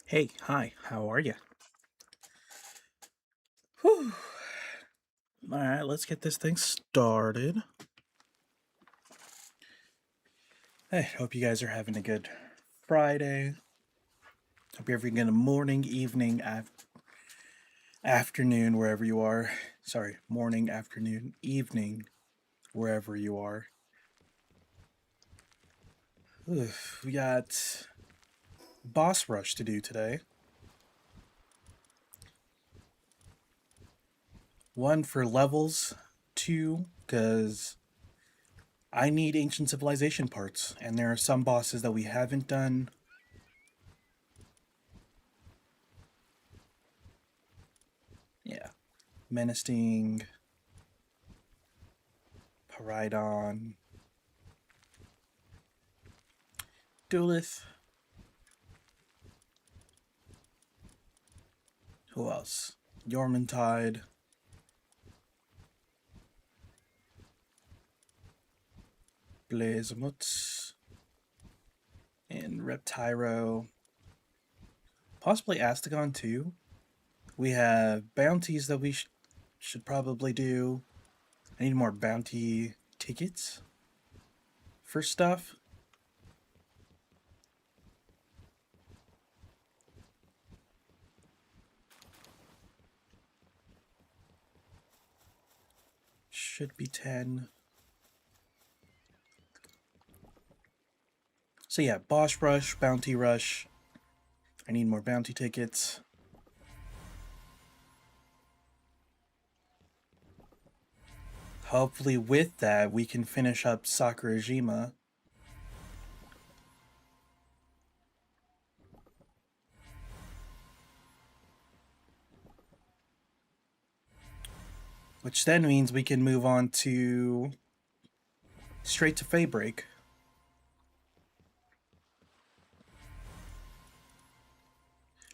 Hey, hi, how are you? Whew. All right, let's get this thing started. Hey, hope you guys are having a good Friday. Hope you're having a morning, evening, afternoon, wherever you are. Sorry, morning, afternoon, evening, wherever you are. We got boss rush to do today. One for levels, two, because I need ancient civilization parts, and there are some bosses that we haven't done. Yeah. Menacing, Paridon, Duelith. Who else? Yormantide. Blazemuts. And Reptyro. Possibly Astagon too. We have bounties that we should probably do. I need more bounty tickets for stuff. Should be 10. So yeah, Boss Rush, Bounty Rush. I need more bounty tickets. Hopefully with that, we can finish up Sakurajima. Which then means we can move on to straight to Faybreak.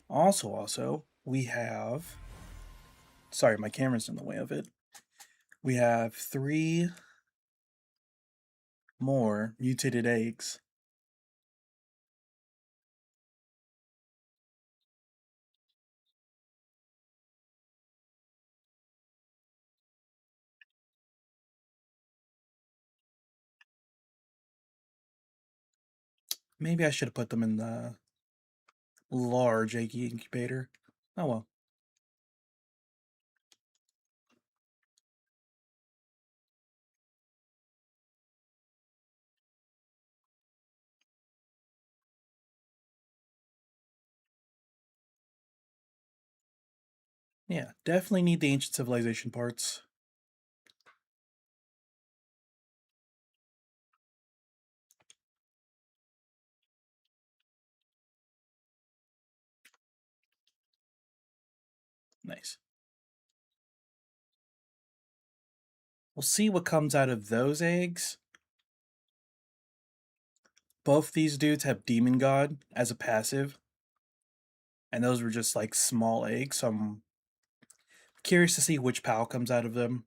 Also, we have. Sorry, my camera's in the way of it. We have 3 more mutated eggs. Maybe I should have put them in the large egg incubator. Oh well. Yeah, definitely need the ancient civilization parts. Nice. We'll see what comes out of those eggs. Both these dudes have Demon God as a passive. And those were just like small eggs, so I'm curious to see which PAL comes out of them.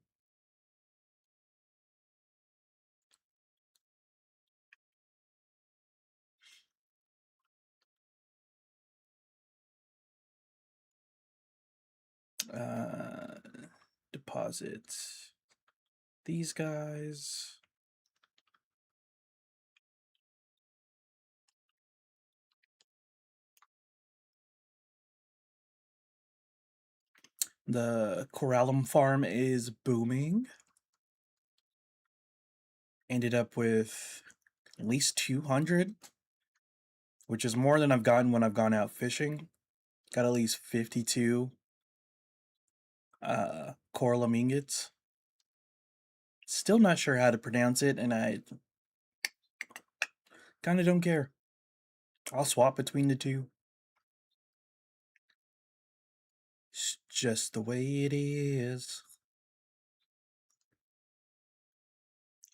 Uh, deposit these guys. The Corallum farm is booming. Ended up with at least 200, which is more than I've gotten when I've gone out fishing. Got at least 52 Corallum ingots. Still not sure how to pronounce it, and I kind of don't care. I'll swap between the two. It's just the way it is.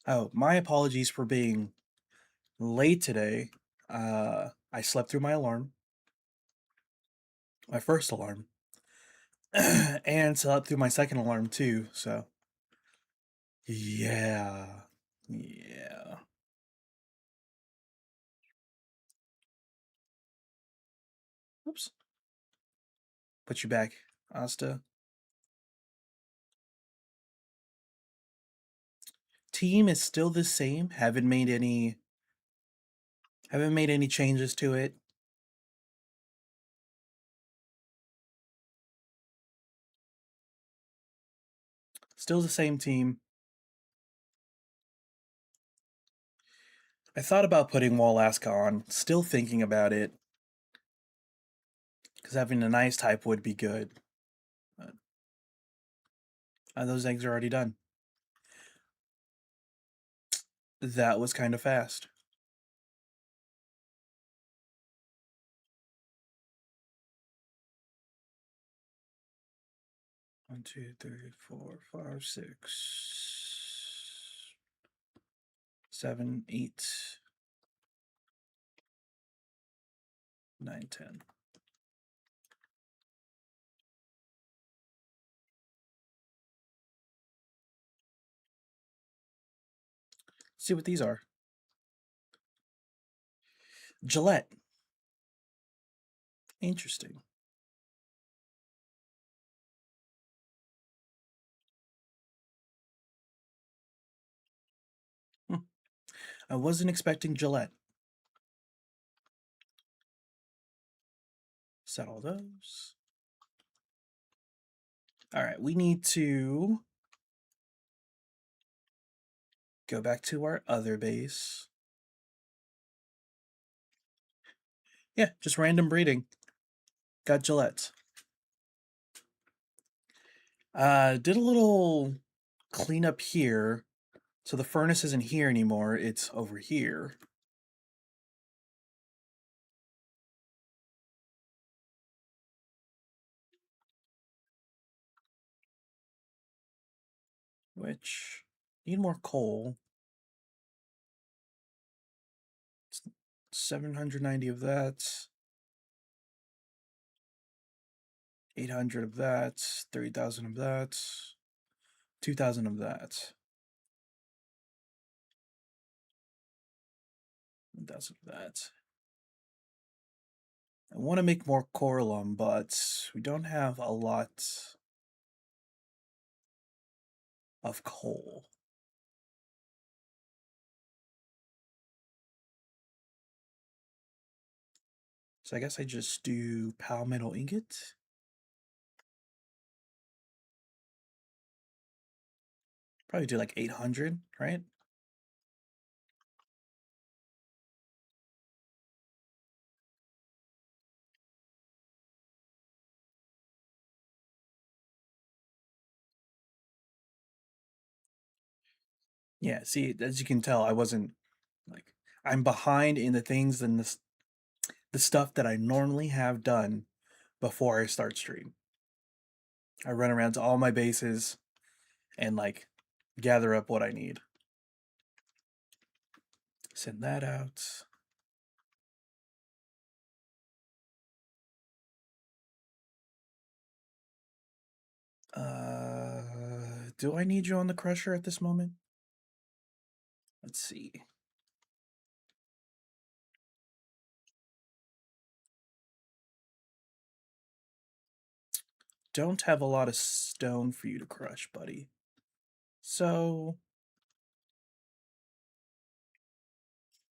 Oh, my apologies for being late today. I slept through my alarm, my first alarm, and slept through my second alarm too. So, yeah, yeah. Oops. Put you back, Asta. Team is still the same. Haven't made any changes to it. Still the same team. I thought about putting Wallaska on. Still thinking about it. Because having an ice type would be good. But, those eggs are already done. That was kind of fast. One, two, three, four, five, 6, 7, 8, 9, 10. Let's see what these are. Gillette. Interesting. I wasn't expecting Gillette. Set all those. All right, we need to go back to our other base. Yeah, just random breeding. Got Gillette. Did a little cleanup here. So the furnace isn't here anymore, it's over here. Which, need more coal. 790 of that. 800 of that. 30,000 of that. 2,000 of that. 1,000 of that. I want to make more coralum, but we don't have a lot of coal. So I guess I just do palmetto ingot. Probably do like 800, right? Yeah, see, as you can tell, I wasn't like, I'm behind in the things and the stuff that I normally have done before I start stream. I run around to all my bases and like gather up what I need. Send that out. Do I need you on the crusher at this moment? Let's see. Don't have a lot of stone for you to crush, buddy. So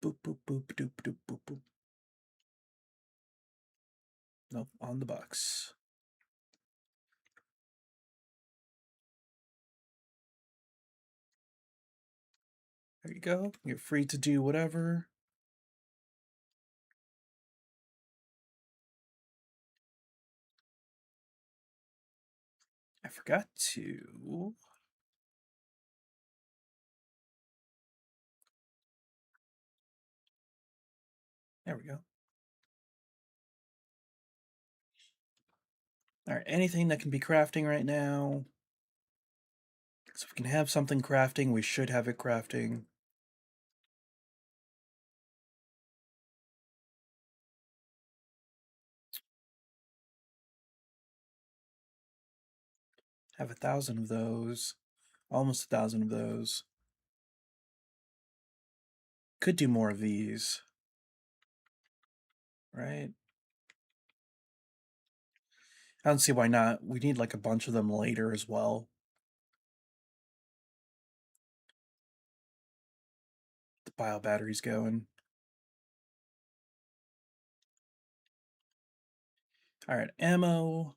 boop boop boop doop doop boop boop. Nope, on the box. There you go. You're free to do whatever. I forgot to. There we go. All right, anything that can be crafting right now. So if we can have something crafting, we should have it crafting. Have 1,000 of those. Almost 1,000 of those. Could do more of these. Right? I don't see why not. We need like a bunch of them later as well. The bio battery's going. All right, ammo.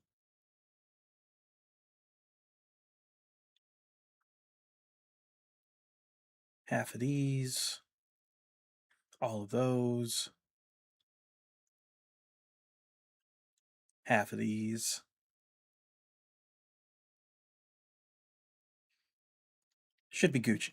Half of these. All of those. Half of these. Should be Gucci.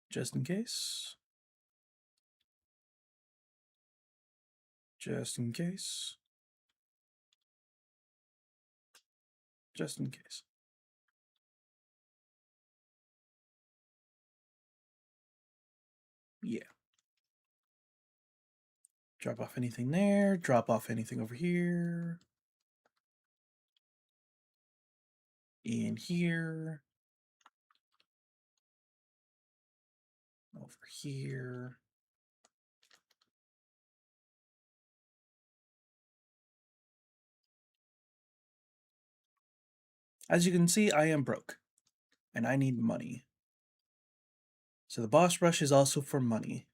Just in case. Just in case. Just in case. Yeah. Drop off anything there. Drop off anything over here. In here. Over here. As you can see, I am broke. And I need money. So the boss rush is also for money.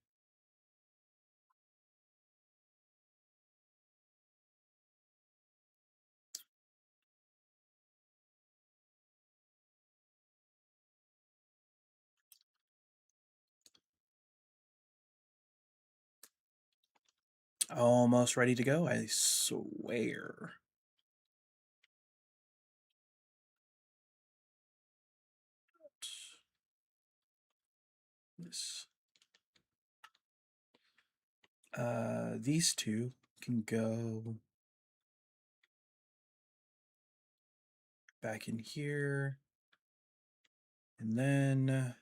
Almost ready to go, I swear. This. These two can go back in here. And then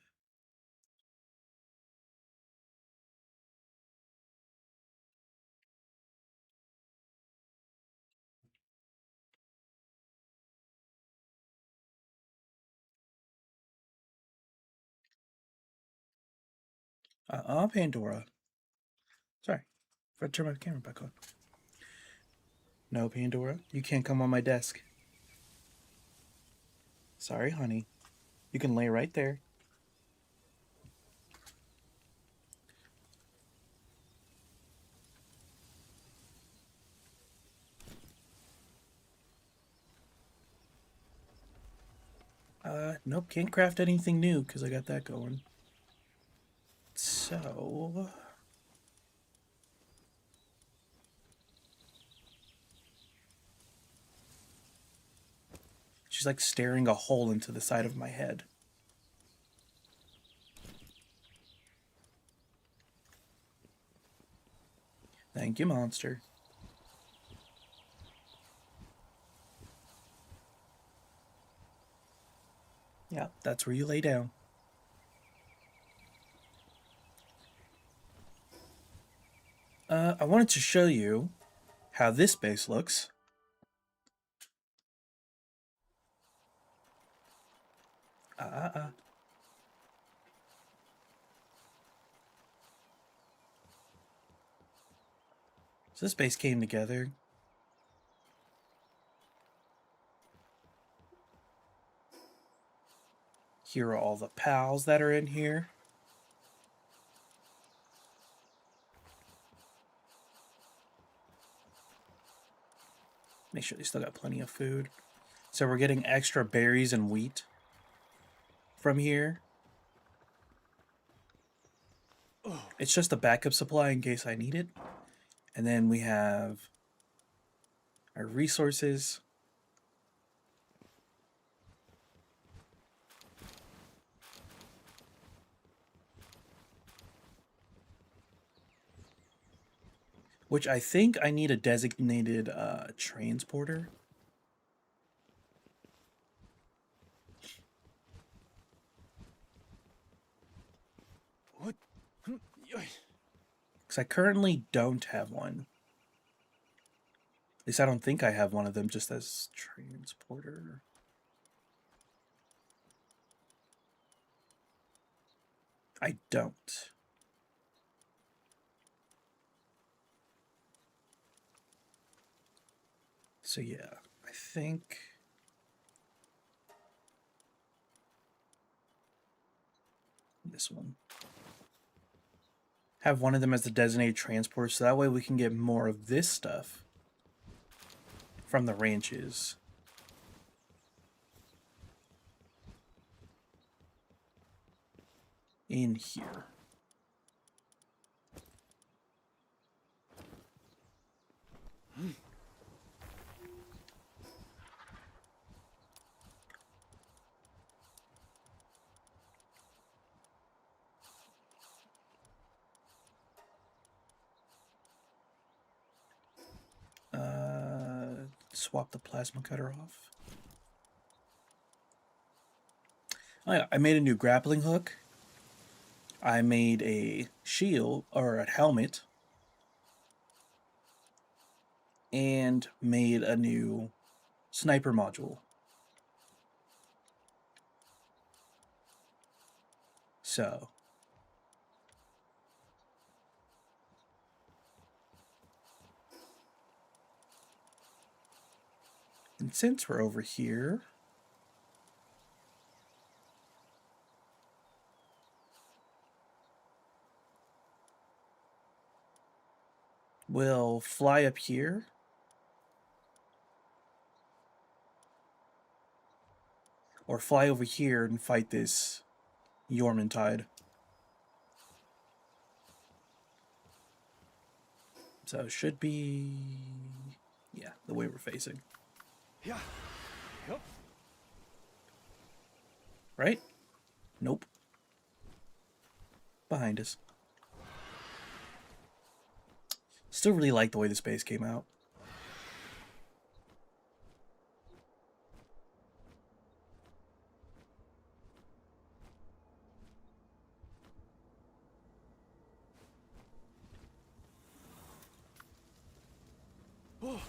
Pandora. Sorry, if I turn my camera back on. No, Pandora, you can't come on my desk. Sorry, honey. You can lay right there. Nope, can't craft anything new because I got that going. So... She's like staring a hole into the side of my head. Thank you, monster. Yeah, that's where you lay down. I wanted to show you how this base looks. So this base came together. Here are all the pals that are in here. Make sure they still got plenty of food. So we're getting extra berries and wheat from here. It's just a backup supply in case I need it. And then we have our resources. Which I think I need a designated transporter. Because I currently don't have one. At least I don't think I have one of them just as transporter. I don't. So yeah, I think this one. Have one of them as the designated transporter, so that way we can get more of this stuff from the ranches. In here. Swap the plasma cutter off. Oh yeah, I made a new grappling hook. I made a shield or a helmet. And made a new sniper module. So and since we're over here, we'll fly up here. Or fly over here and fight this Yormantide. So it should be, yeah, the way we're facing. Yeah. Yep. Right? Nope. Behind us. Still really like the way this base came out. Oh.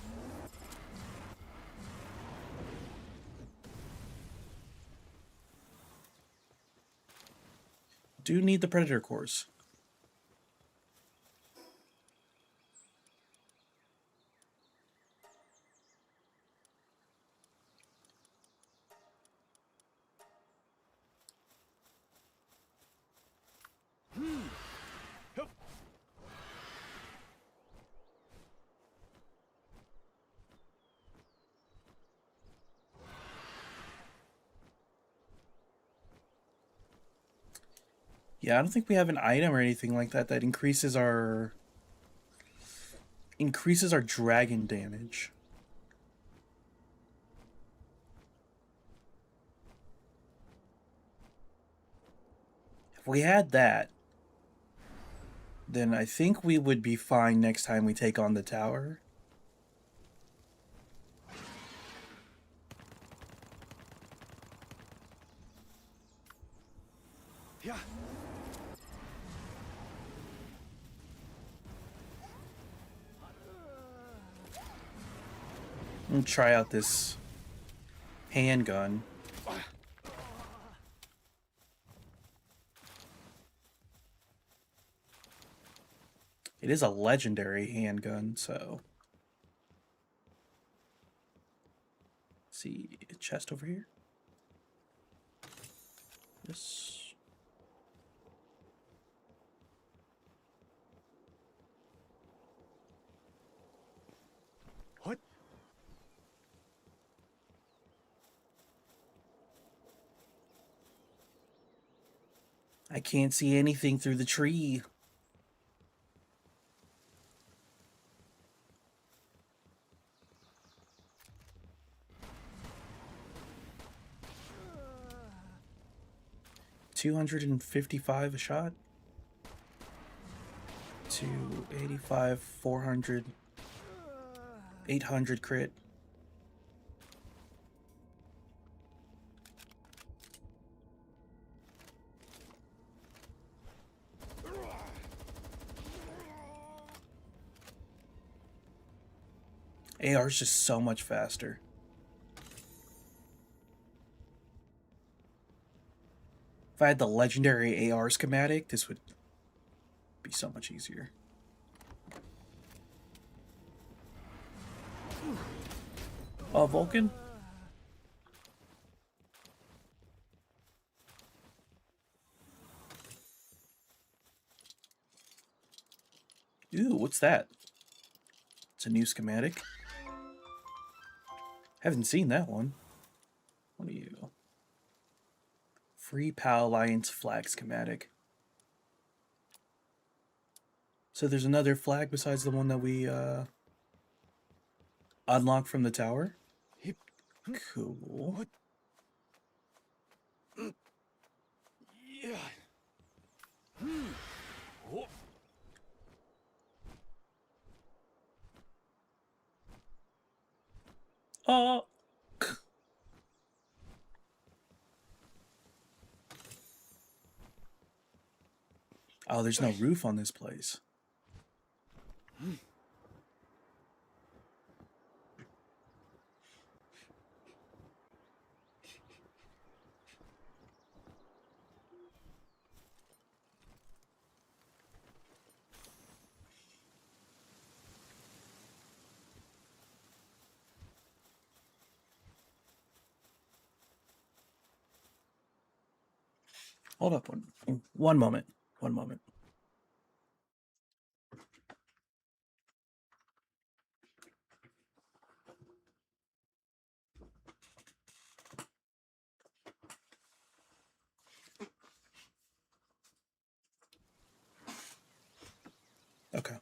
Do need the Predator cores. Yep. Yeah, I don't think we have an item or anything like that that increases our dragon damage. If we had that, then I think we would be fine next time we take on the tower. Yeah. And try out this handgun. It is a legendary handgun, so. Let's see, a chest over here. This. What? I can't see anything through the tree. $255 a shot. 285, 400, 800 crit. AR is just so much faster. If I had the legendary AR schematic, this would be so much easier. Oh, Vulcan? Ooh, what's that? It's a new schematic. Haven't seen that one. What are you? Free PAL Alliance flag schematic. So there's another flag besides the one that we unlocked from the tower? Cool. Yeah. Oh. Oh. Oh, there's no roof on this place. Hold up one moment. One moment. Okay.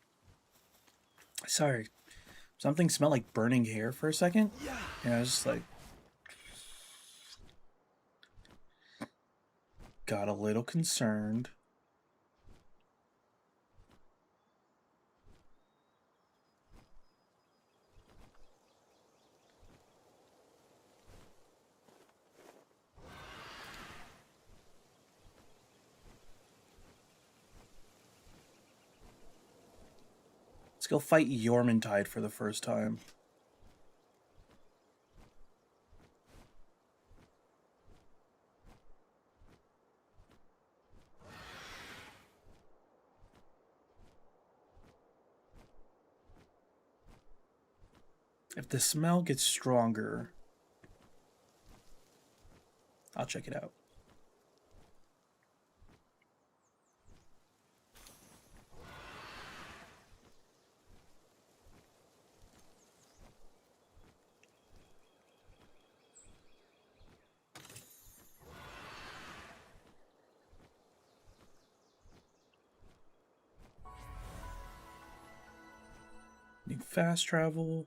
Sorry. Something smelled like burning hair for a second. And I was just like, got a little concerned. Let's go fight Yormintide for the first time. If the smell gets stronger, I'll check it out. Need fast travel.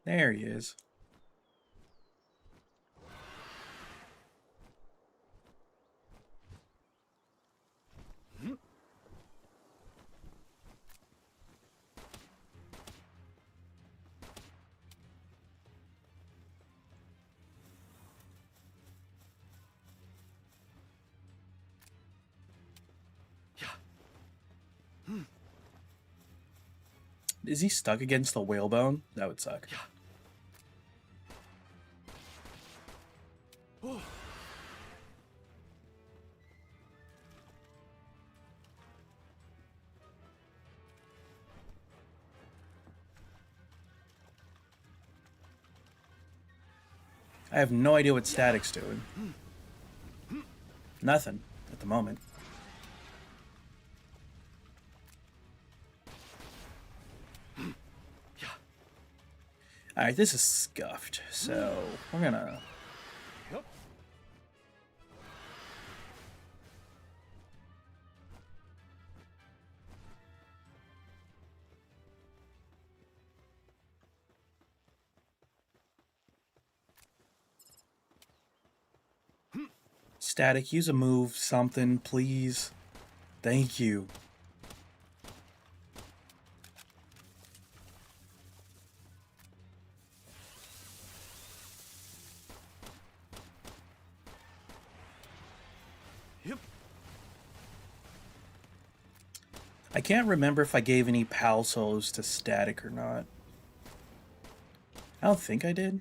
There he is. Is he stuck against the whalebone? That would suck. Oh. I have no idea what static's doing. Nothing at the moment. Alright, this is scuffed, so we're gonna... Yep. Static, use a move, something, please. Thank you. Yep. I can't remember if I gave any PAL solos to Static or not. I don't think I did.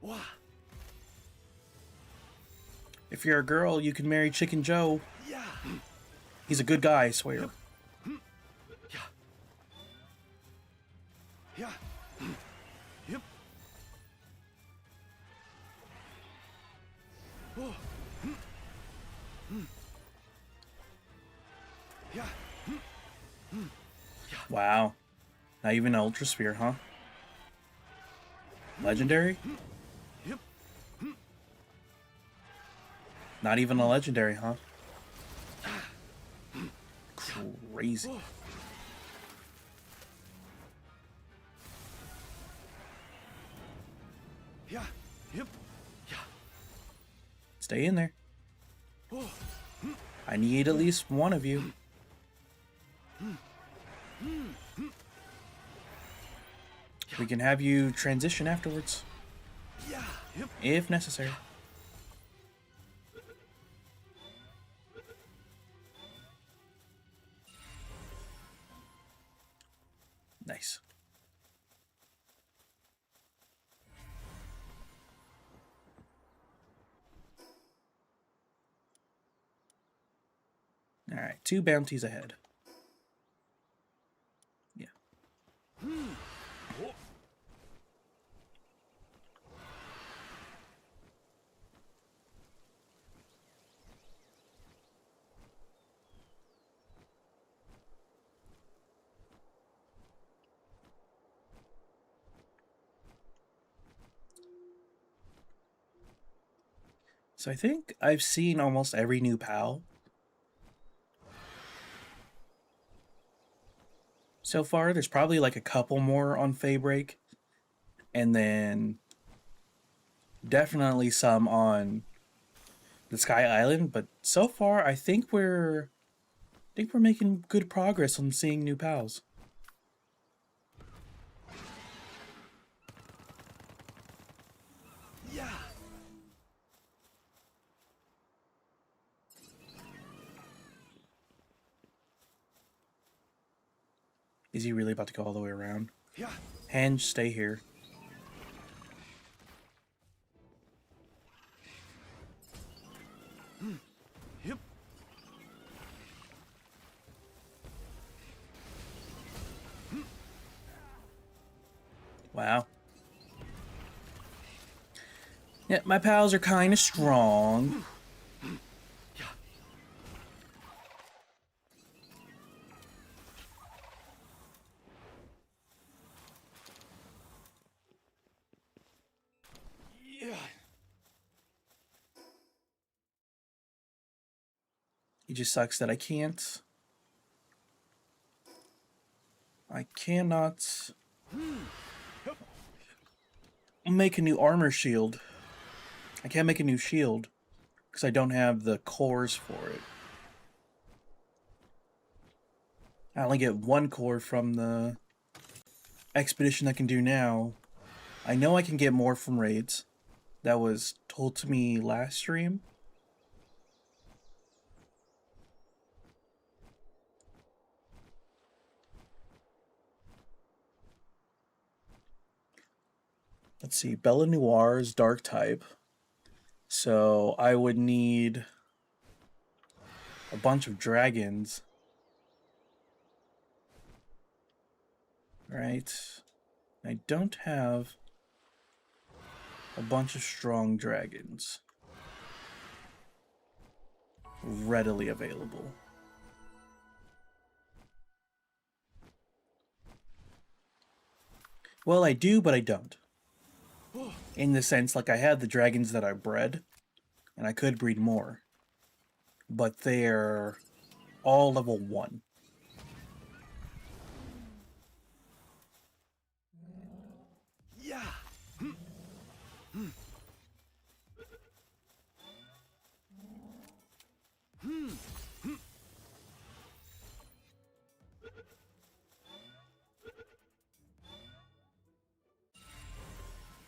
Wah. If you're a girl, you can marry Chicken Joe. Yeah. He's a good guy, I swear. Yeah. Yeah. Yep. Oh. Yeah. Wow. Not even an Ultra Spear, huh? Legendary? Yep. Not even a legendary, huh? Crazy. Yeah. Yep. Yeah. Stay in there. Oh. I need at least one of you. We can have you transition afterwards, Yeah. Yep. if necessary. Nice. All right, 2 bounties ahead. Yeah. So I think I've seen almost every new PAL so far. There's probably like a couple more on Faybreak, and then definitely some on the Sky Island. But so far, I think we're making good progress on seeing new PALs. Yeah. Is he really about to go all the way around? Yeah. Henge, stay here. Yep. Wow. Yeah, my pals are kind of strong. Yeah. Yeah. It just sucks that I can't. I cannot make a new armor shield. I can't make a new shield because I don't have the cores for it. I only get 1 core from the expedition I can do now. I know I can get more from raids. That was told to me last stream. Let's see, Bella Noir is dark type. So I would need a bunch of dragons. Right? I don't have a bunch of strong dragons readily available. Well, I do, but I don't. In the sense, like, I had the dragons that I bred, and I could breed more. But they're all level 1. Yeah.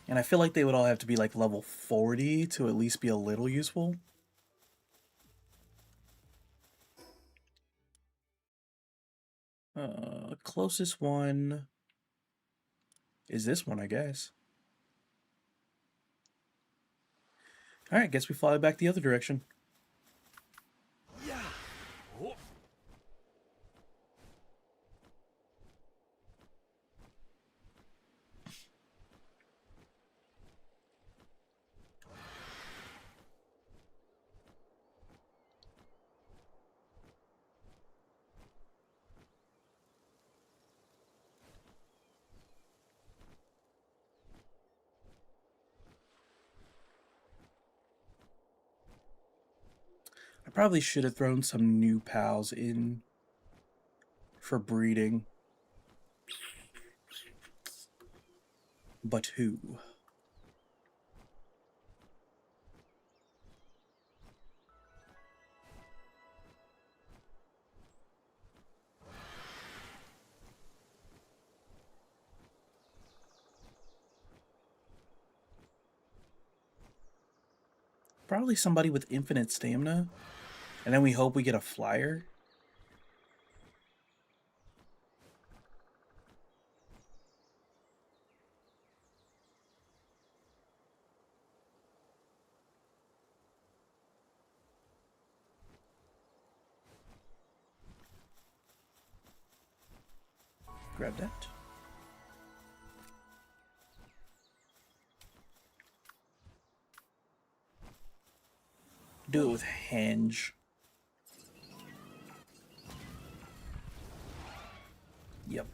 And I feel like they would all have to be, like, level 40 to at least be a little useful. Closest one is this one, I guess. Alright, guess we fly back the other direction. Yeah. Oh. I probably should have thrown some new pals in for breeding. But who? Probably somebody with infinite stamina. And then we hope we get a flyer. Grab that. Do it with Henge. Yep.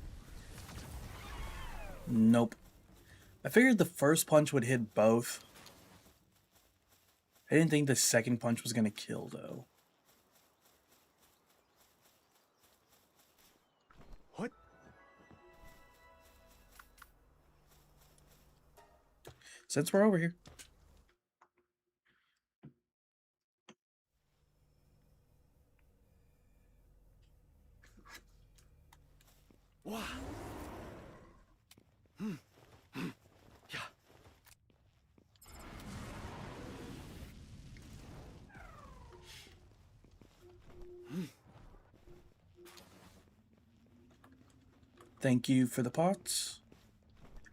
Nope. I figured the first punch would hit both. I didn't think the second punch was going to kill, though. What? Since we're over here. Wow. Yeah. Thank you for the pots.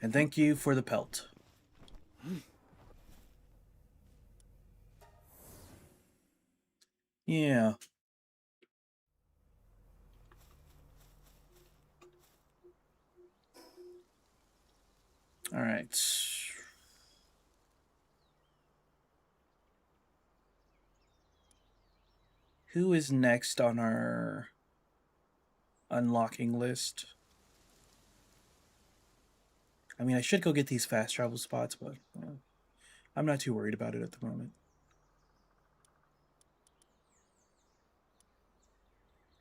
And thank you for the pelt. Yeah. All right. Who is next on our unlocking list? I mean, I should go get these fast travel spots, but I'm not too worried about it at the moment.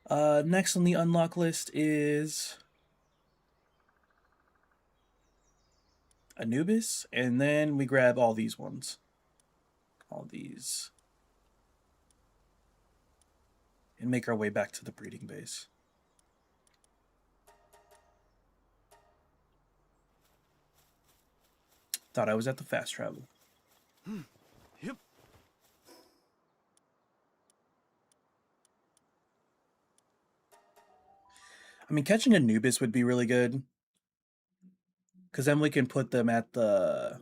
Next on the unlock list is Anubis, and then we grab all these ones. All these. And make our way back to the breeding base. Thought I was at the fast travel. Yep. I mean, catching Anubis would be really good. Because then we can put them at the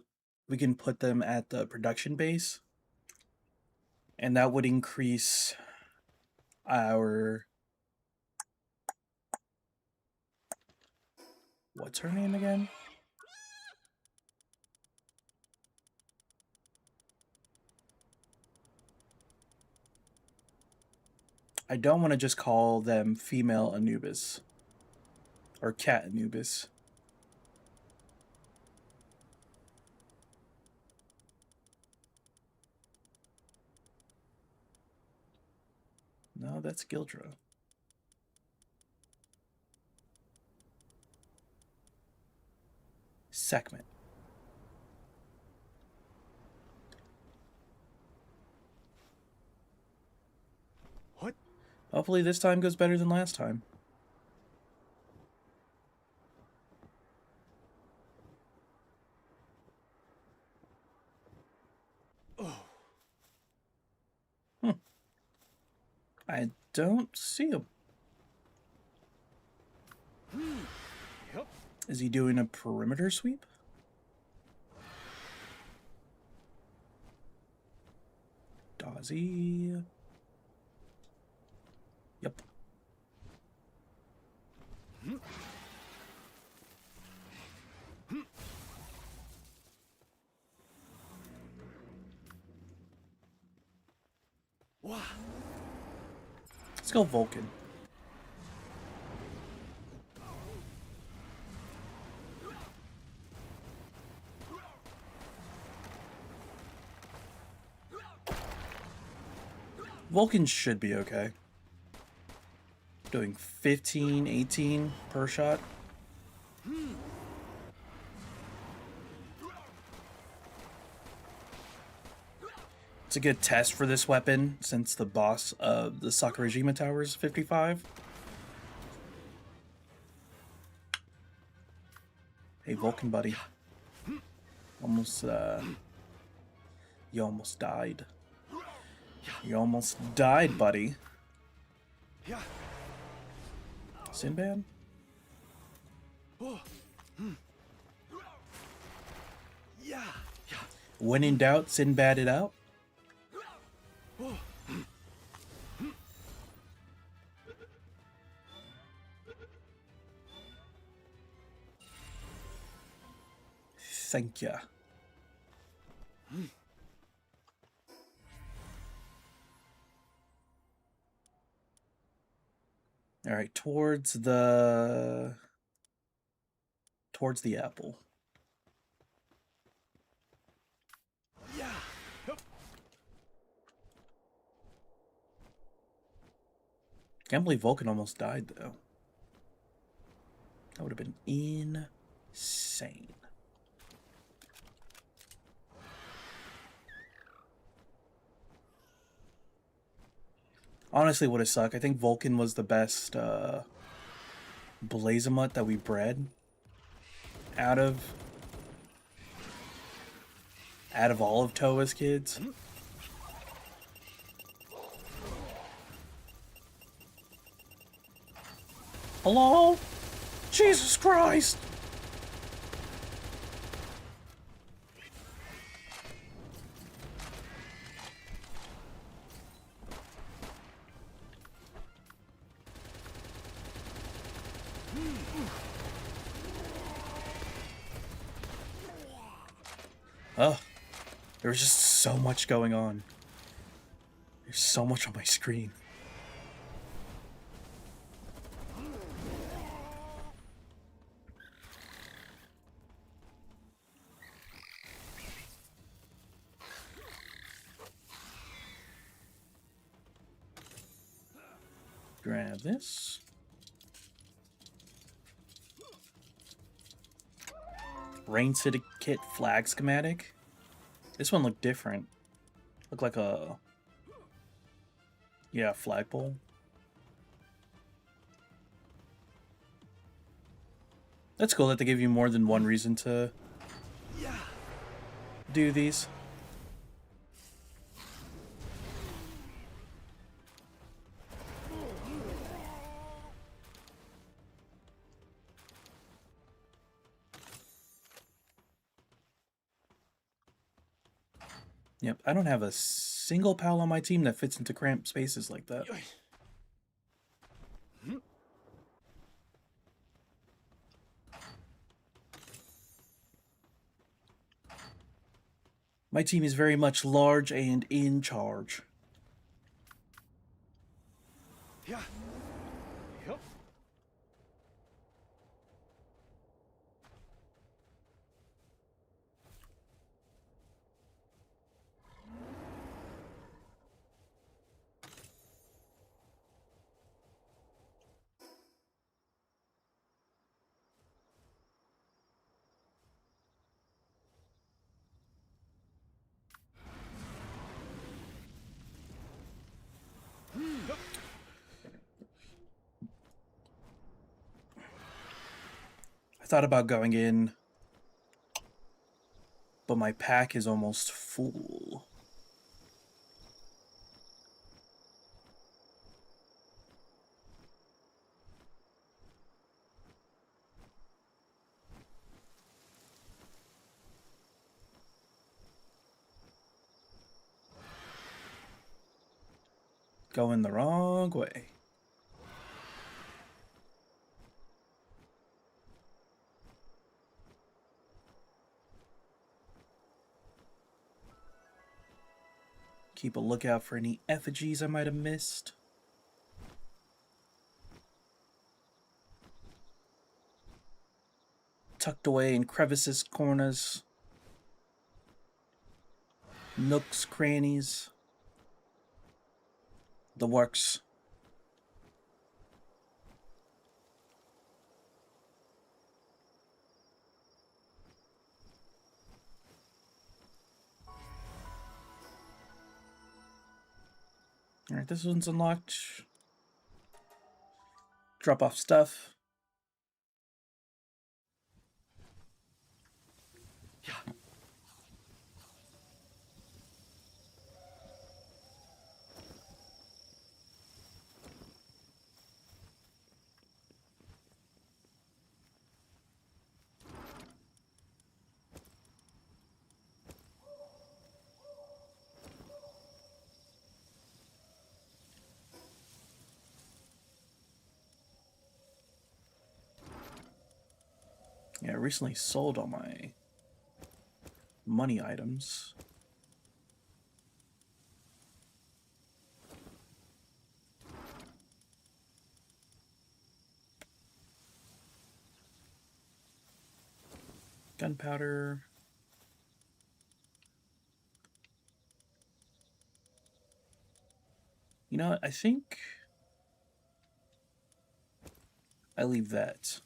production base. And that would increase our... What's her name again? I don't want to just call them female Anubis. Or cat Anubis. No, that's Gildra. Sekhmet. What? Hopefully this time goes better than last time. Oh. I don't see him. Yep. Is he doing a perimeter sweep? Ozzy. Yep. Wow. Let's go Vulcan. Vulcan should be okay. Doing 15, 18 per shot. It's a good test for this weapon since the boss of the Sakurajima Tower is 55. Hey, Vulcan buddy. Almost, you almost died. You almost died, buddy. Sinbad? When in doubt, Sinbad it out. Thank ya. All right, towards the apple. Can't believe Vulcan almost died though. That would have been insane. Honestly, would have sucked. I think Vulcan was the best Blazamut that we bred out of all of Toa's kids. Hello? Jesus Christ! Oh, there was just so much going on. There's so much on my screen. Grab this. Rain Syndicate flag schematic. This one looked different. Looked like a... yeah, flagpole. That's cool that they give you more than one reason to do these. Yep, I don't have a single pal on my team that fits into cramped spaces like that. My team is very much large and in charge. Yeah. Yep. I thought about going in, but my pack is almost full. Going the wrong way. Keep a lookout for any effigies I might have missed. Tucked away in crevices, corners, nooks, crannies. The works. Alright, this one's unlocked. Drop off stuff. Yeah. Yeah, I recently sold all my money items. Gunpowder. You know what? I think I leave that.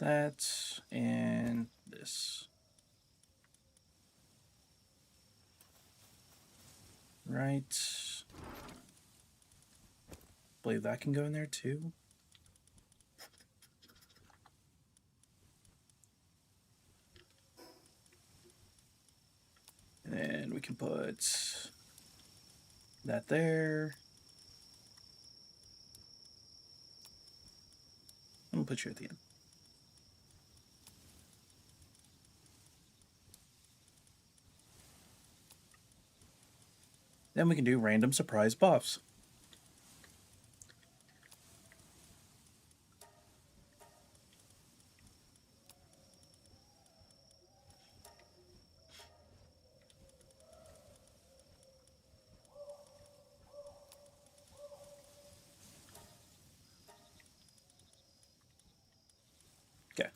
That and this. Right. Believe that can go in there too. And then we can put that there. I'm gonna put you at the end. Then we can do random surprise buffs. Okay.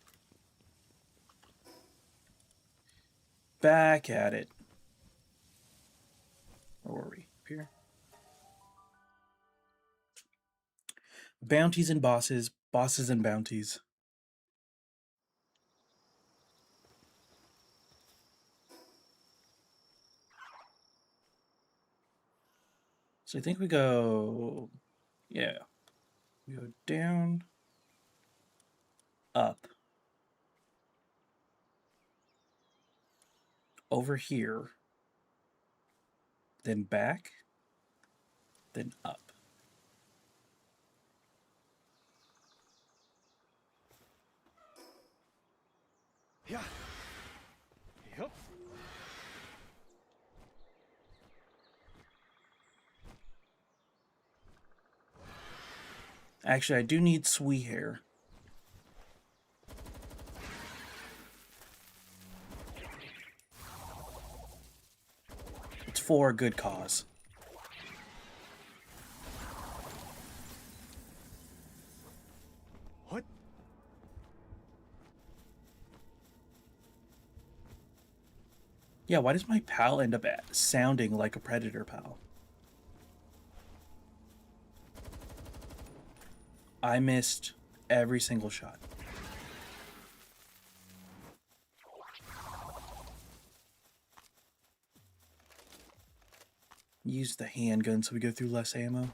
Back at it. Where were we? Up here. Bounties and bosses, bosses and bounties. So I think we go, yeah, we go down, up, over here, then back, then up. Yeah. Yep. Actually, I do need sweet hair. It's for a good cause. What? Yeah, why does my pal end up sounding like a predator pal? I missed every single shot. Use the handgun so we go through less ammo.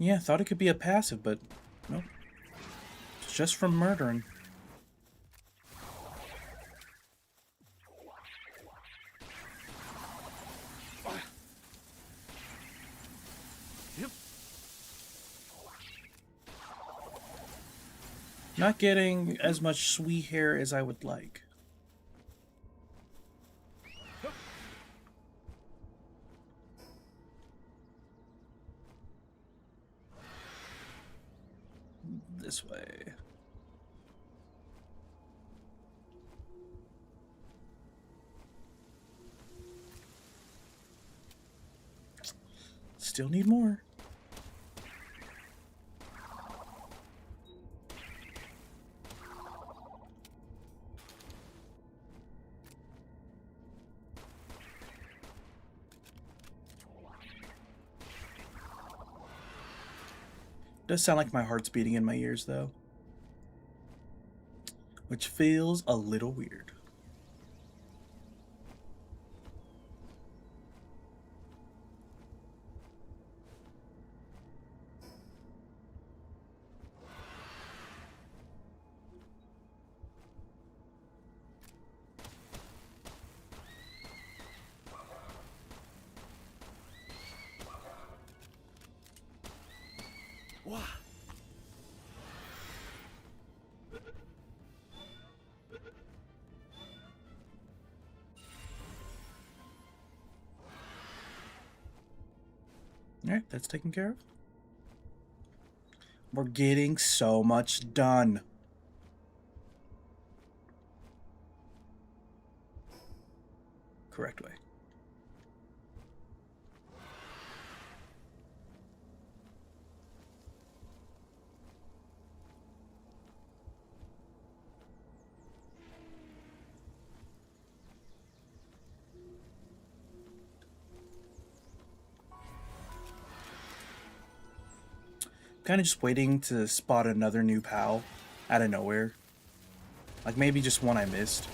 Yeah, thought it could be a passive, but nope. It's just from murdering. Yep. Not getting as much sweet hair as I would like. This way. Still need more. Does sound like my heart's beating in my ears, though. Which feels a little weird. Wow. Alright, that's taken care of. We're getting so much done. Correct way. Kind of just waiting to spot another new pal out of nowhere. Like maybe just one I missed.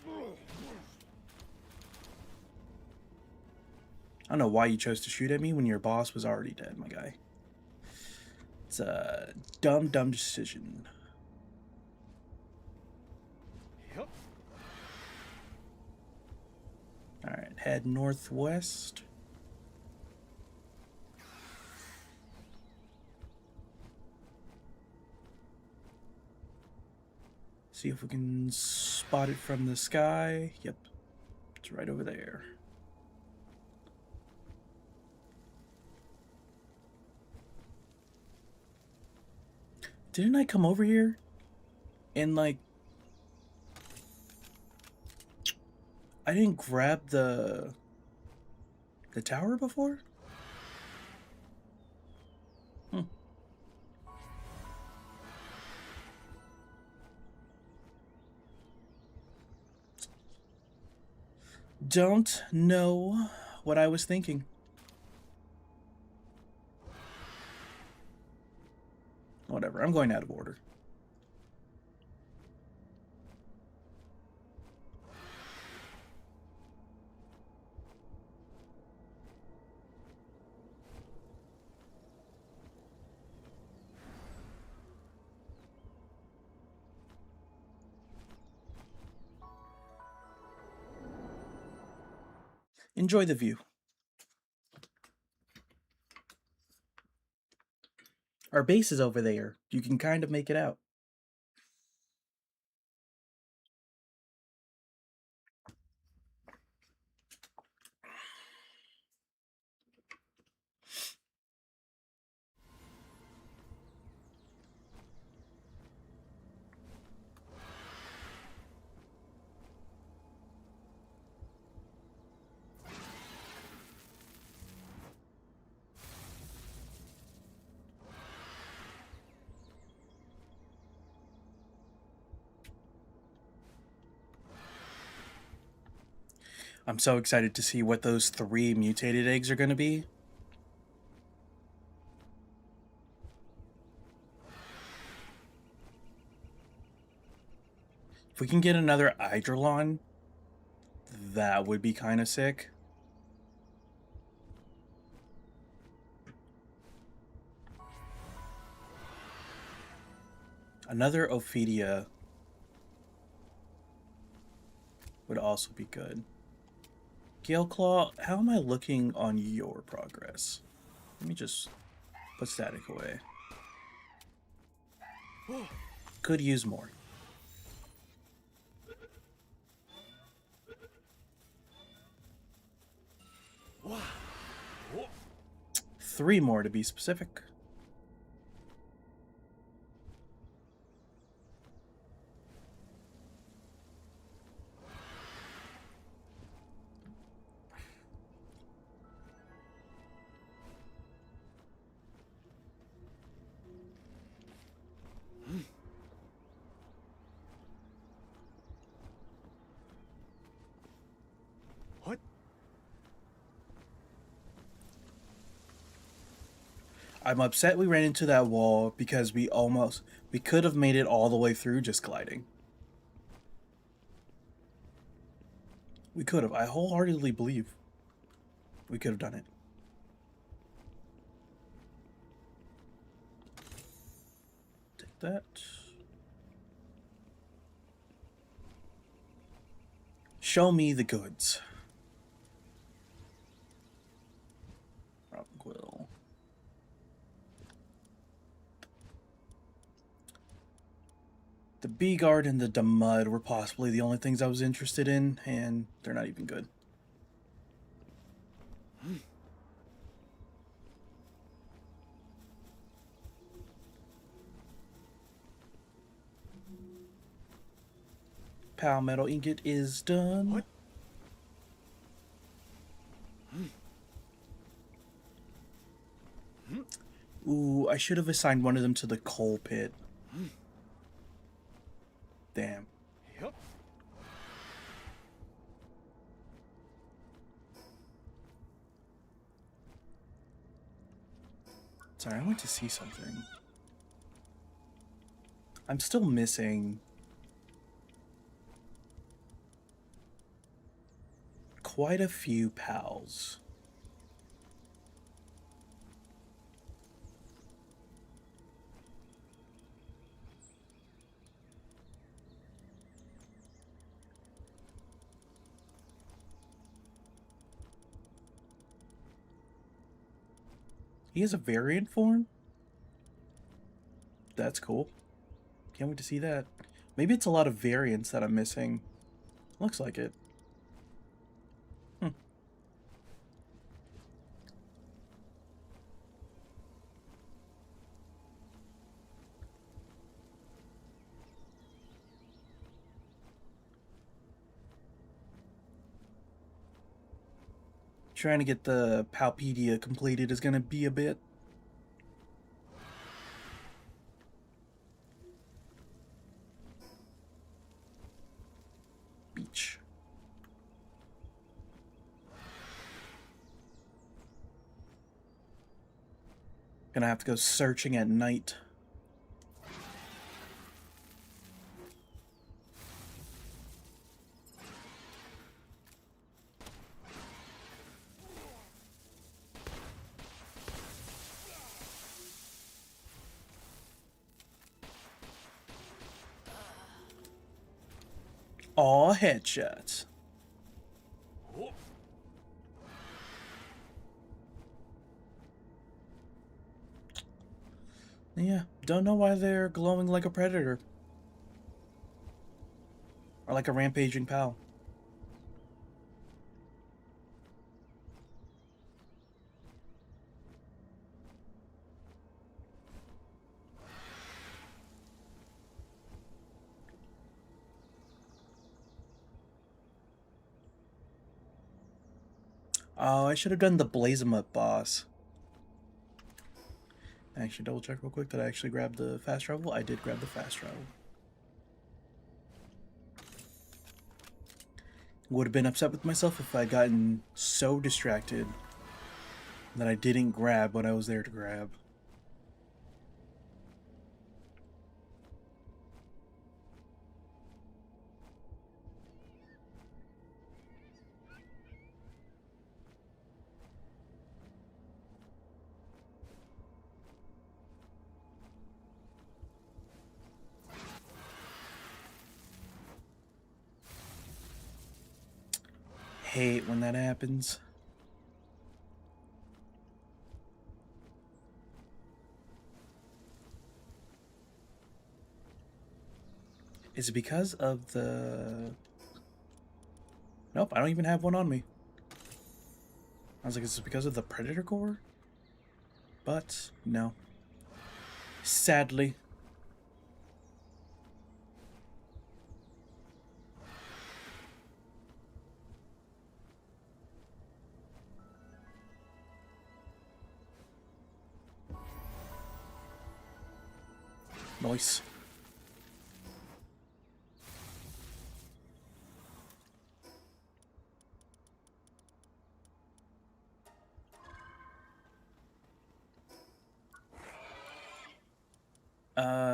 I don't know why you chose to shoot at me when your boss was already dead, my guy. It's a dumb decision. Yep. Alright, head northwest. See if we can spot it from the sky. Yep, it's right over there. Didn't I come over here and like I didn't grab the tower before? Don't know what I was thinking. Whatever, I'm going out of order. Enjoy the view. Our base is over there. You can kind of make it out. I'm so excited to see what those 3 mutated eggs are going to be. If we can get another Eidrolon, that would be kind of sick. Another Ophidia would also be good. Gale Claw, how am I looking on your progress? Let me just put static away. Could use more. Three more to be specific. What? I'm upset we ran into that wall because we could have made it all the way through just gliding. We could have. I wholeheartedly believe we could have done it. Take that. Show me the goods. Quill. The Bee Guard and the Demud were possibly the only things I was interested in, and they're not even good. Pal Metal Ingot is done. What? Ooh, I should have assigned one of them to the coal pit. Damn. Yep. Sorry, I went to see something. I'm still missing quite a few pals. He has a variant form? That's cool. Can't wait to see that. Maybe it's a lot of variants that I'm missing. Looks like it. Trying to get the Palpedia completed is going to be a bit. Beach. Gonna have to go searching at night. Aw, headshots. Yeah, don't know why they're glowing like a predator. Or like a rampaging pal. Oh, I should have done the Blaze 'em Up boss. Actually, double check real quick that I actually grabbed the fast travel. I did grab the fast travel. Would have been upset with myself if I'd gotten so distracted that I didn't grab what I was there to grab. hate when that happens. Is it because of the... Nope, I don't even have one on me. I was like, is it because of the predator core? But, no. Sadly. Nice.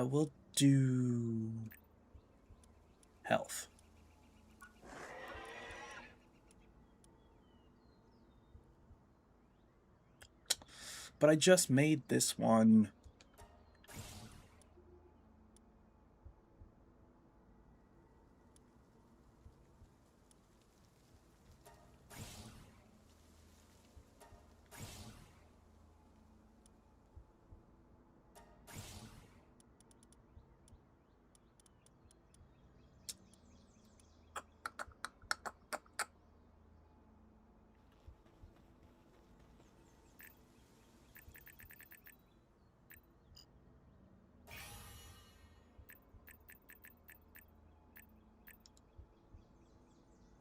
We'll do health. But I just made this one.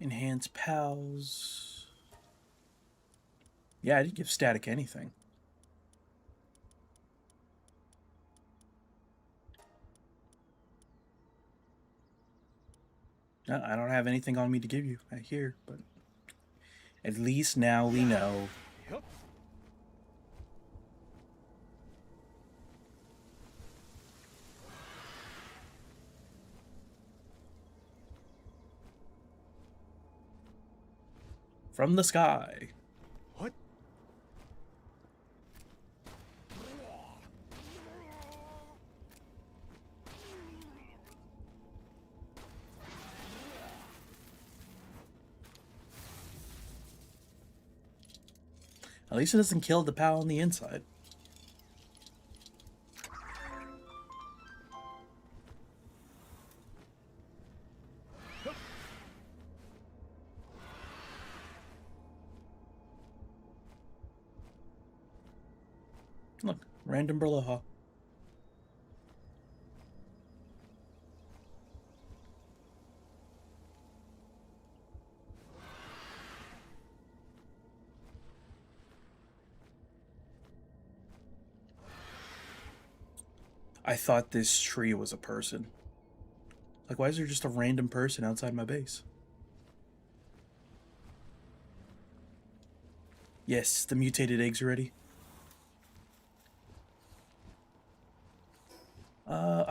Enhance pals. Yeah, I didn't give static anything. No, I don't have anything on me to give you here, but at least now we know. Yup. From the sky. What? At least it doesn't kill the pal on the inside. Look, random Berloha. I thought this tree was a person. Like, why is there just a random person outside my base? Yes, the mutated eggs ready.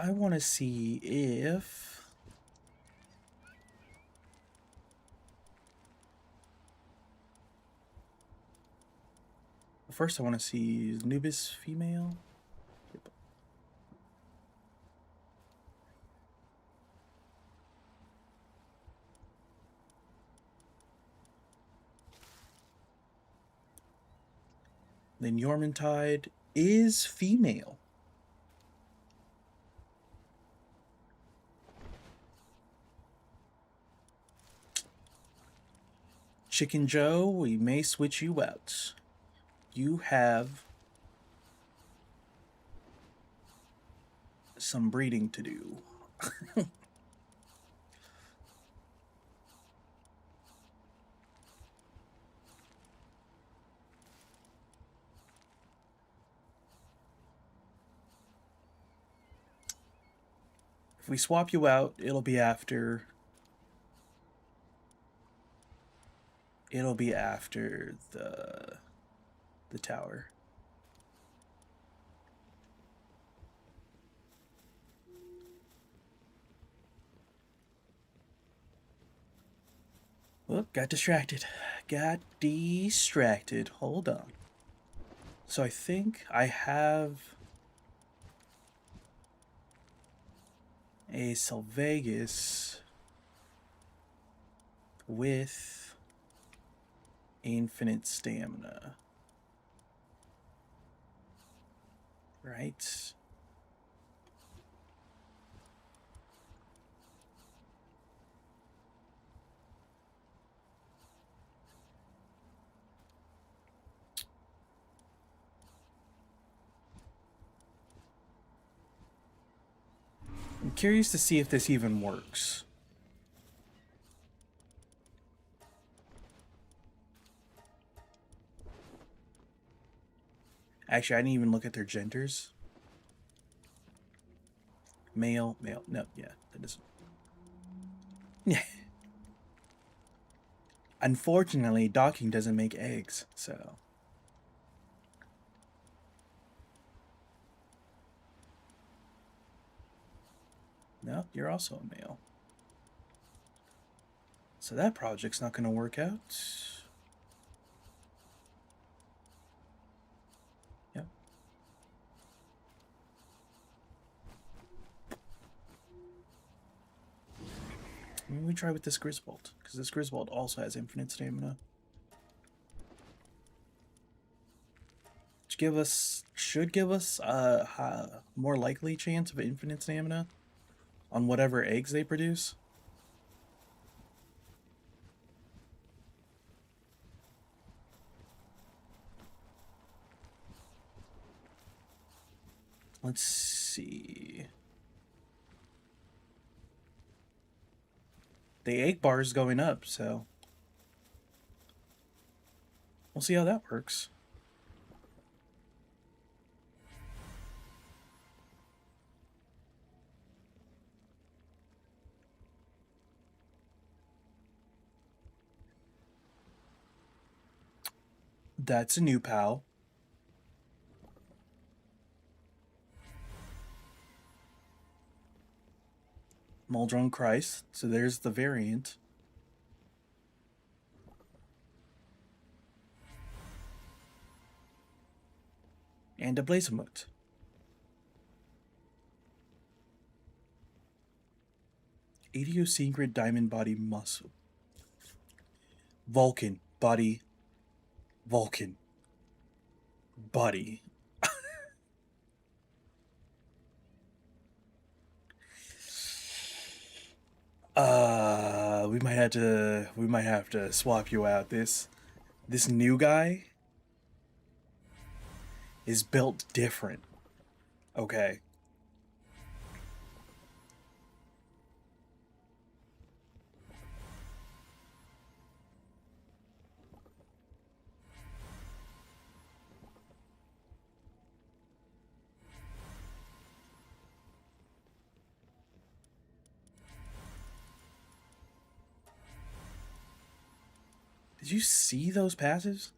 I want to see if... First, I want to see Nubis female. Yep. Then Yormantide is female. Chicken Joe, we may switch you out. You have some breeding to do. If we swap you out, it'll be after... It'll be after the tower. Whoop, got distracted. Got distracted. Hold on. So I think I have a Salvegas with Infinite stamina. Right. I'm curious to see if this even works. Actually, I didn't even look at their genders. Male, male. No, yeah, that doesn't. Yeah. Unfortunately, docking doesn't make eggs, so. No, you're also a male. So that project's not going to work out. Yep. Maybe we try with this Griswold, because this Griswold also has infinite stamina. Should give us a more likely chance of infinite stamina on whatever eggs they produce. Let's see. The egg bar is going up, so we'll see how that works. That's a new pal. Muldrone Christ, so there's the variant. And a Blazemut. Idiosyncrat Diamond Body Muscle. Vulcan Body. Vulcan Body. We might have to swap you out. This new guy is built different. Okay. Did you see those passes?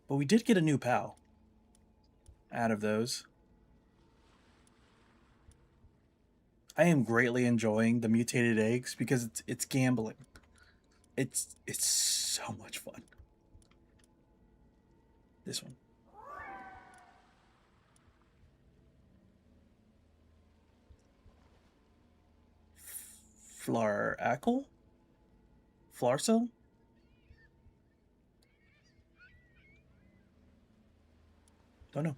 But we did get a new pal out of those. I am greatly enjoying the mutated eggs because it's gambling. It's so much fun. This one. Flarackle? Flarcel? Don't know.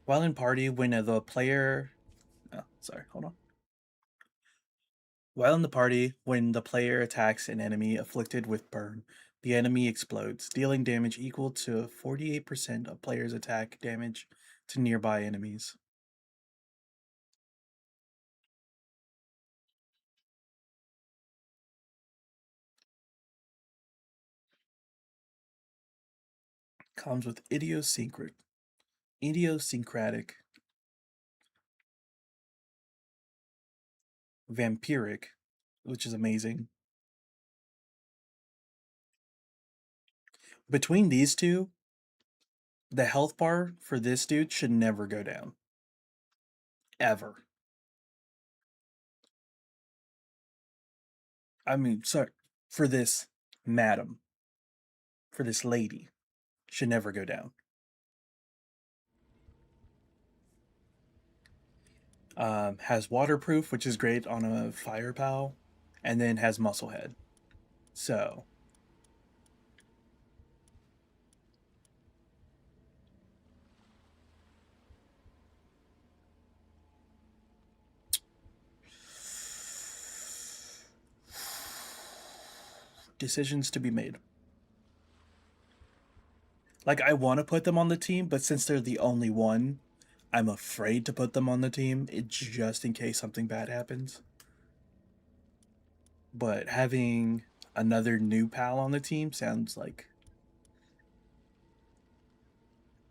While in party, when the player. Oh, sorry, hold on. While in the party, when the player attacks an enemy afflicted with burn, the enemy explodes, dealing damage equal to 48% of player's attack damage to nearby enemies. Comes with idiosyncratic, vampiric, which is amazing. Between these two, the health bar for this dude should never go down. Ever. I mean, sorry, for this madam, for this lady, should never go down. Has waterproof, which is great on a fire pal, and then has muscle head. So decisions to be made. Like, I want to put them on the team, but since they're the only one, I'm afraid to put them on the team, just in case something bad happens. But having another new pal on the team sounds like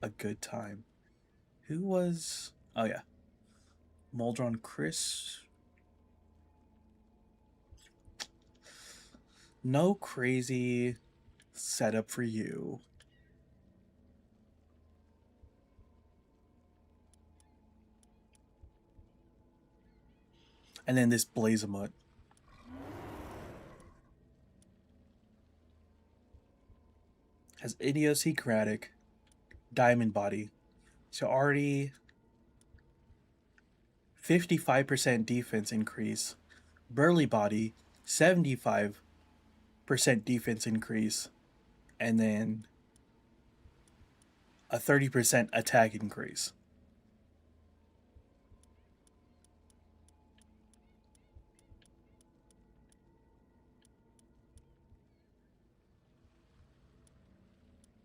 a good time. Who was... Oh, yeah. Moldron Chris. No crazy setup for you. And then this Blazamut. Has idiosyncratic diamond body. So already 55% defense increase. Burly body, 75% defense increase. And then a 30% attack increase.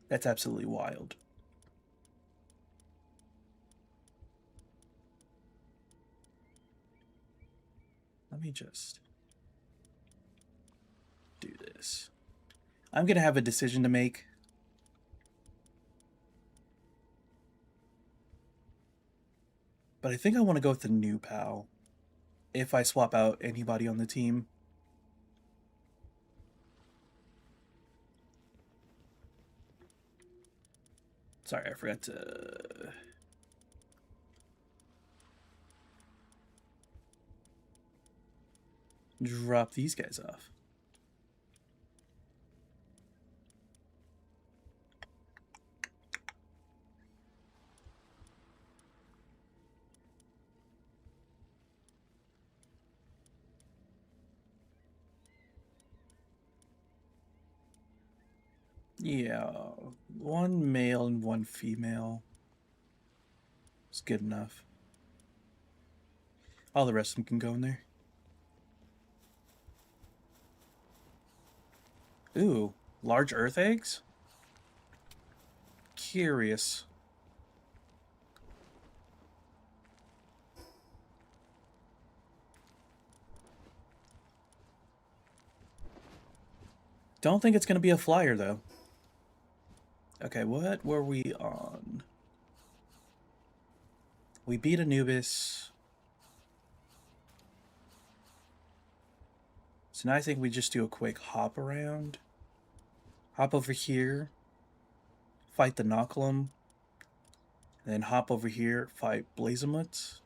That's absolutely wild. Let me just do this. I'm going to have a decision to make. But I think I want to go with the new pal. If I swap out anybody on the team. Sorry, I forgot to... drop these guys off. Yeah, one male and one female is good enough. All the rest of them can go in there. Ooh, large earth eggs? Curious. Don't think it's going to be a flyer, though. Okay, what were we on? We beat Anubis. So now I think we just do a quick hop around. Hop over here. Fight the Knocklum. Then hop over here, fight Blazamuts.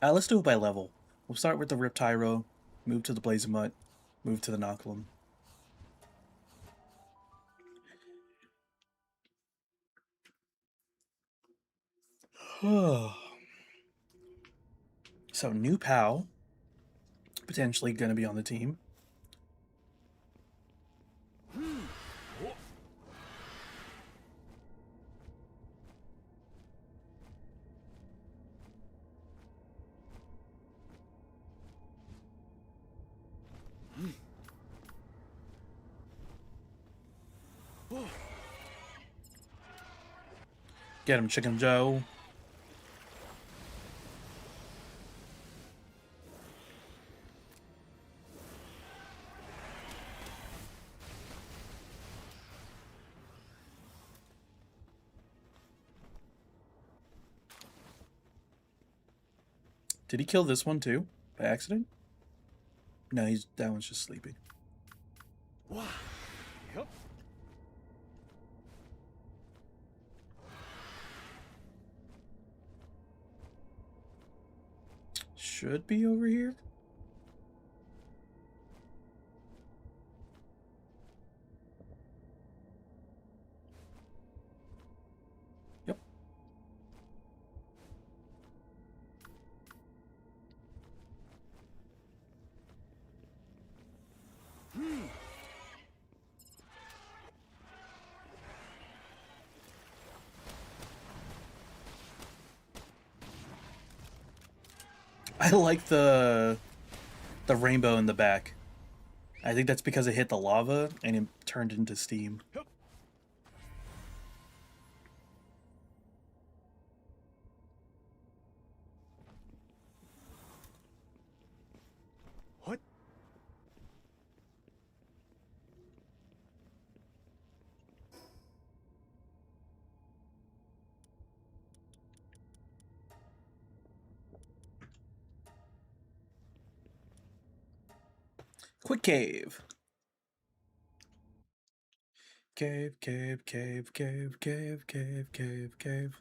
Let's do it by level. We'll start with the Riptyro, move to the Blazamut, move to the Knocklum. So, new pal, potentially going to be on the team. Get him, Chicken Joe. Did he kill this one too? By accident? No, that one's just sleeping. Yep. Should be over here. Yep. I like the rainbow in the back. I think that's because it hit the lava and it turned into steam. Hup. What? Quick cave. Cave, cave, cave, cave, cave, cave, cave, cave.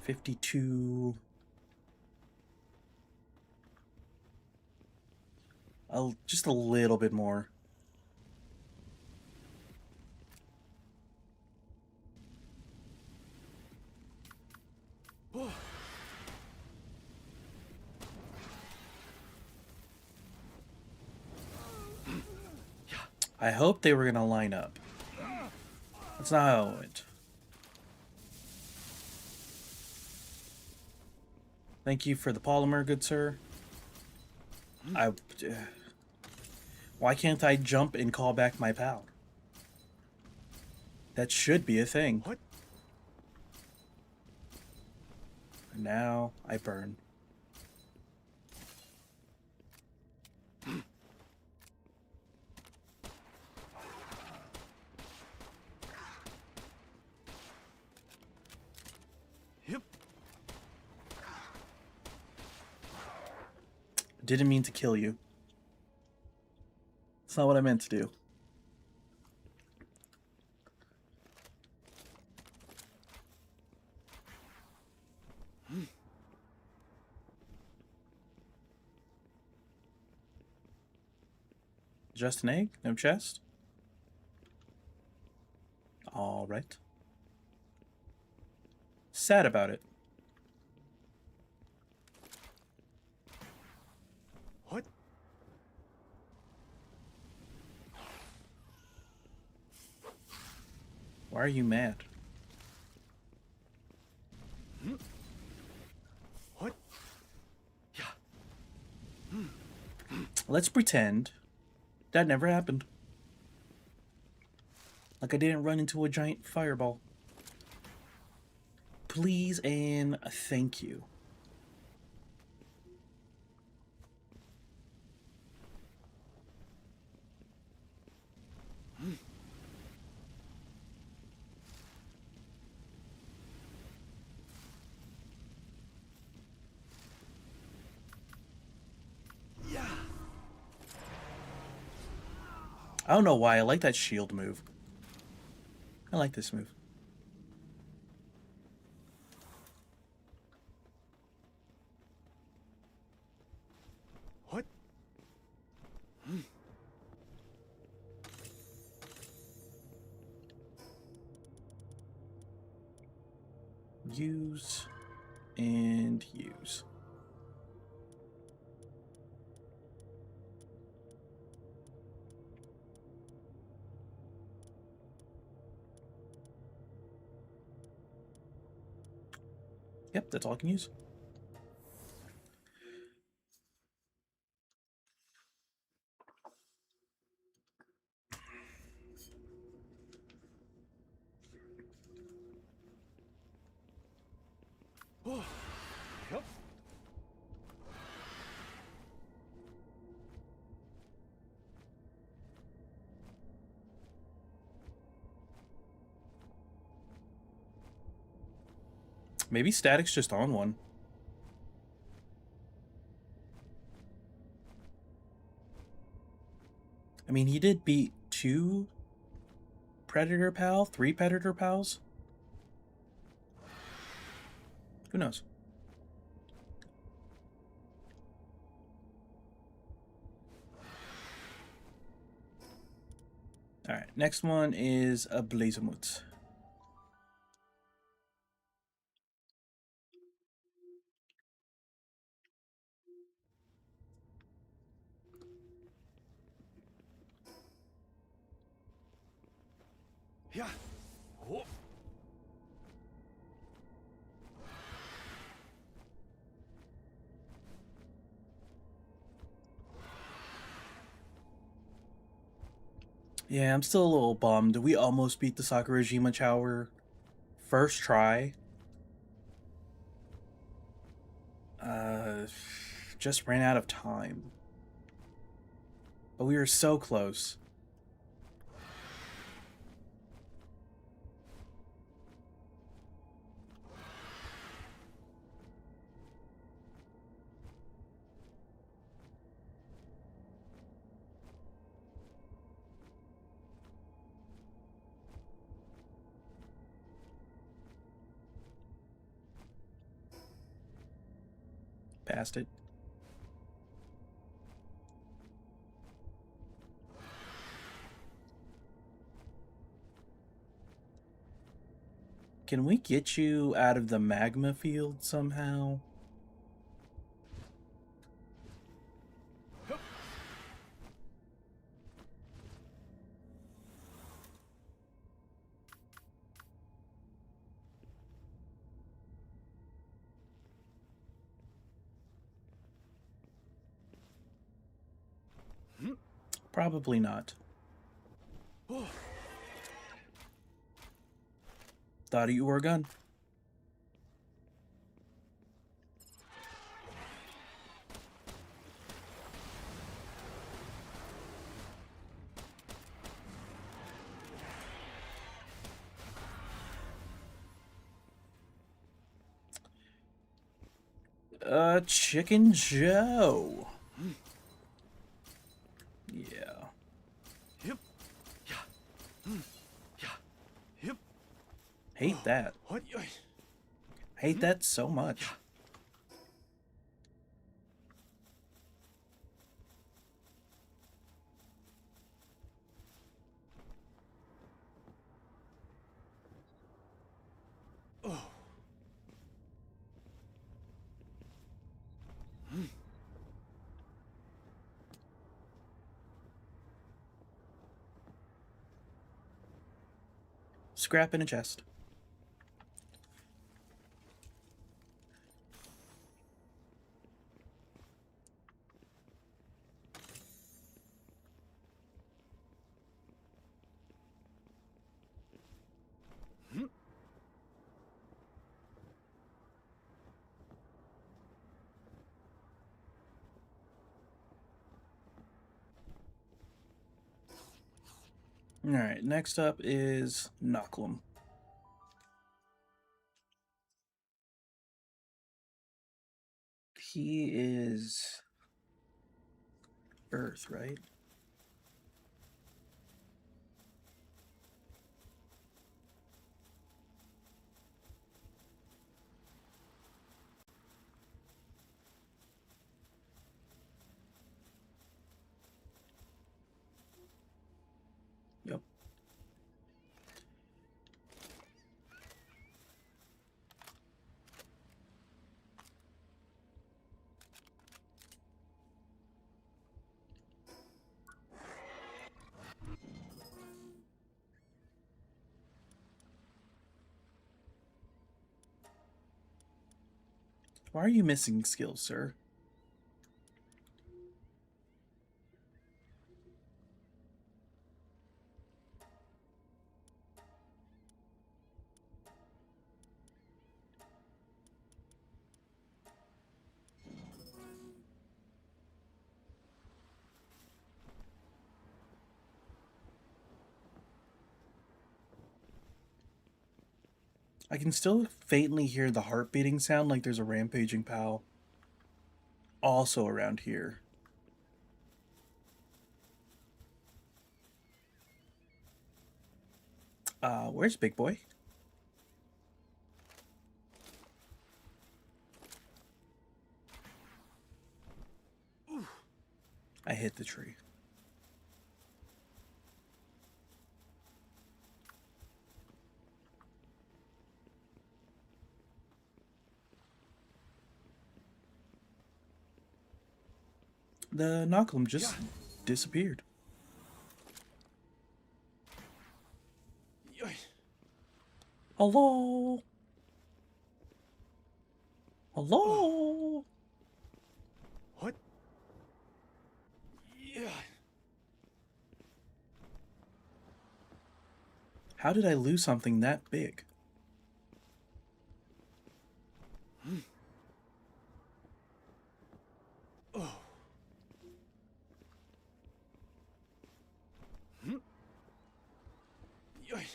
$52. Just a little bit more. I hope they were gonna line up. That's not how it went. Thank you for the polymer, good sir. Why can't I jump and call back my pal? That should be a thing. What? Now I burn. Yep. Didn't mean to kill you. It's not what I meant to do. Just an egg? No chest? Alright. Sad about it. What? Why are you mad? What? Yeah. Let's pretend that never happened. Like I didn't run into a giant fireball. Please and thank you. Yeah. I don't know why. I like that shield move. I like this move. What? Use and use. Yep, that's all I can use. Oh. Yep. Maybe Static's just on one. I mean, he did beat 2 Predator Pal, 3 Predator Pals. Who knows? Alright, next one is a Blazemut. Yeah. Oh. Yeah, I'm still a little bummed. We almost beat the Sakurajima Tower first try. Uh, just ran out of time. But we were so close. Past it. Can we get you out of the magma field somehow? Probably not. Thought you were a gun. Chicken Joe. Yeah. Yep. Yeah. Yeah. Yep. Hate that. What? Hate that so much. Oh. Scrap in a chest. Alright, next up is Knocklem. He is Earth, right? Yep. Why are you missing skills, sir? I can still faintly hear the heart beating sound like there's a rampaging pal also around here. Where's Big Boy? I hit the tree. The Knocklem just disappeared. Hello? Hello? What? Yeah. How did I lose something that big? Oh. Yoy.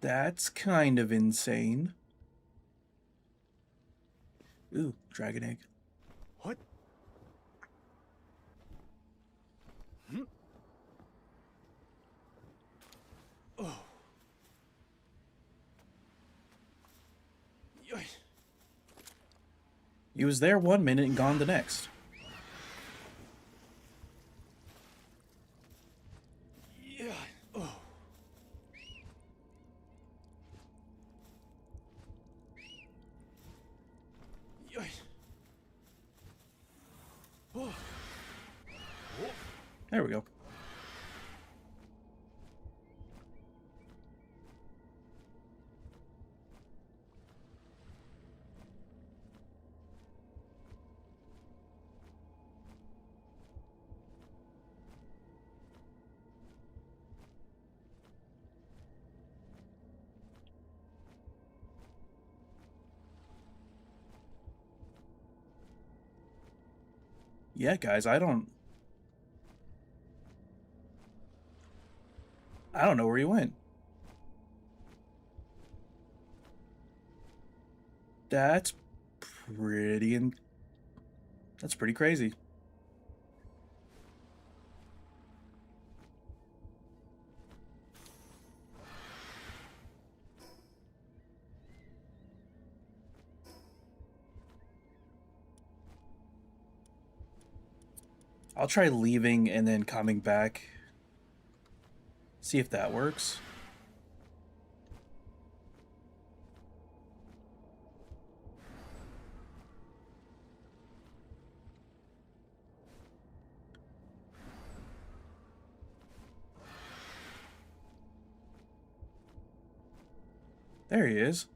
That's kind of insane. Ooh, dragon egg. What? Oh. Yoy. He was there 1 minute and gone the next. Yeah. Oh. Yoy. Oh. There we go. Yeah, guys, I don't know where he went. That's that's pretty crazy. I'll try leaving and then coming back. See if that works. There he is.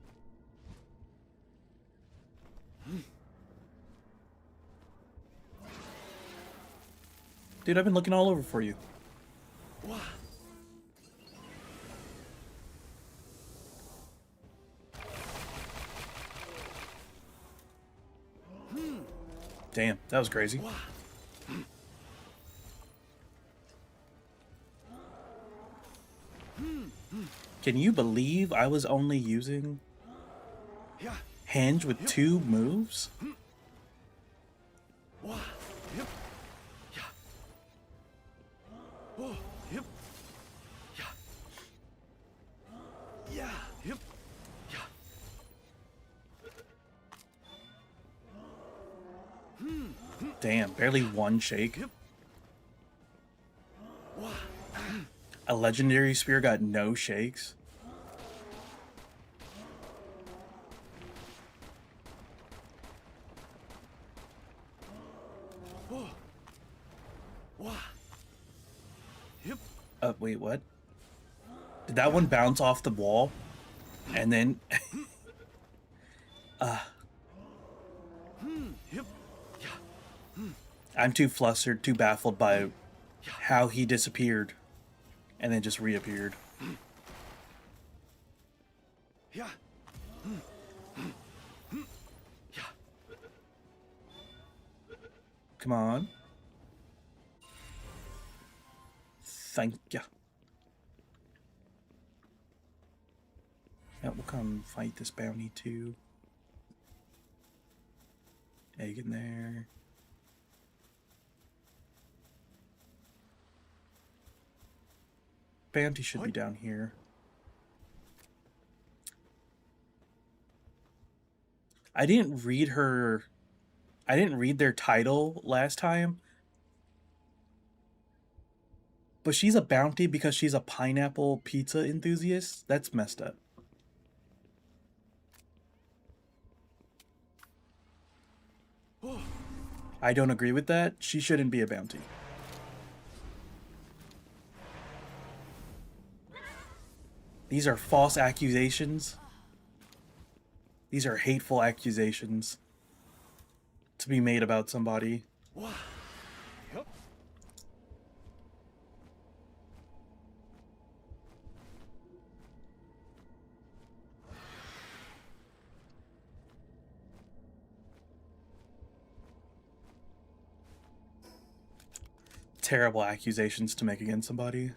Dude, I've been looking all over for you. Wow. Damn, that was crazy. Wow. Can you believe I was only using Yeah. Henge with 2 moves? Wow. Yep. Yeah. Oh. Yep. Yeah. Yeah. Yep. Yeah. Damn, barely 1 shake. Yep. Wow. A legendary spear got no shakes. Oh. Wow. Yep. Wait, what? Did that one bounce off the wall? And then... Yep. Yeah. I'm too flustered, too baffled by how he disappeared and then just reappeared. Yeah. Yeah. Come on. Thank ya. Yeah, we'll come fight this bounty too. Egg in there. Bounty should be down here. I didn't read their title last time. But she's a bounty because she's a pineapple pizza enthusiast? That's messed up. Oh. I don't agree with that. She shouldn't be a bounty. These are false accusations. These are hateful accusations to be made about somebody. Wah. Yup. Terrible accusations to make against somebody.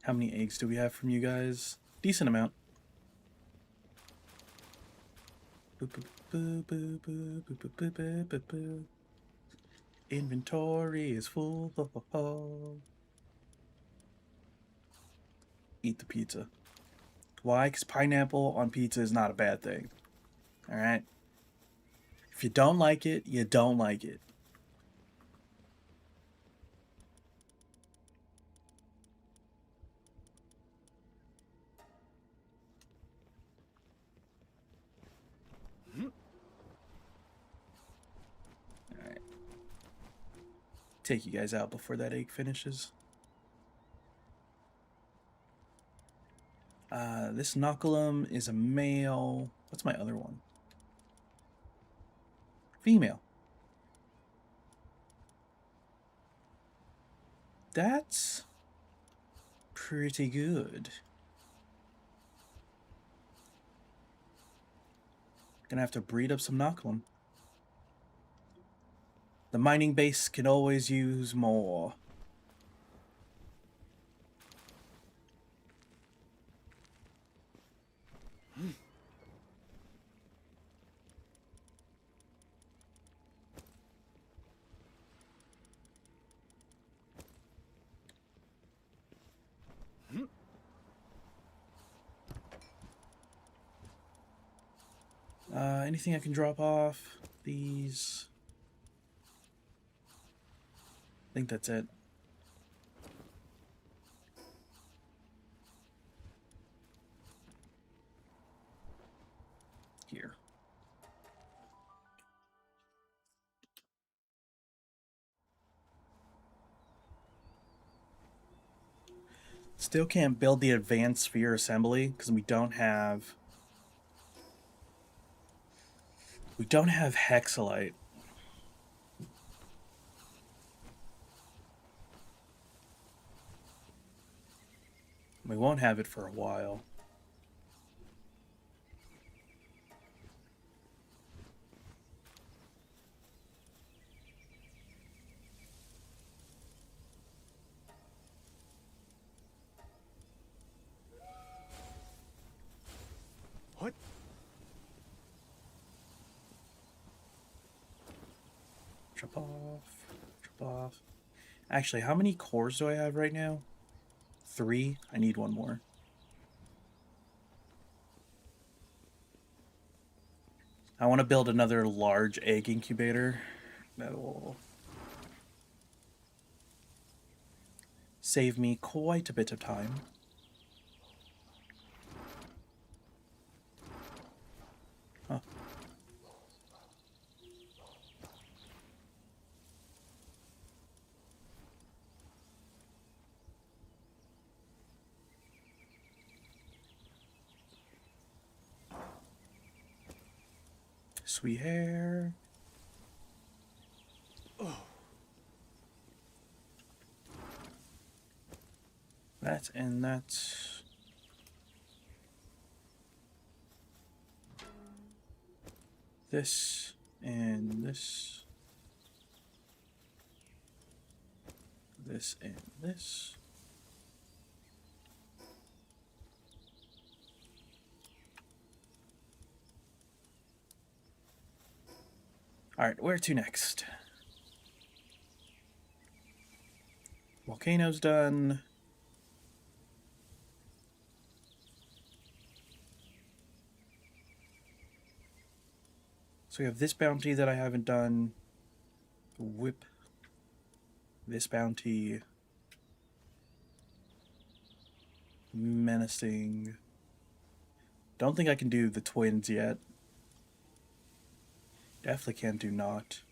How many eggs do we have from you guys? Decent amount. Inventory is full. Eat the pizza. Why? Because pineapple on pizza is not a bad thing. Alright? If you don't like it, you don't like it. Alright. Take you guys out before that egg finishes. This Knucklum is a male. What's my other one? Female. That's pretty good. Gonna have to breed up some Knucklum. The mining base can always use more. Anything I can drop off? These. I think that's it. Here. Still can't build the advanced sphere assembly because we don't have hexalite. We won't have it for a while. What? Drop off. Drop off. Actually, how many cores do I have right now? 3. I need one more. I want to build another large egg incubator. That will save me quite a bit of time. Huh. Sweet hair. Oh. That and that. This and this. This and this. Alright, where to next? Volcano's done. So we have this bounty that I haven't done. Whip. This bounty. Menacing. Don't think I can do the twins yet. Definitely can't do not.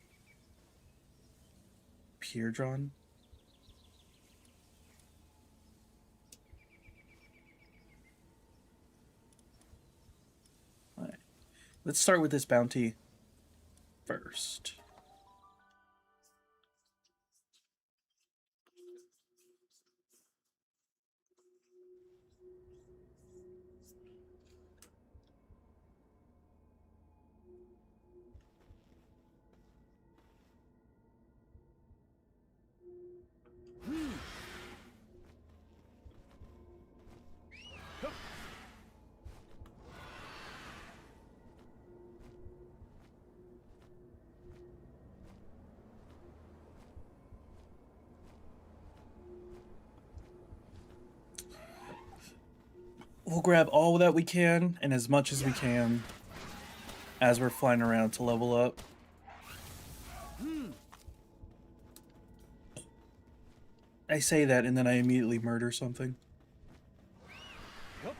Pier drawn. All right. Let's start with this bounty first. We'll grab all that we can and as much as we can as we're flying around to level up. I say that and then I immediately murder something. Yup.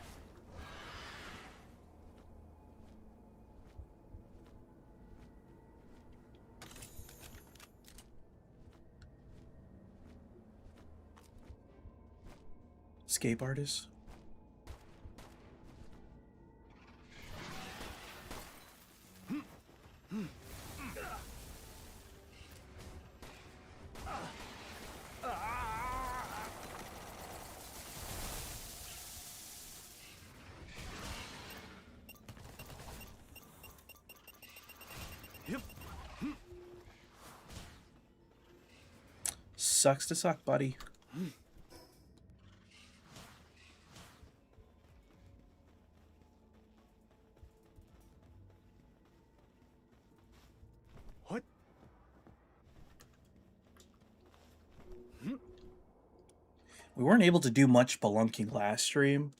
Escape artist. Yep. Sucks to suck, buddy. What? We weren't able to do much spelunking last stream,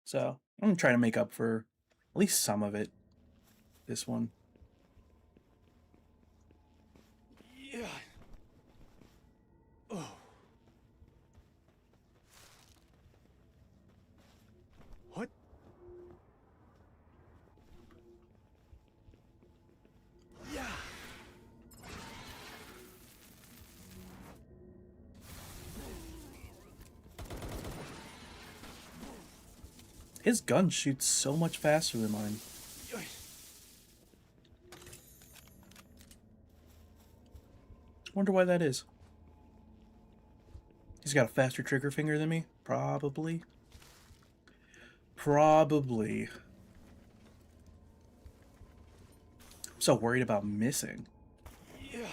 so I'm gonna try to make up for at least some of it this one. Yeah. Oh. What? Yeah. His gun shoots so much faster than mine. Wonder why that is. He's got a faster trigger finger than me? Probably. Probably. I'm so worried about missing. Yeah.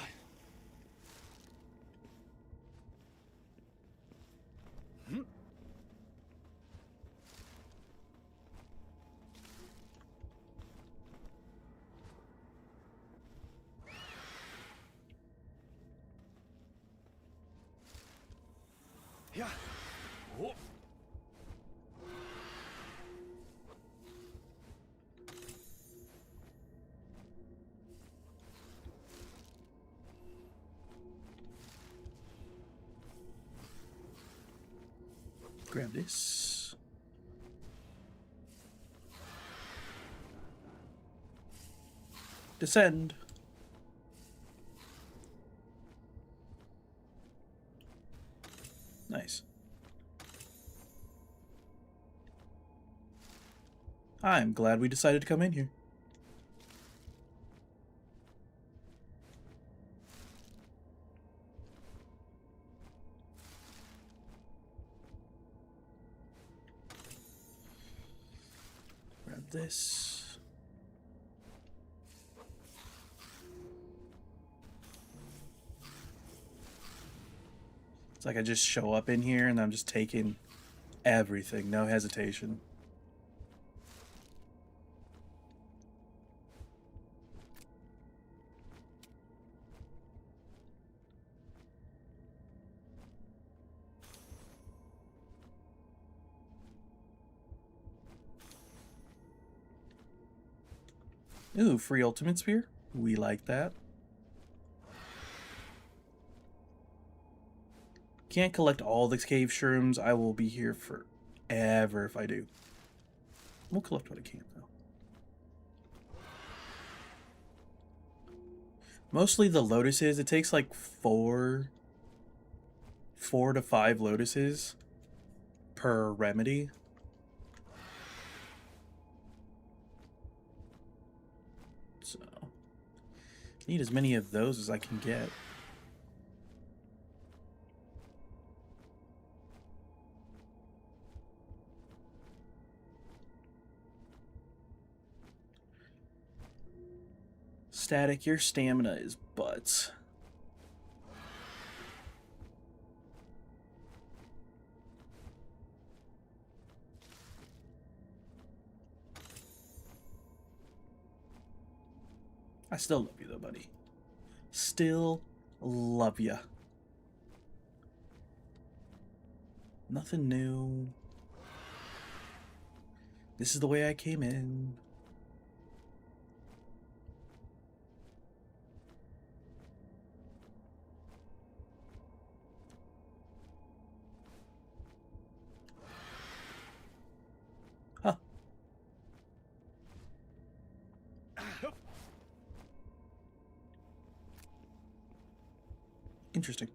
Yeah. Oh. Grab this. Descend. Nice. I'm glad we decided to come in here. Grab this. It's like I just show up in here and I'm just taking everything, no hesitation. Ooh, free ultimate spear. We like that. Can't collect all the cave shrooms. I will be here forever if I do. We'll collect what I can, though. Mostly the lotuses. It takes like four to five lotuses per remedy. So need as many of those as I can get. Static, your stamina is butts. I still love you though, buddy. Still love ya. Nothing new. This is the way I came in. Huh. Interesting.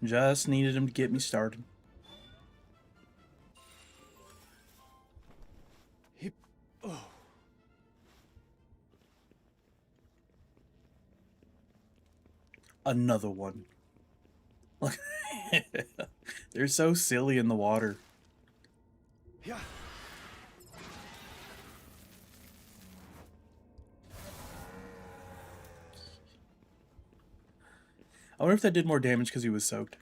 Just needed him to get me started. Hip. Oh. Another one. Look. They're so silly in the water. Yeah. I wonder if that did more damage because he was soaked.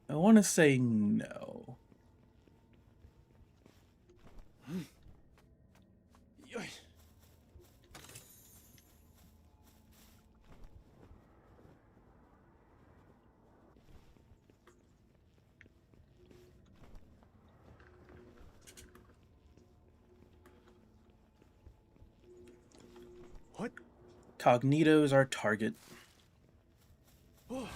I want to say no. Yoy. What? Cognito's our target. Oh.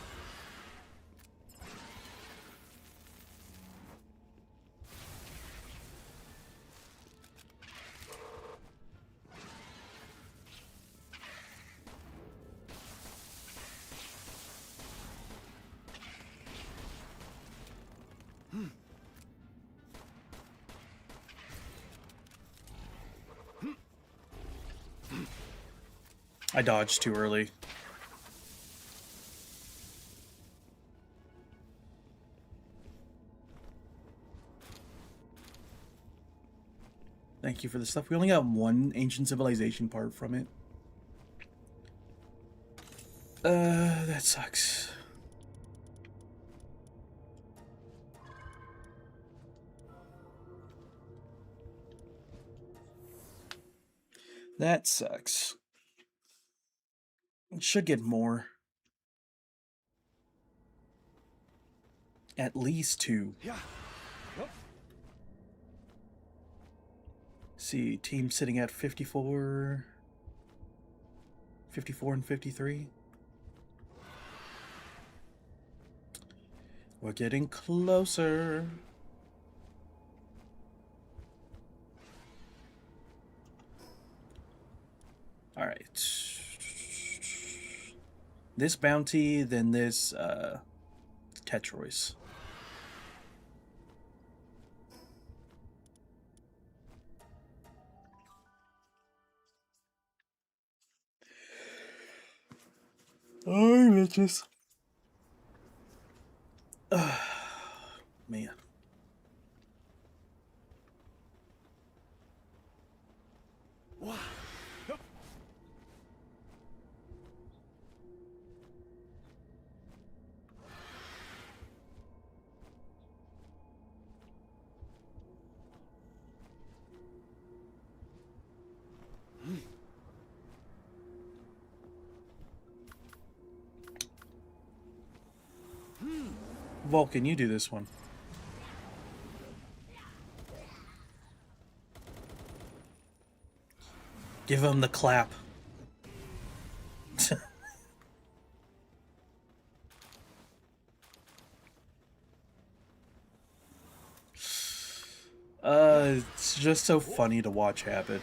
I dodged too early. Thank you for the stuff. We only got one ancient civilization part from it. That sucks. That sucks. Should get more. At least two. Yeah. Yup. See, team sitting at 54. 54 and 53. We're getting closer. All right. This bounty, then this Tetrois. Oh, bitches. Man. Wow. Yup. Vulcan, you do this one. Give him the clap. It's just so funny to watch happen.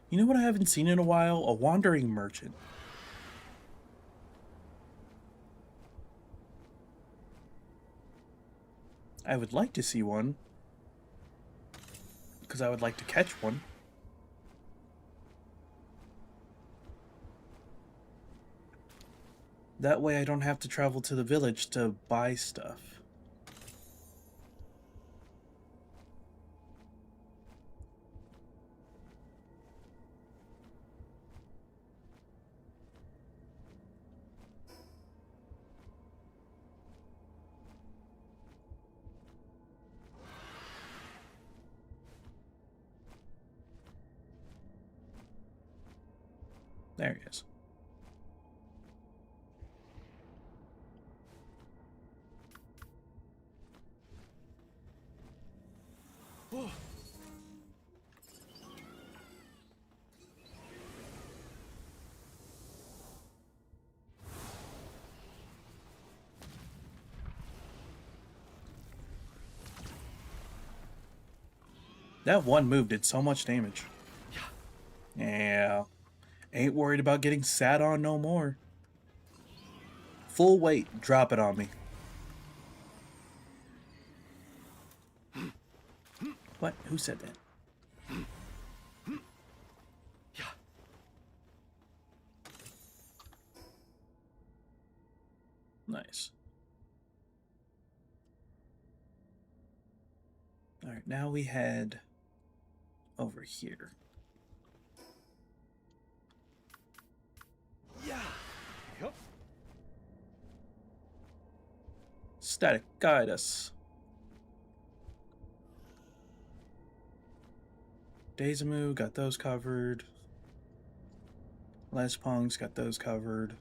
You know what I haven't seen in a while? A wandering merchant. I would like to see one. Because I would like to catch one. That way I don't have to travel to the village to buy stuff. There he is. That one move did so much damage. Yeah. Ain't worried about getting sat on no more. Full weight, drop it on me. What? Who said that? Nice. Alright, now we head over here. Yup. Static, guide us. Daisamu, got those covered. Les Pong's got those covered.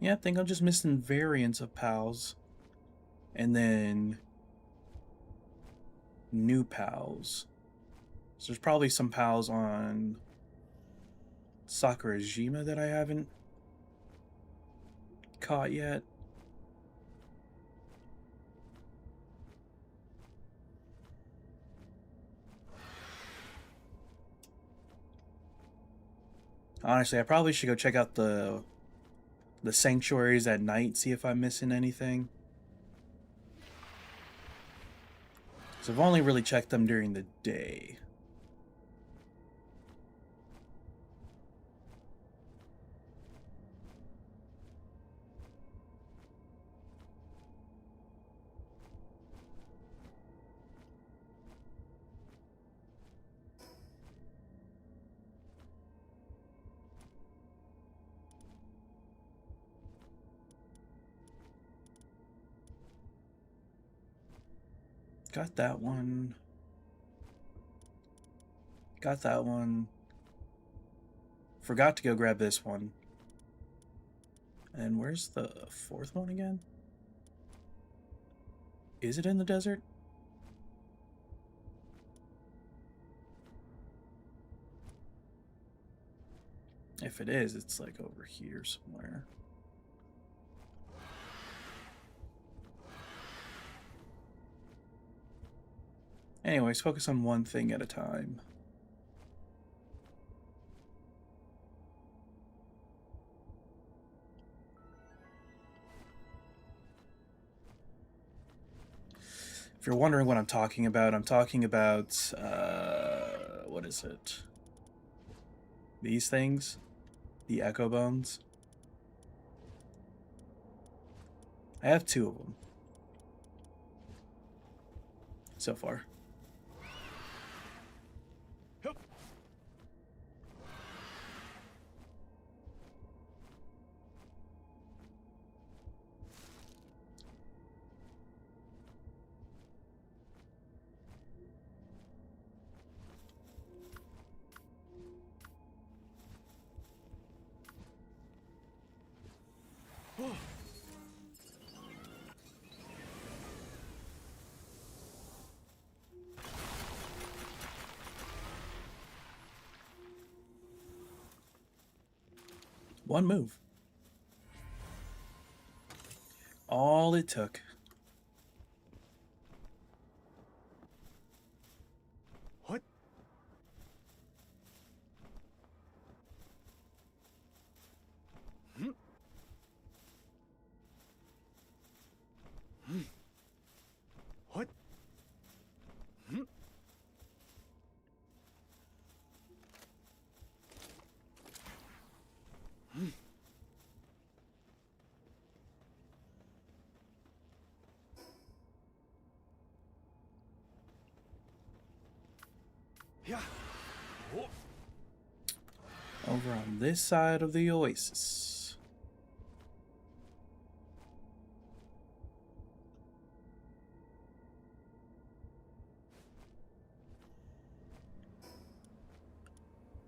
Yeah, I think I'm just missing variants of pals. And then new pals. So there's probably some pals on Sakurajima that I haven't caught yet. Honestly, I probably should go check out the sanctuaries at night, see if I'm missing anything. So I've only really checked them during the day. Got that one. Got that one. Forgot to go grab this one. And where's the fourth one again? Is it in the desert? If it is, it's like over here somewhere. Anyways, focus on one thing at a time. If you're wondering what I'm talking about what is it? These things? The echo bones. I have 2 of them so far. Hup. Oh. One move. All it took. What? Hmm? Hmm. What? Hmm? Hmm. Yeah. Oh. Over on this side of the oasis.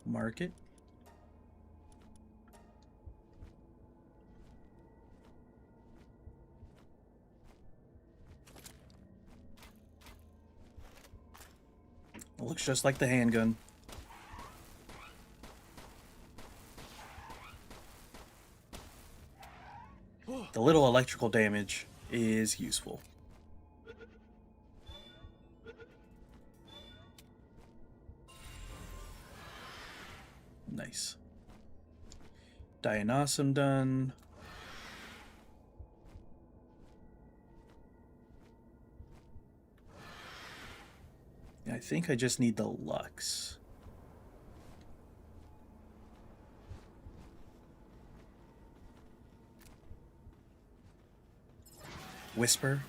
Market. It looks just like the handgun. Oh. The little electrical damage is useful. Nice. Dianosum done. I think I just need the Lux. Whisper.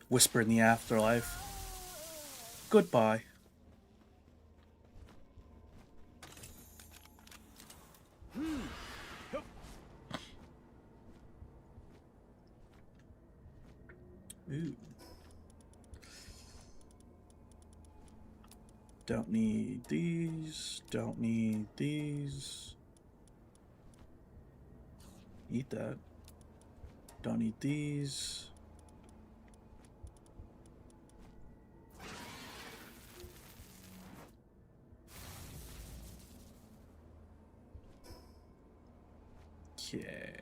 Whisper in the afterlife. Goodbye. Hup. Ooh. Don't need these. Don't need these. Eat that. Don't need these. Okay.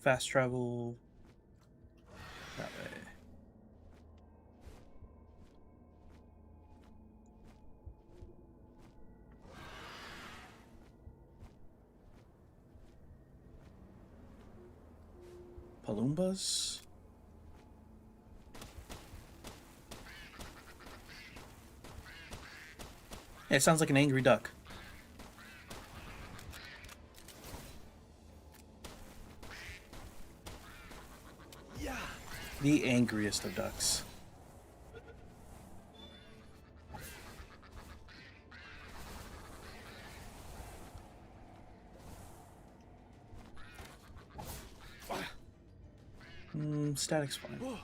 Fast travel. That way. Palumbas. Yeah, it sounds like an angry duck. Yeah. The angriest of ducks. Static's fine. Oh.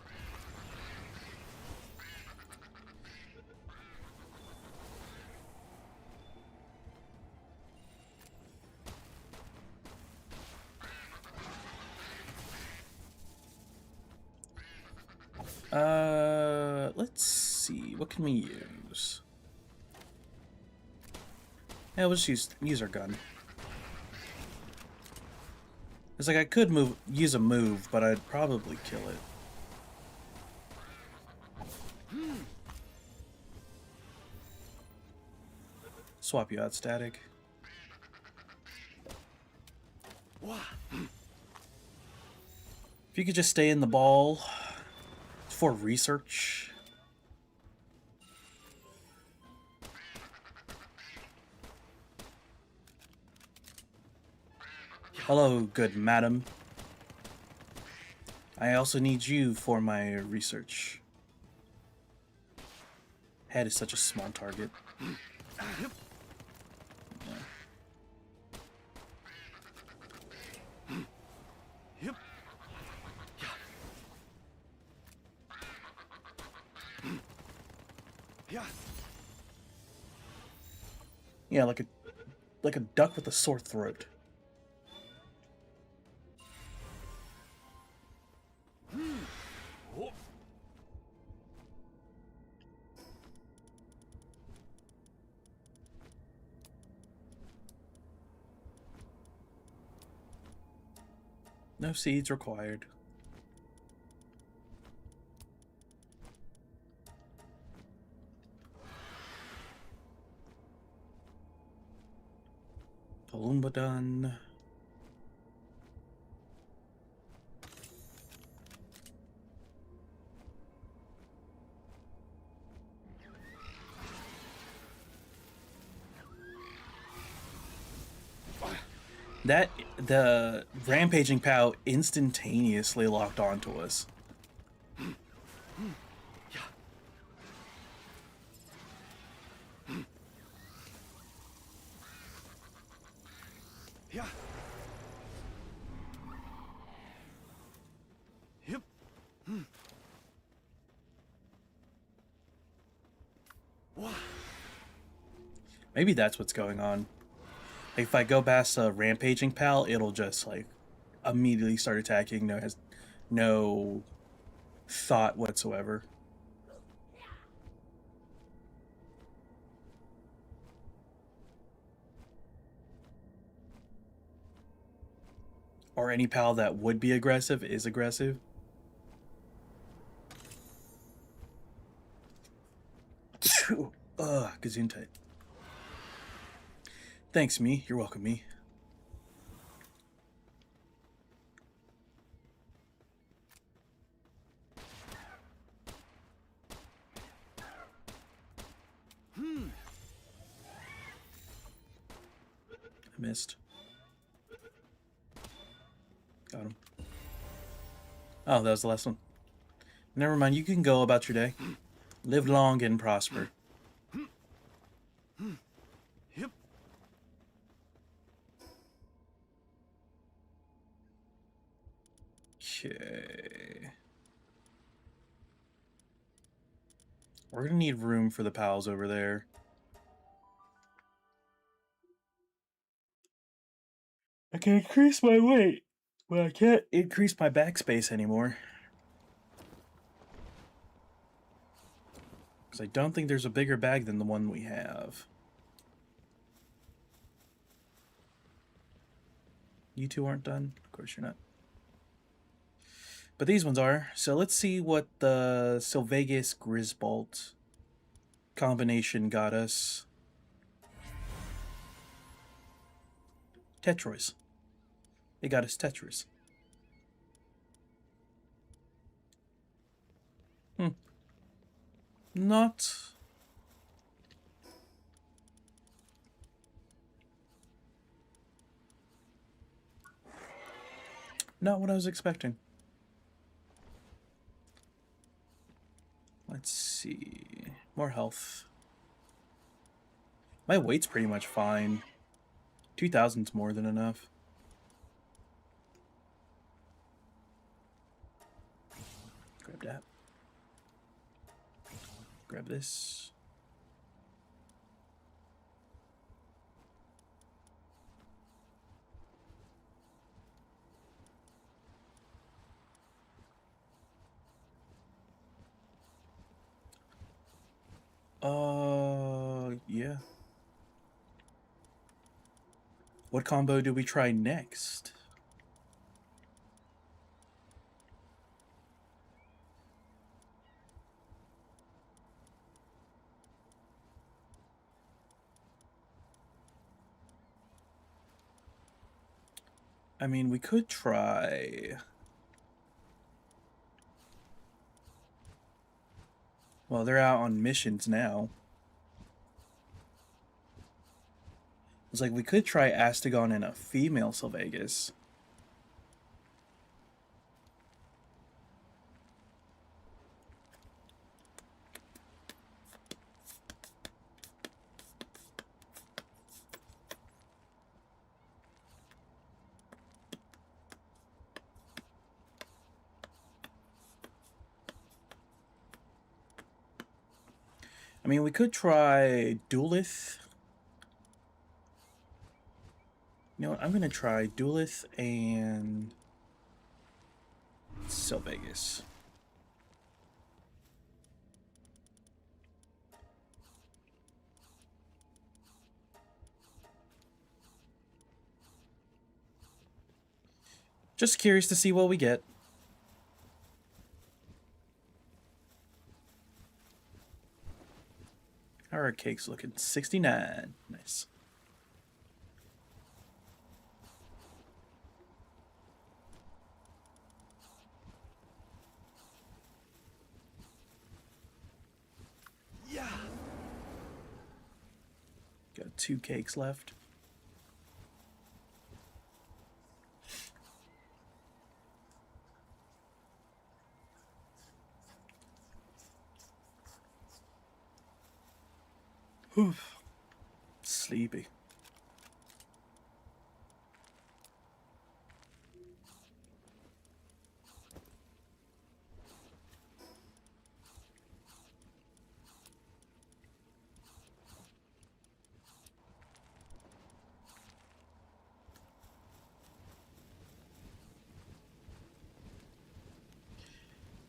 Let's see. What can we use? Yeah, we'll just use our gun. It's like I could use a move, but I'd probably kill it. Swap you out, Static. Wow. If you could just stay in the ball, for research. Hello, good madam. I also need you for my research. Head is such a small target. Yeah. Yeah, like a duck with a sore throat. No seeds required. Palumba done. The rampaging POW instantaneously locked onto us. Maybe that's what's going on. Like if I go past a rampaging pal, it'll just like immediately start attacking. Has no thought whatsoever. Or any pal that would be aggressive is aggressive. Ugh, Gesundheit. Thanks, me. You're welcome, me. I missed. Got him. Oh, that was the last one. Never mind, you can go about your day. Live long and prosper. Okay. We're gonna need room for the pals over there. I can increase my weight, but I can't increase my backspace anymore. Because I don't think there's a bigger bag than the one we have. You two aren't done? Of course you're not. But these ones are. So let's see what the Sylvagus Grisbolt combination got us. Tetrois. It got us Tetris. Not what I was expecting. Let's see. More health. My weight's pretty much fine. 2,000's more than enough. Grab that. Grab this. Yeah. What combo do we try next? I mean, we could try... Well, they're out on missions now. It's like we could try Astagon and a female Sylvagus. I mean, we could try Duelith. You know what? I'm going to try Duelith and Sylvagus. Just curious to see what we get. How are our cakes looking? 69. Nice. Yeah. Got 2 cakes left. Whew. Sleepy.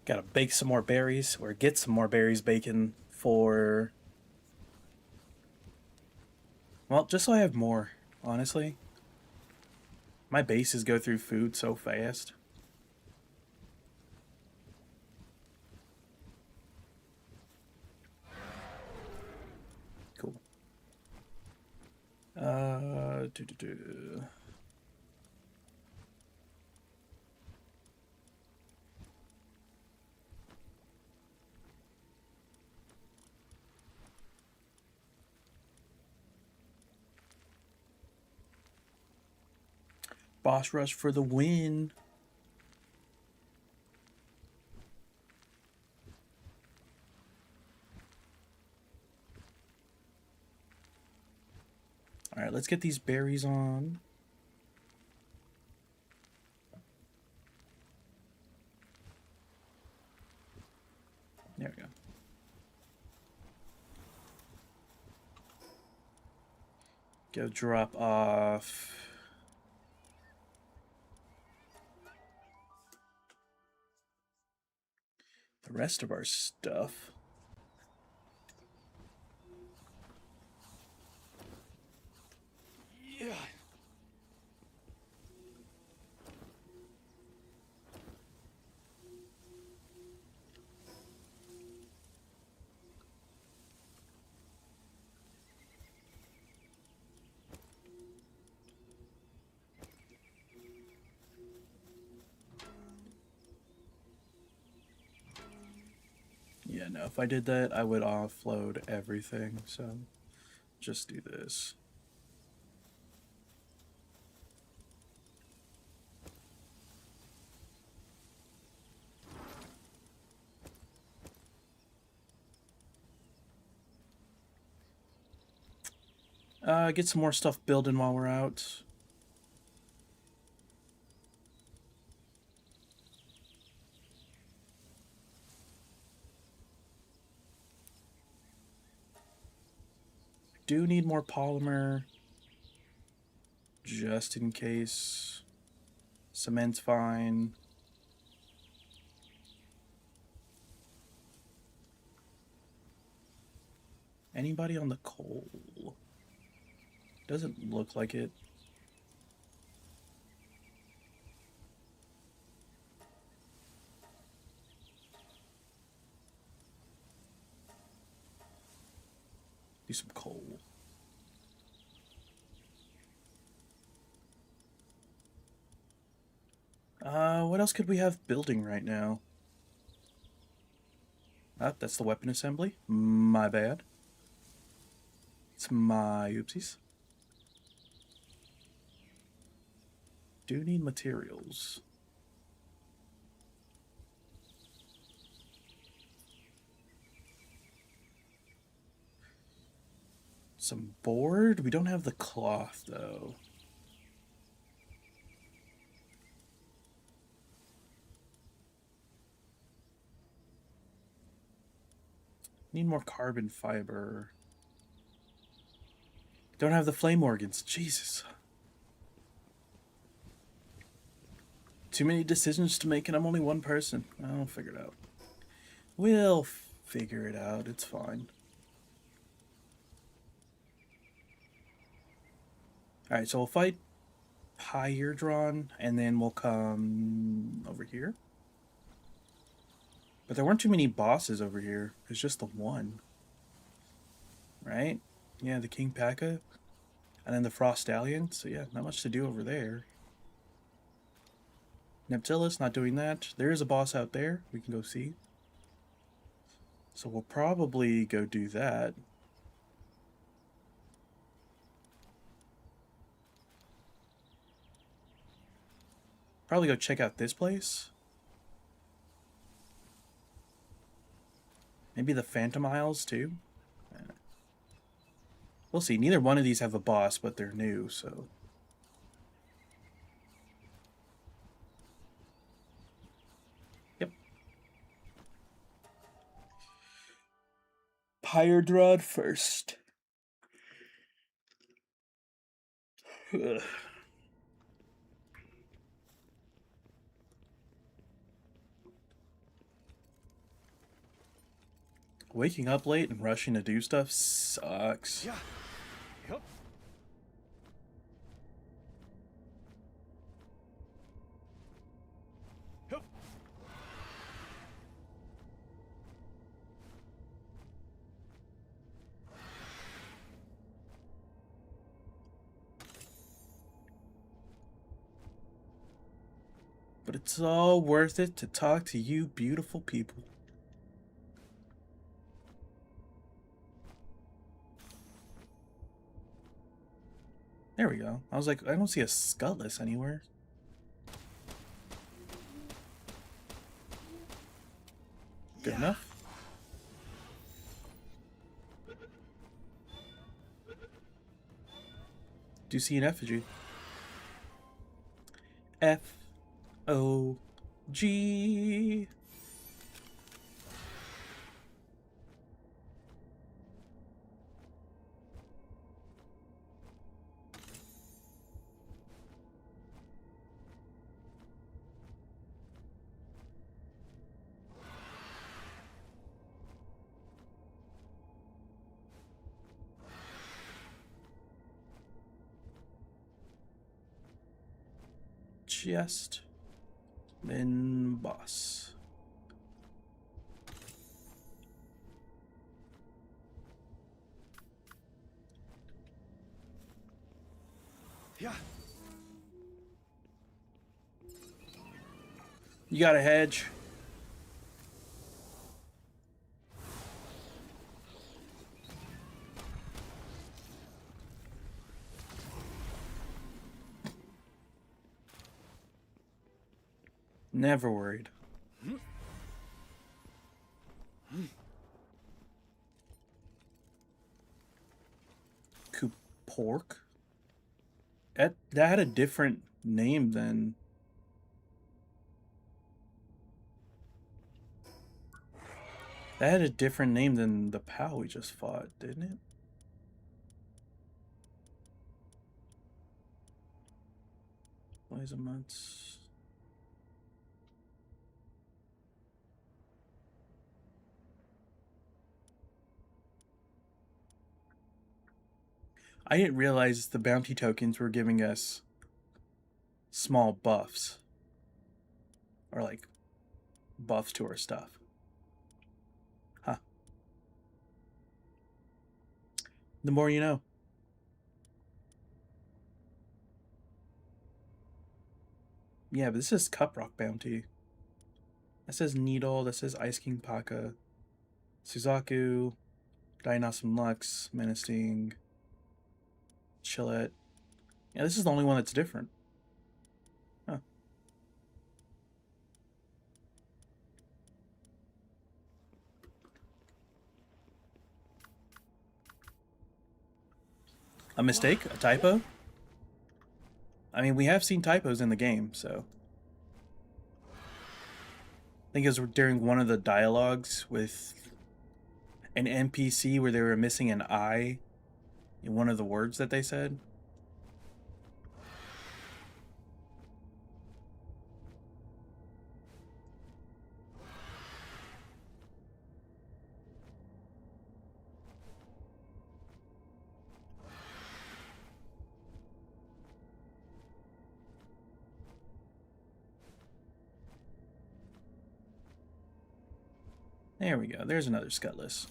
Gotta bake some more berries, or get some more berries baking for... Well, just so I have more, honestly. My bases go through food so fast. Cool. Do. Boss rush for the win. All right, let's get these berries on. There we go. Go drop off the rest of our stuff. Yeah. Yeah, no, if I did that, I would offload everything, so just do this. Get some more stuff building while we're out. Do need more polymer, just in case. Cement's fine. Anybody on the coal? Doesn't look like it. Do some coal. What else could we have building right now? Ah, that's the weapon assembly. My bad. It's my oopsies. Do need materials. Some board? We don't have the cloth, though. Need more carbon fiber. Don't have the flame organs. Jesus. Too many decisions to make, and I'm only one person. I'll figure it out. We'll figure it out. It's fine. Alright, so we'll fight Pyrdron, and then we'll come over here. But there weren't too many bosses over here. There's just the one. Right? Yeah, the King Paka. And then the Frost Stallion. So yeah, not much to do over there. Neptilis, not doing that. There is a boss out there we can go see. So we'll probably go do that. Probably go check out this place. Maybe the Phantom Isles too. We'll see. Neither one of these have a boss, but they're new, so. Yep. Pyrdron first. Ugh. Waking up late and rushing to do stuff sucks. Yeah. Yup. Yup. But it's all worth it to talk to you beautiful people. There we go. I was like, I don't see a Skutless anywhere. Good Yeah. enough. Do you see an effigy? F-O-G. Chest. Then boss. Yeah. You got a hedge. Never worried. Pork? That had a different name than. That had a different name than the POW we just fought, didn't it? Months. I didn't realize the bounty tokens were giving us small buffs. Or like buffs to our stuff. Huh. The more you know. Yeah, but this is Cup Rock bounty. That says Needle, that says Ice King Paka. Suzaku, Dynasum Lux, Menacing, Chillet. Yeah, this is the only one that's different. Huh. A mistake? A typo? I mean, we have seen typos in the game, so. I think it was during one of the dialogues with an NPC where they were missing an I in one of the words that they said. There we go. There's another Scutless.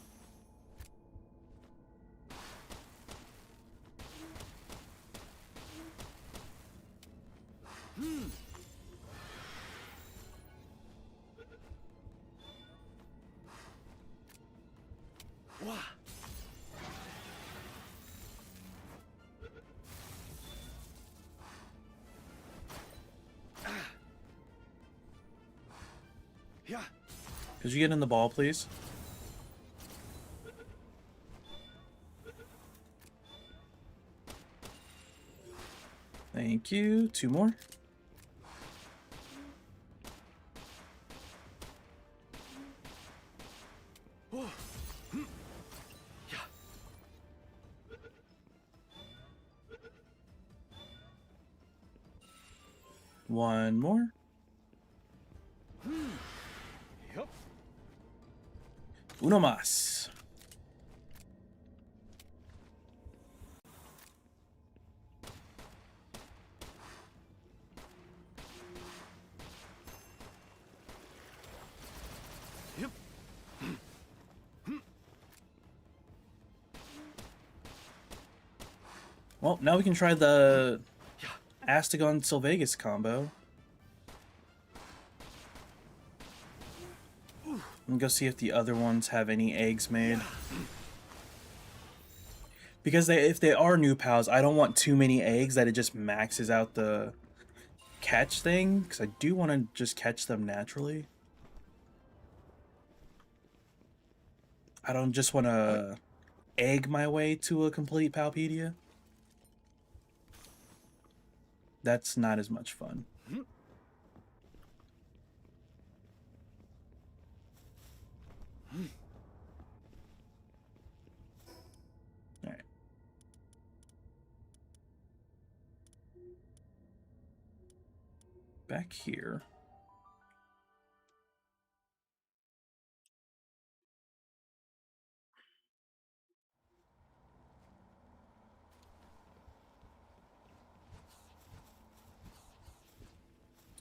Could you get in the ball, please? Thank you. 2 more. One more. Uno más. Well, now we can try the Astagon Sylvegas combo. And go see if the other ones have any eggs made. Because if they are new pals, I don't want too many eggs that it just maxes out the catch thing. Because I do want to just catch them naturally. I don't just want to egg my way to a complete Palpedia. That's not as much fun. Alright. Back here.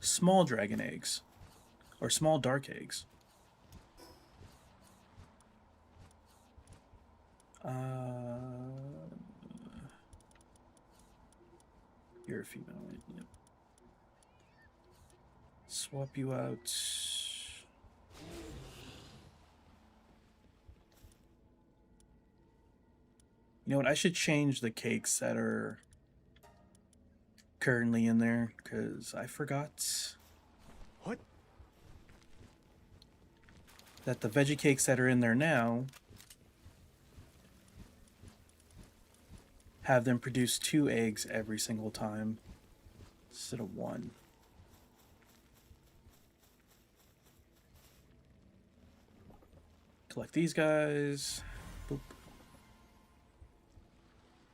Small dragon eggs. Or small dark eggs. You're a female, right? Yep. Swap you out. You know what? I should change the cakes that are currently in there because I forgot. What? That the veggie cakes that are in there now have them produce 2 eggs every single time instead of 1. Collect these guys. Boop.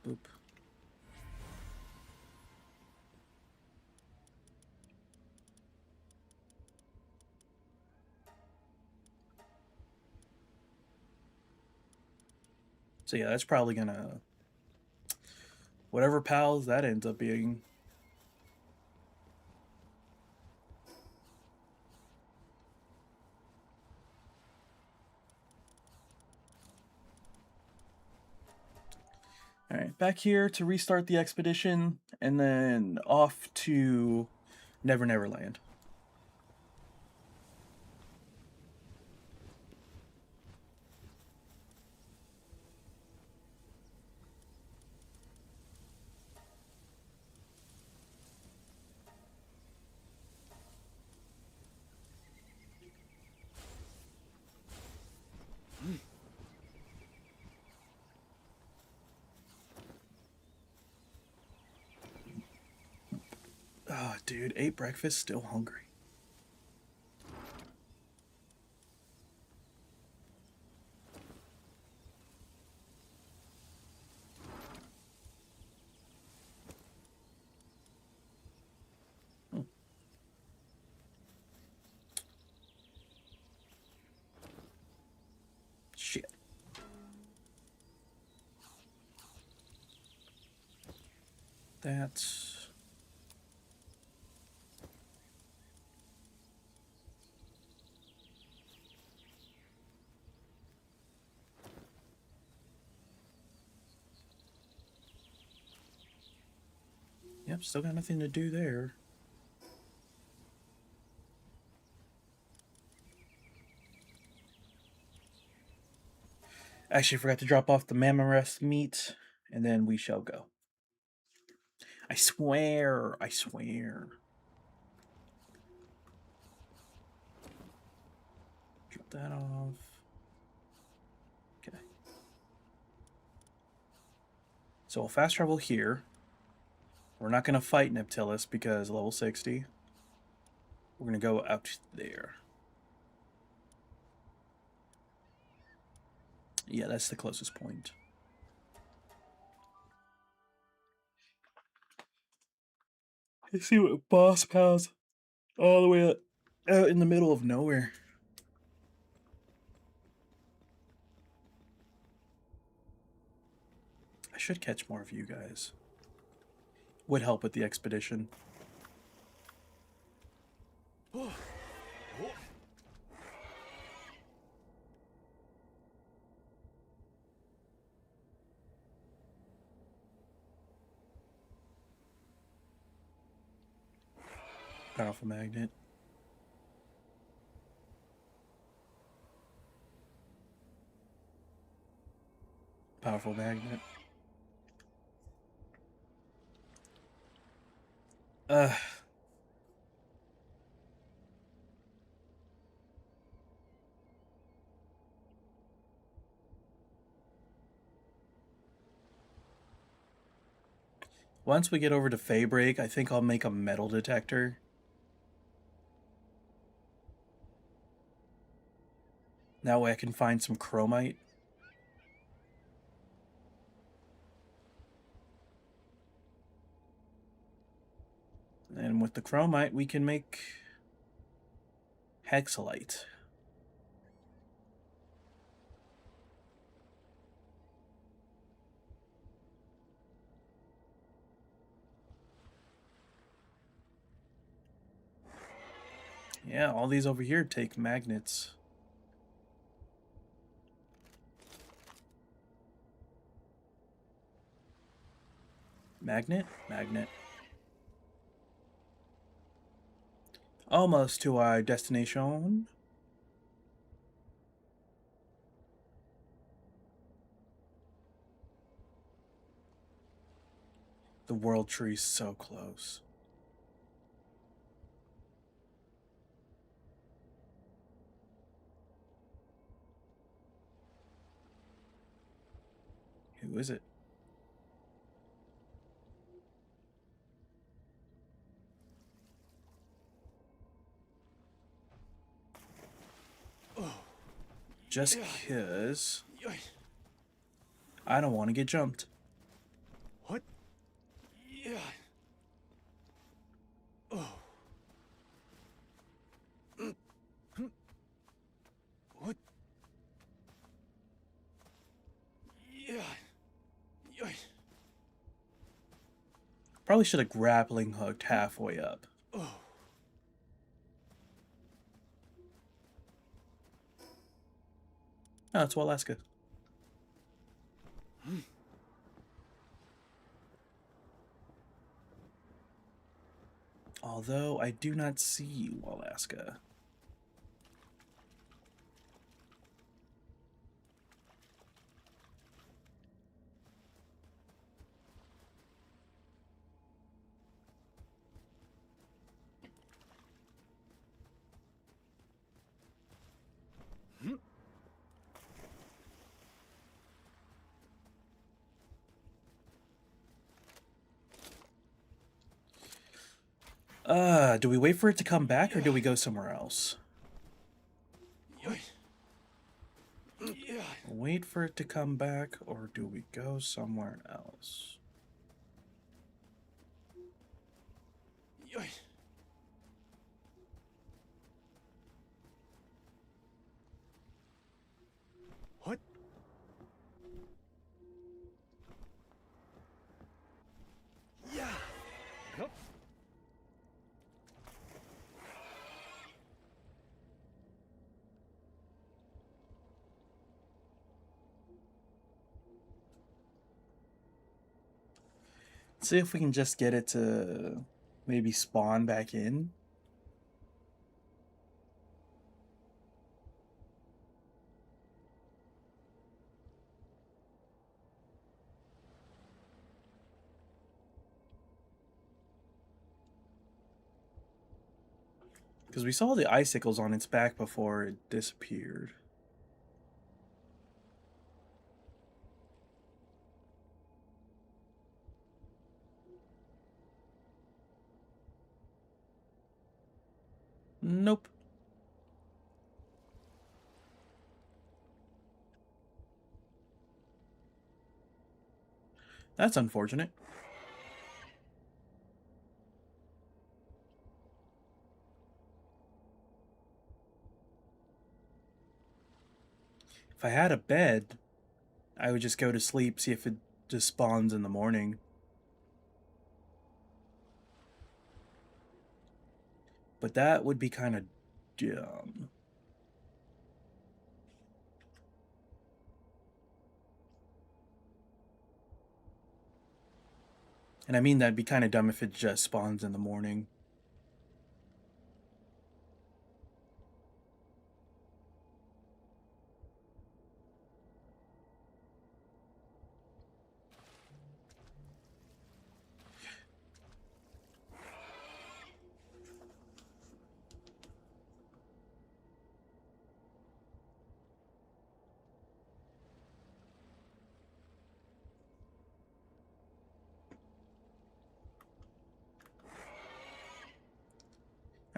Boop. So yeah, that's probably gonna... Whatever pals that ends up being. Alright, back here to restart the expedition, and then off to Never Never Land. dude, ate breakfast, still hungry. Hmm. Shit. That's... Yep, still got nothing to do there. Actually, forgot to drop off the mammoth meat, and then we shall go. I swear, I swear. Drop that off. Okay. So we'll fast travel here. We're not going to fight Neptilis because level 60. We're going to go out there. Yeah, that's the closest point. I see what boss pals all the way out in the middle of nowhere. I should catch more of you guys. Would help with the expedition. Powerful magnet. Powerful magnet. Uh. Once we get over to Faybreak, I think I'll make a metal detector. That way I can find some chromite. And with the chromite, we can make hexalite. Yeah, all these over here take magnets. Magnet? Magnet. Almost to our destination. The world tree's so close. Who is it? Just cause I don't want to get jumped. What? Yeah. Oh. What? Yeah. Probably should have grappling hooked halfway up. Oh. Oh, it's Walaska. Although I do not see Walaska. Do we wait for it to come back or do we go somewhere else? Wait for it to come back or do we go somewhere else? What? Yeah. Yup. See if we can just get it to maybe spawn back in. Because we saw the icicles on its back before it disappeared. Nope. That's unfortunate. If I had a bed, I would just go to sleep, see if it just spawns in the morning. But that would be kind of dumb. And I mean that'd be kind of dumb if it just spawns in the morning.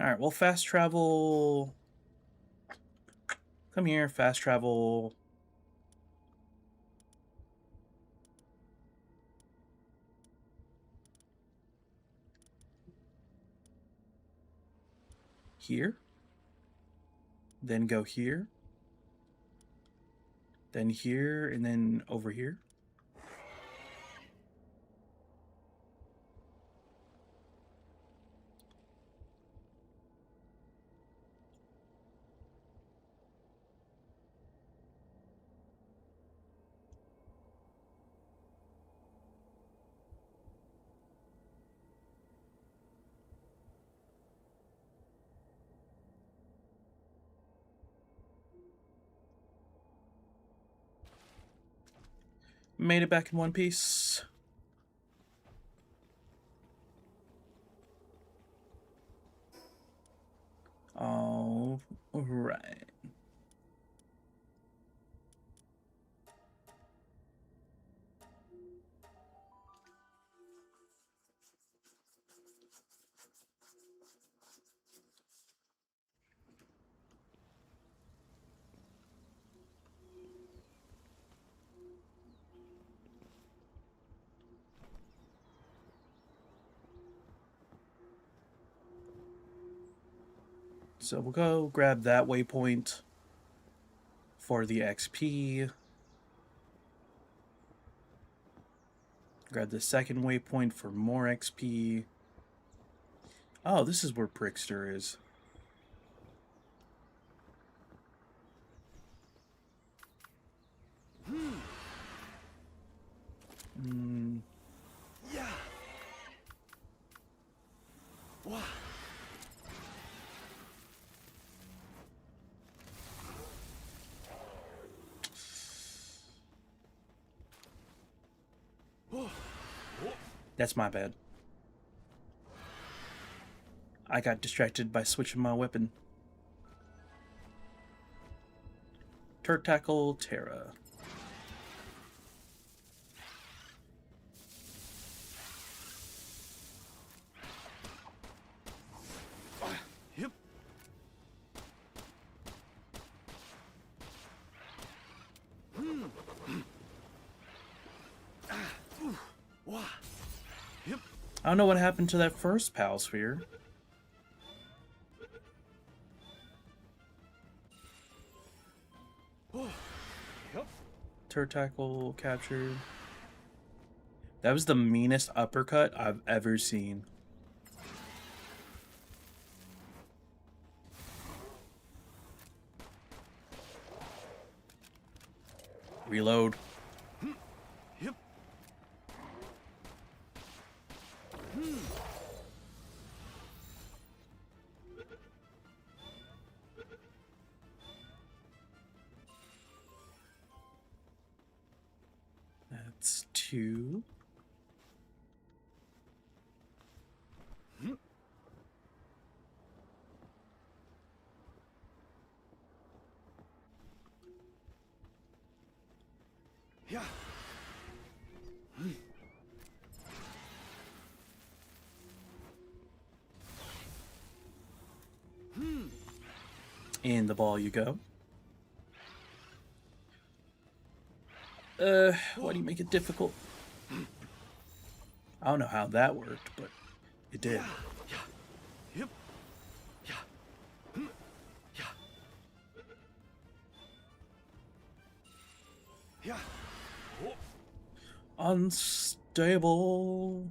Alright, well, fast travel. Come here, fast travel. Here. Then go here. Then here, and then over here. Made it back in one piece. All right. So we'll go grab that waypoint for the XP. Grab the second waypoint for more XP. Oh, this is where Prickster is. Yeah. Wow. That's my bad. I got distracted by switching my weapon. Turret Tackle, Terra. I don't know what happened to that first Pal Sphere. Yup. Turret tackle captured. That was the meanest uppercut I've ever seen. Reload. Yep. That's 2. Yeah. In the ball you go. Why do you make it difficult? I don't know how that worked, but it did. Yeah. Yep. Yeah. Yeah. Yeah. Oh. Unstable.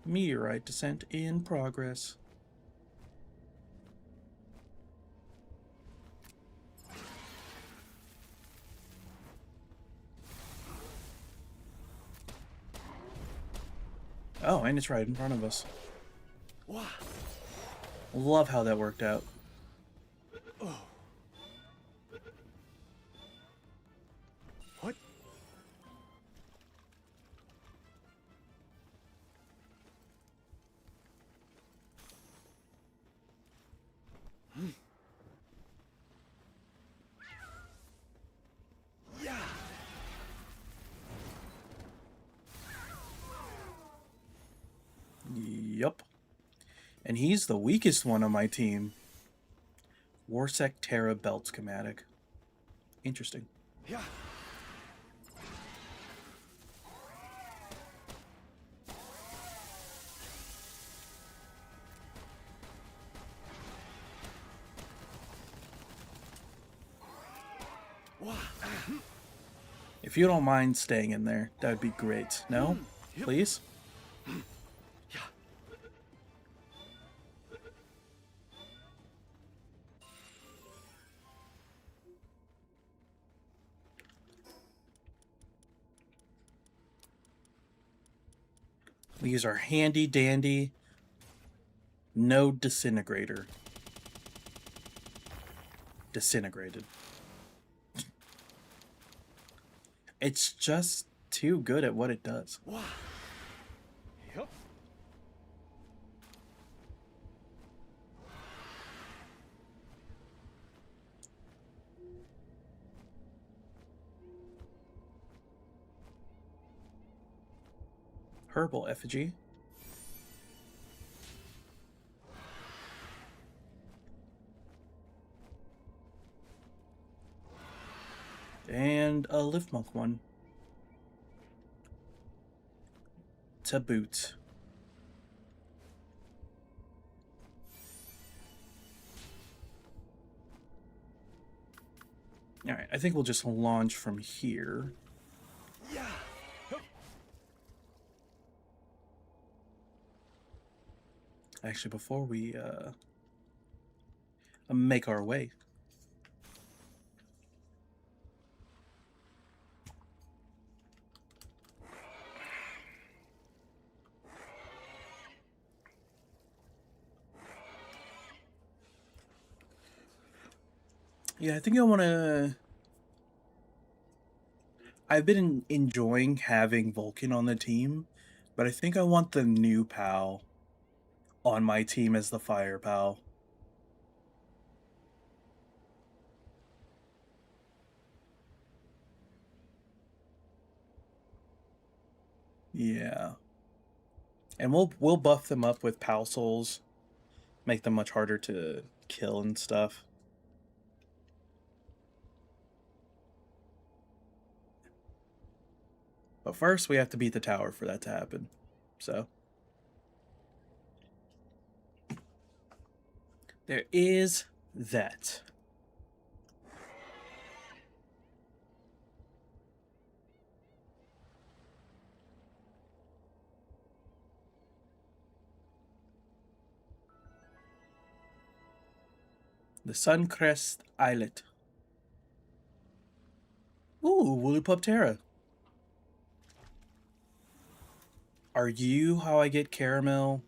Meteorite descent in progress. Oh, and it's right in front of us. Wow. Love how that worked out. Oh. What? Yeah. Yup. And he's the weakest one on my team. Warsec Terra belt schematic. Interesting. Yeah. Wow. If you don't mind staying in there, that would be great. No? Yep. Please? Yeah. We use our handy dandy no disintegrator. Disintegrated. It's just too good at what it does. Wow. Yep. Herbal effigy. And a lift monk one. To boot. Alright, I think we'll just launch from here. Yeah. Hup. Actually, before we make our way. Yeah, I think I want to... I've been enjoying having Vulcan on the team, but I think I want the new pal on my team as the fire pal. Yeah. And we'll buff them up with pal souls, make them much harder to kill and stuff. But first, we have to beat the tower for that to happen. So there is that. The Suncrest Islet. Ooh, Woolly Puptera. Are you how I get caramel?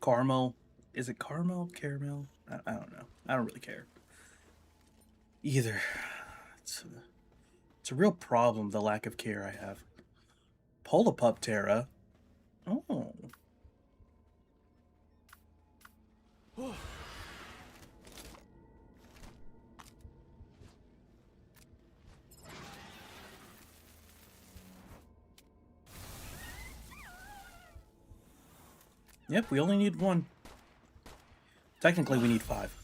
Caramel? Is it caramel? Caramel? I don't know. I don't really care. Either. It's a real problem, the lack of care I have. Polapuptera. Oh. Yep, we only need one. Technically, we need 5.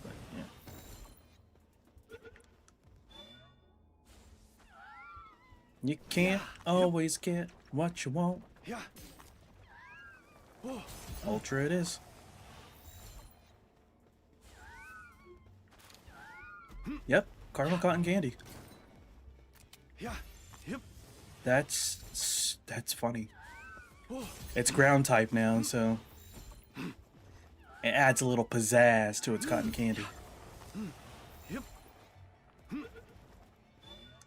But, yeah. You can't always get what you want. Ultra it is. Yep, caramel cotton candy. That's funny. It's ground type now, so it adds a little pizzazz to its cotton candy.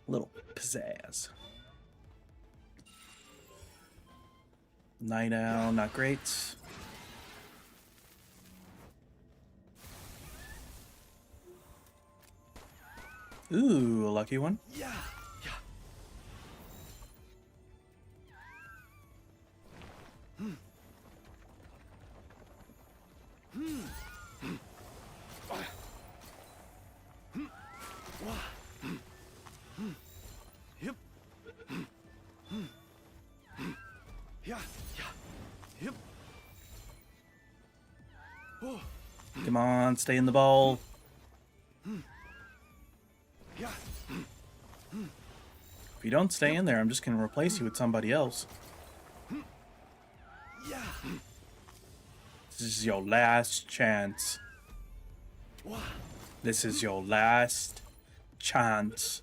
Little pizzazz. Night Owl, not great. Ooh, a lucky one. Come on, stay in the ball. If you don't stay in there, I'm just going to replace you with somebody else. This is your last chance. This is your last chance.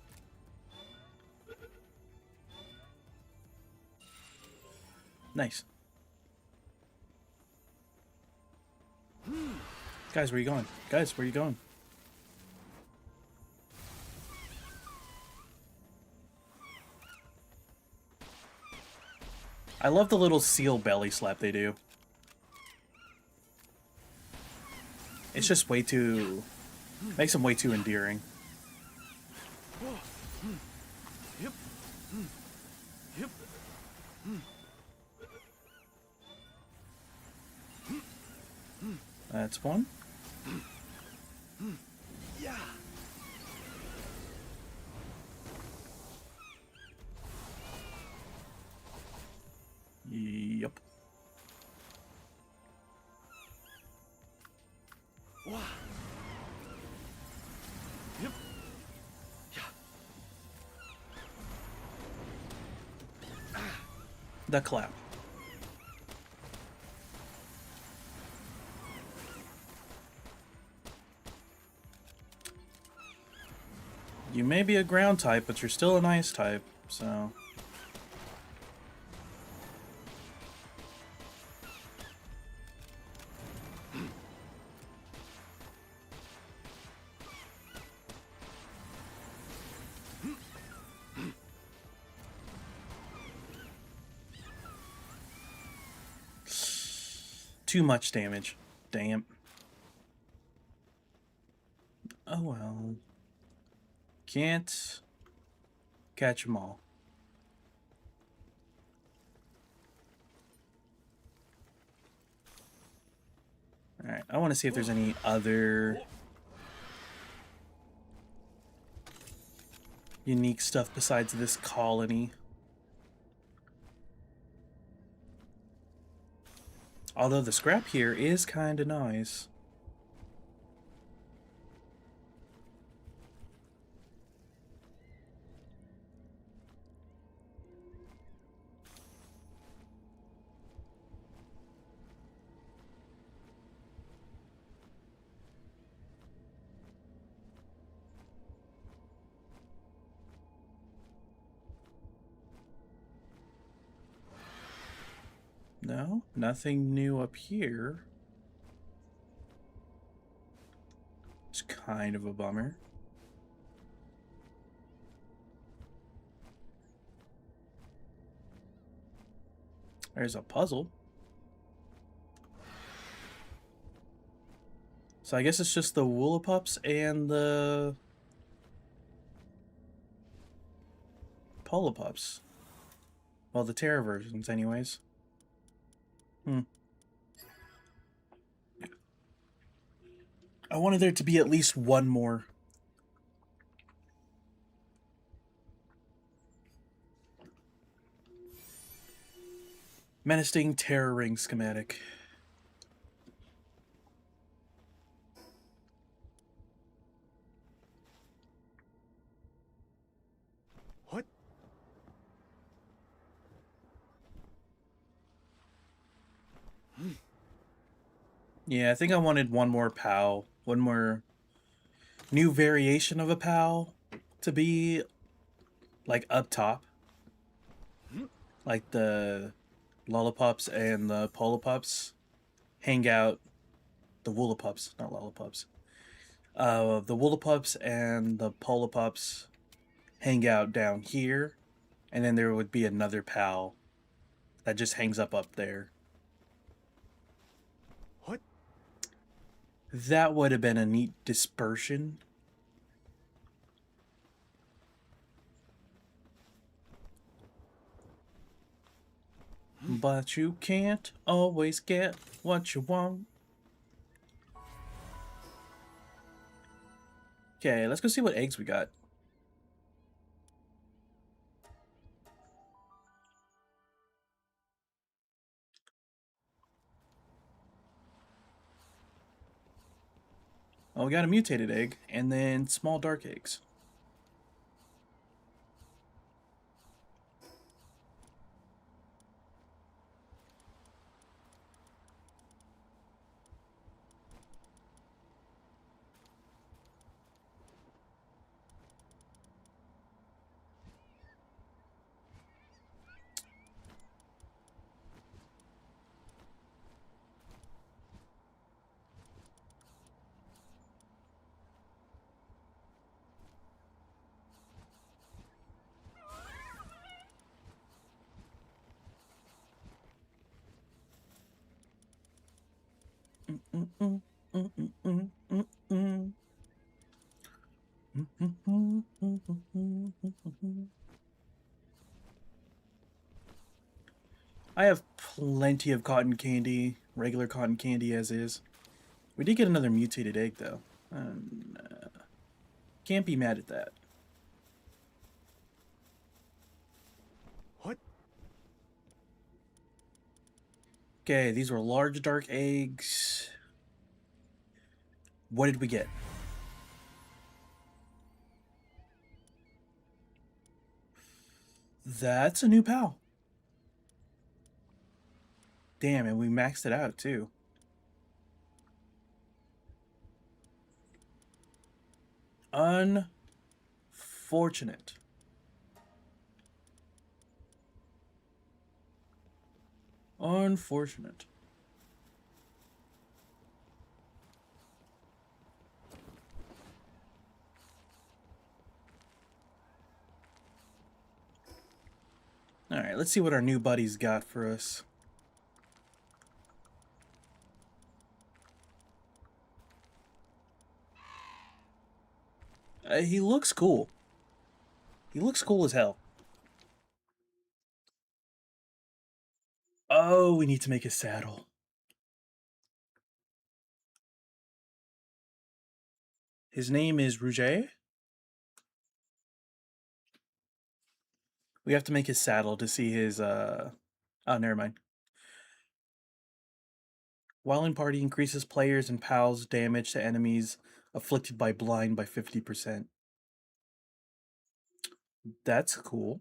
Nice. Guys, where you going? Guys, where you going? I love the little seal belly slap they do. It's just way too... makes them way too endearing. That's one. Yep. The clap. You may be a ground type, but you're still an ice type, so... Too much damage. Damn. Oh well. Can't catch them all. Alright, I want to see if there's any other unique stuff besides this colony. Although the scrap here is kind of nice. No, nothing new up here. It's kind of a bummer. There's a puzzle. So I guess it's just the Woolapups and the Polapups. Well, the Terra versions, anyways. I wanted there to be at least one more. Menacing Terror Ring schematic. What? Yeah, I think I wanted one more POW. One more new variation of a POW to be like up top. Like the Lollipops and the Polapups hang out. The Woolapups, not Lollipops. The Woolapups and the Polapups hang out down here, and then there would be another POW that just hangs up there. What? That would have been a neat dispersion. But you can't always get what you want. Okay, let's go see what eggs we got. Oh, we got a mutated egg, and then small dark eggs. I have plenty of cotton candy, regular cotton candy as is. We did get another mutated egg, though. Can't be mad at that. What? Okay, these were large dark eggs. What did we get? That's a new POW. Damn, and we maxed it out, too. Unfortunate. Unfortunate. Alright, let's see what our new buddy's got for us. He looks cool. He looks cool as hell. Oh, we need to make a saddle. His name is Rouget. We have to make his saddle to see his, Oh, never mind. While in party, increases players and pals' damage to enemies afflicted by blind by 50%. That's cool.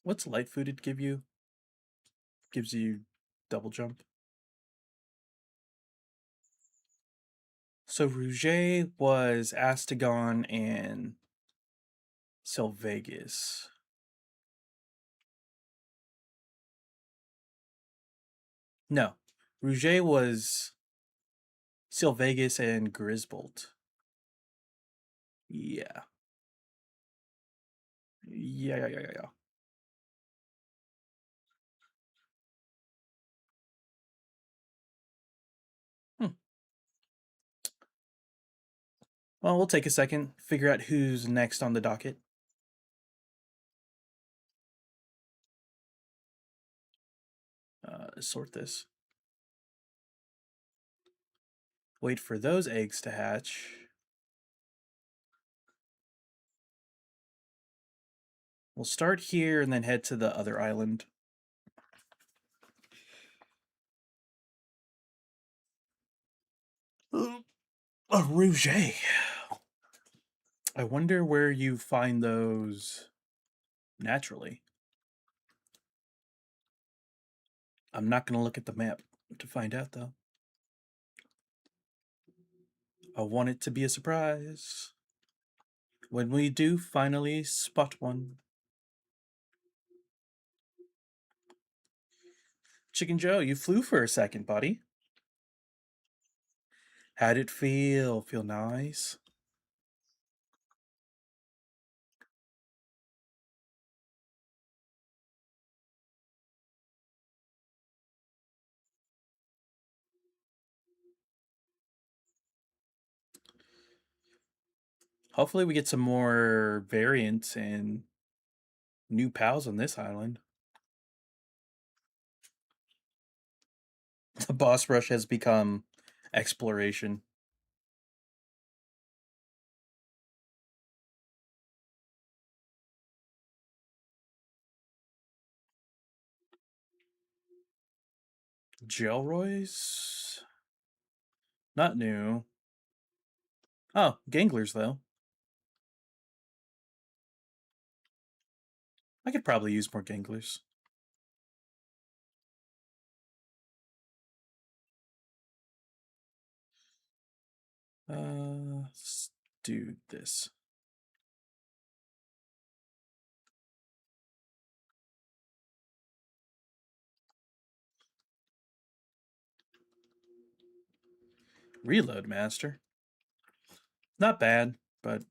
What's light footed give you? Gives you double jump. So Rouget was Astagon and Vegas. No. Rouget was Vegas and Grisbold. Yeah. Yeah. Hmm. Well, we'll take a second, figure out who's next on the docket. Sort this. Wait for those eggs to hatch. We'll start here and then head to the other island. A Rouget. I wonder where you find those naturally. I'm not going to look at the map to find out, though. I want it to be a surprise. When we do finally spot one. Chicken Joe, you flew for a second, buddy. How'd it feel? Feel nice? Hopefully we get some more variants and new pals on this island. The boss rush has become exploration. Gelroy's? Not new. Oh, Ganglers, though. I could probably use more Ganglers. Let's do this. Reload Master. Not bad, but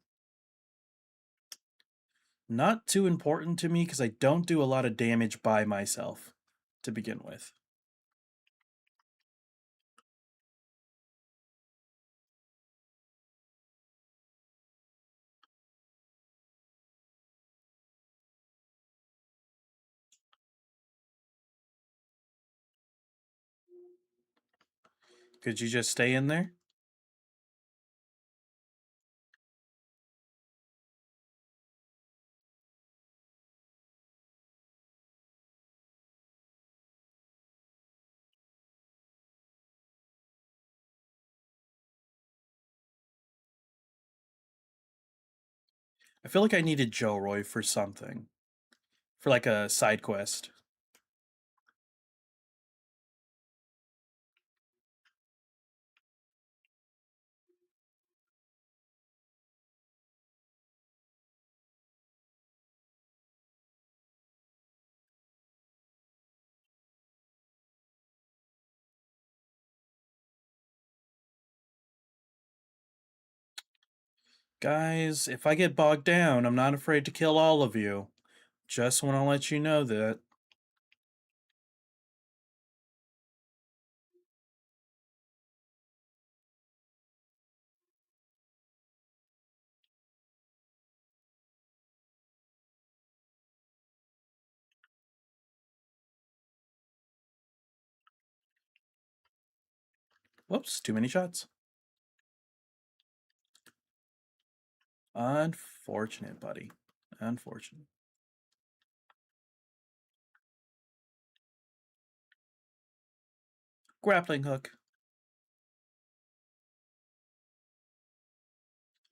not too important to me because I don't do a lot of damage by myself to begin with. Could you just stay in there? I feel like I needed Joe for something. For like a side quest. Guys, if I get bogged down, I'm not afraid to kill all of you. Just want to let you know that. Whoops, too many shots. Unfortunate, buddy. Unfortunate. Grappling hook.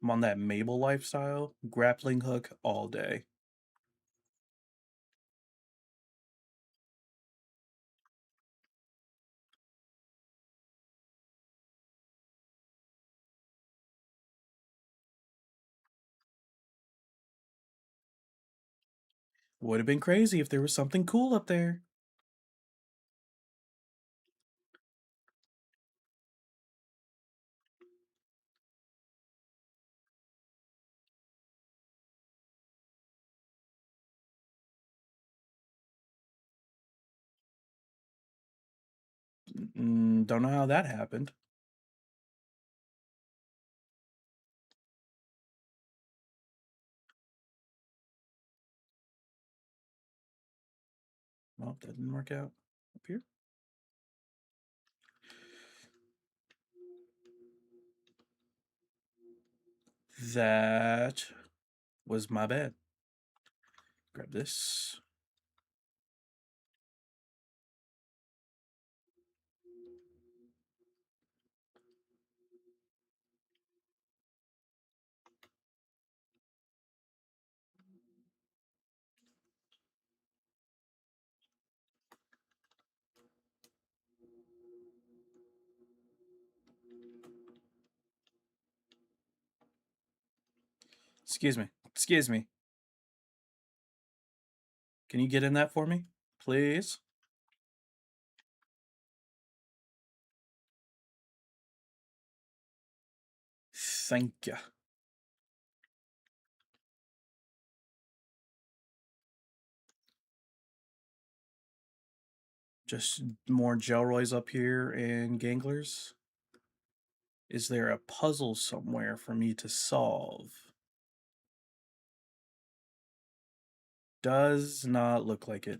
I'm on that Mabel lifestyle. Grappling hook all day. Would have been crazy if there was something cool up there. Don't know how that happened. Well, that didn't work out up here. That was my bad. Grab this. Excuse me. Excuse me. Can you get in that for me, please? Thank you. Just more Gelroys up here and Ganglers. Is there a puzzle somewhere for me to solve? Does not look like it.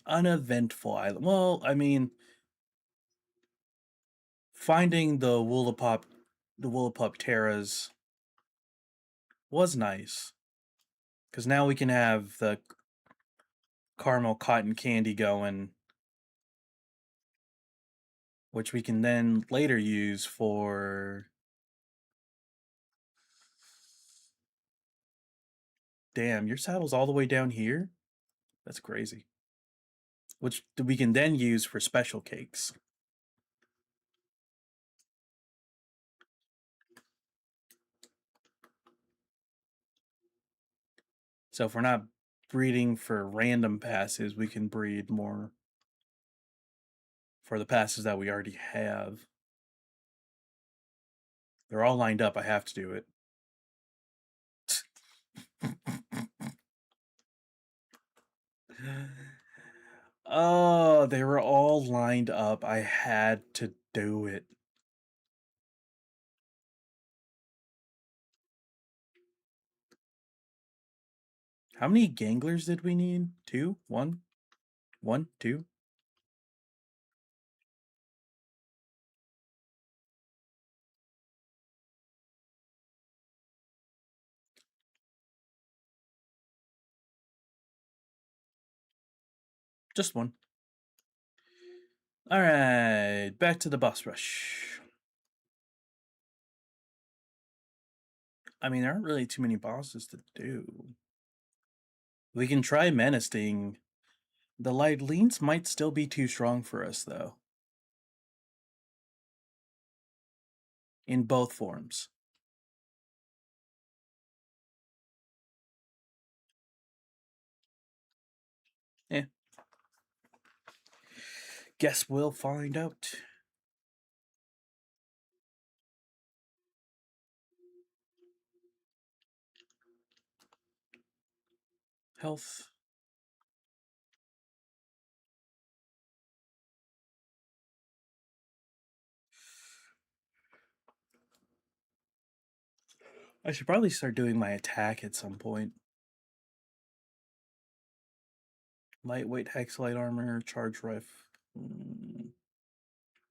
Uneventful island. Well, I mean, finding the Woolapop Terras was nice. Because now we can have the caramel cotton candy going, which we can then later use for... Damn, your saddle's all the way down here? That's crazy. Which we can then use for special cakes. So if we're not breeding for random passes, we can breed more for the passes that we already have. They're all lined up. I have to do it. Oh, they were all lined up. I had to do it. How many Ganglers did we need? 2? 1? 1? 2? Just 1. Alright, back to the boss rush. I mean, there aren't really too many bosses to do. We can try menacing. The light leans might still be too strong for us, though. In both forms. Eh. Guess we'll find out. Health. I should probably start doing my attack at some point. Lightweight hexalite armor, charge rifle.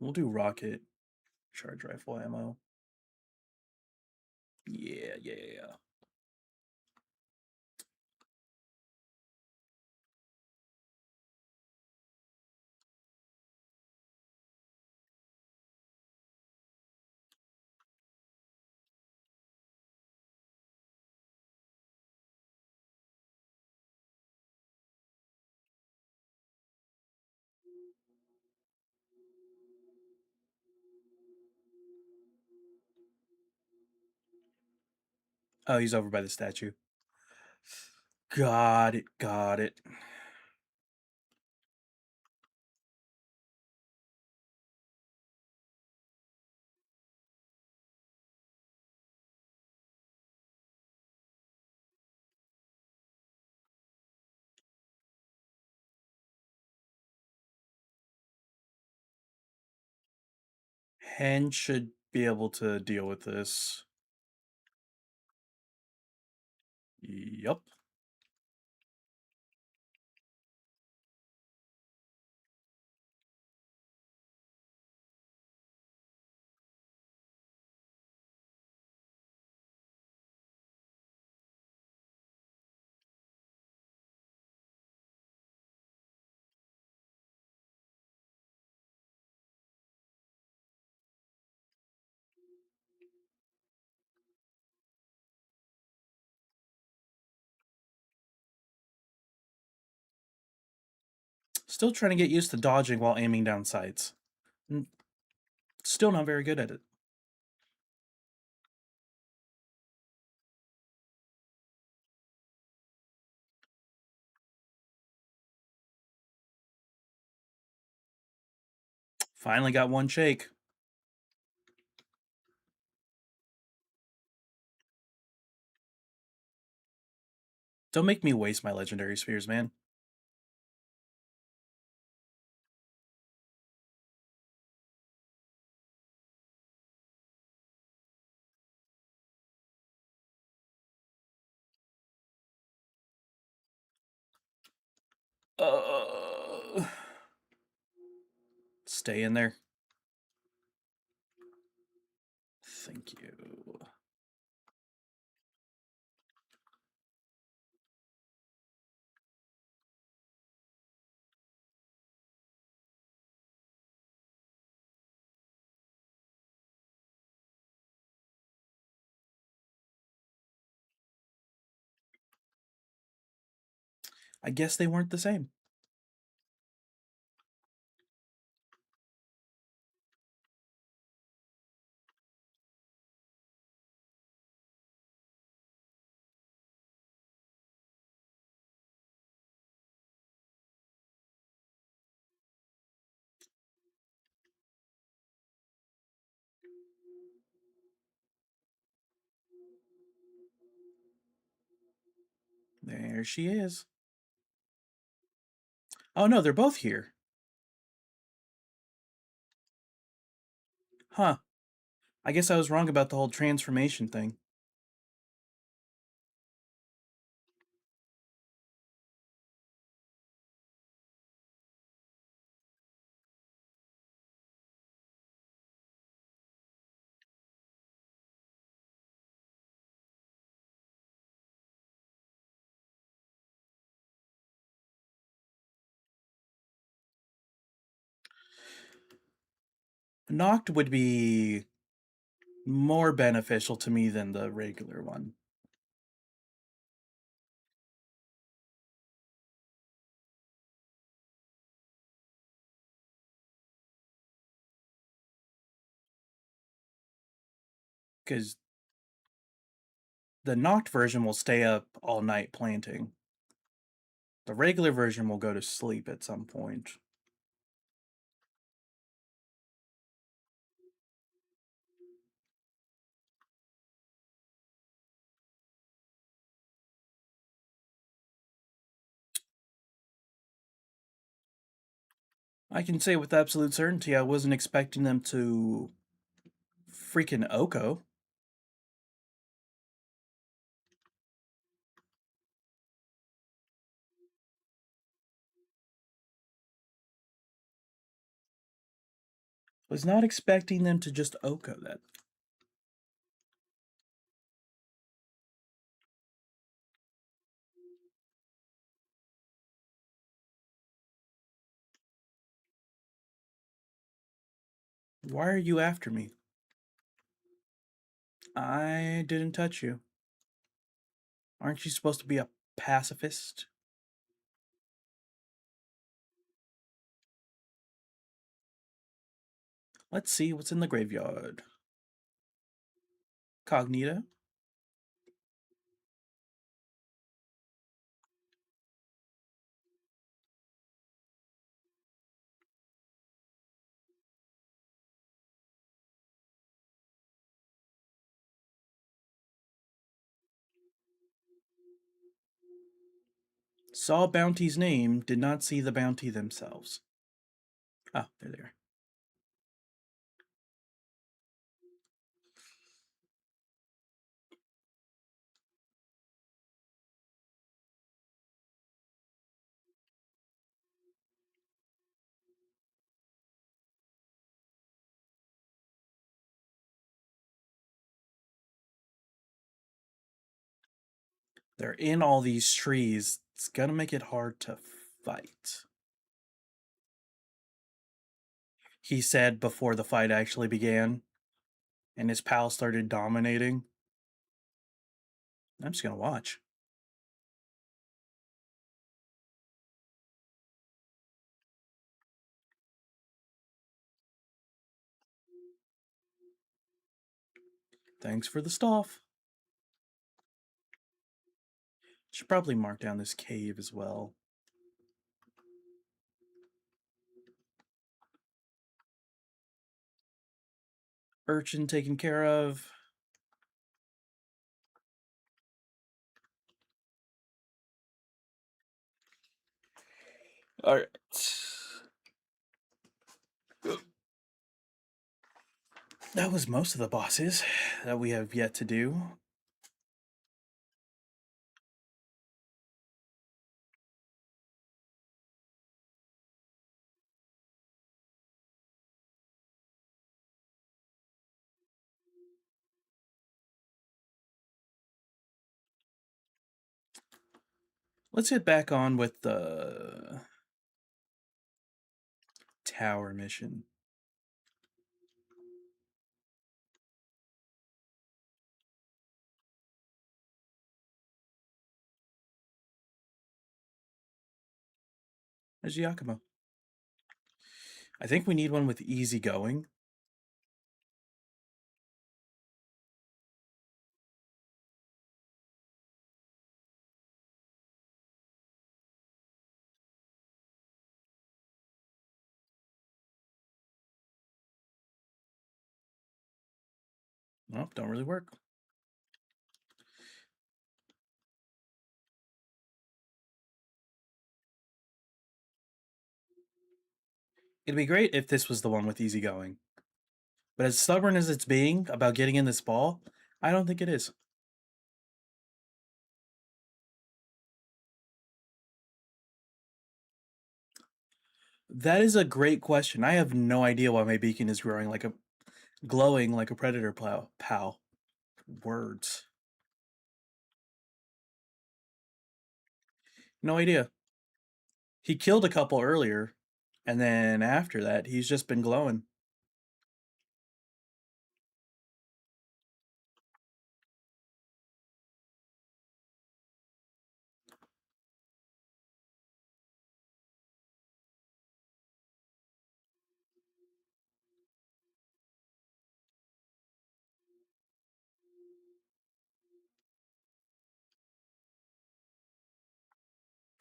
We'll do rocket, charge rifle ammo. Yeah. Oh, he's over by the statue. Got it, got it. Hen should be able to deal with this. Yup. Still trying to get used to dodging while aiming down sights. Still not very good at it. Finally got one shake. Don't make me waste my legendary spheres, man. Stay in there. Thank you. I guess they weren't the same. There she is. Oh no, they're both here. Huh. I guess I was wrong about the whole transformation thing. Knocked would be more beneficial to me than the regular one. Because the knocked version will stay up all night planting. The regular version will go to sleep at some point. I can say with absolute certainty I wasn't expecting them to freaking Oko. Was not expecting them to just Oko that. Why are you after me? I didn't touch you. Aren't you supposed to be a pacifist? Let's see what's in the graveyard. Cognito? Saw bounty's name, did not see the bounty themselves. Oh, there they are. They're in all these trees. It's gonna make it hard to fight. He said before the fight actually began, and his pal started dominating. I'm just gonna watch. Thanks for the stuff. Should probably mark down this cave as well. Urchin taken care of. All right. That was most of the bosses that we have yet to do. Let's get back on with the tower mission. There's Yakumo. I think we need one with easy going. Nope, don't really work. It'd be great if this was the one with easy going. But as stubborn as it's being about getting in this ball, I don't think it is. That is a great question. I have no idea why my beacon is glowing like a predator pal. Words. No idea. He killed a couple earlier, and then after that, he's just been glowing.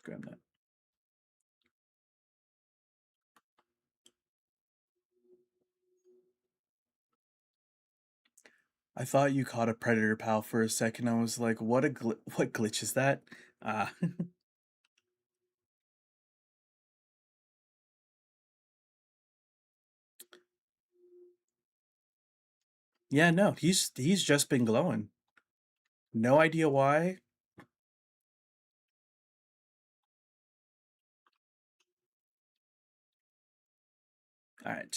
Grab that. I thought you caught a predator pal for a second. I was like, what what glitch is that? Ah. Yeah, no, he's just been glowing. No idea why. All right.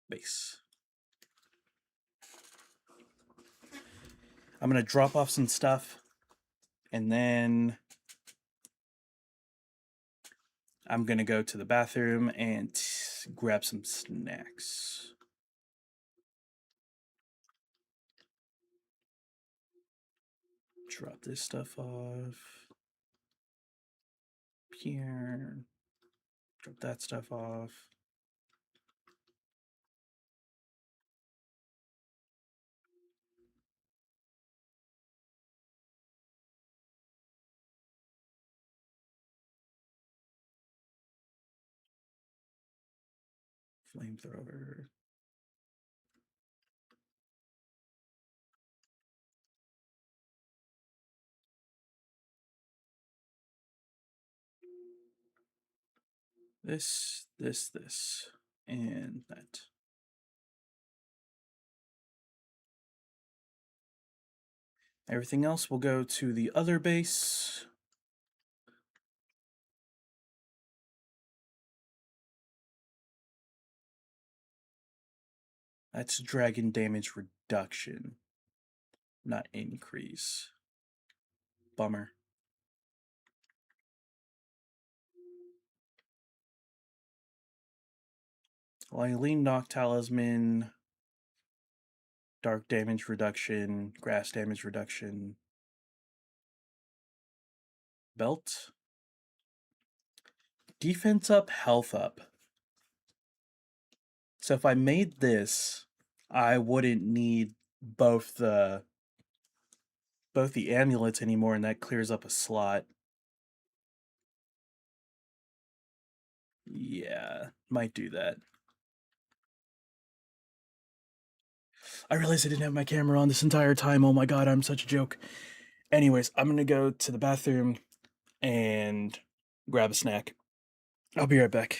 Base. I'm gonna drop off some stuff, and then I'm gonna go to the bathroom and grab some snacks. Drop this stuff off. Here. Drop that stuff off. Flamethrower. this, and that. Everything else will go to the other base. That's dragon damage reduction, not increase. Bummer. Lylene Knock Talisman, dark damage reduction, grass damage reduction. Belt. Defense up, health up. So if I made this, I wouldn't need both the amulets anymore, and that clears up a slot. Yeah, might do that. I realized I didn't have my camera on this entire time. Oh my god, I'm such a joke. Anyways, I'm gonna go to the bathroom and grab a snack. I'll be right back.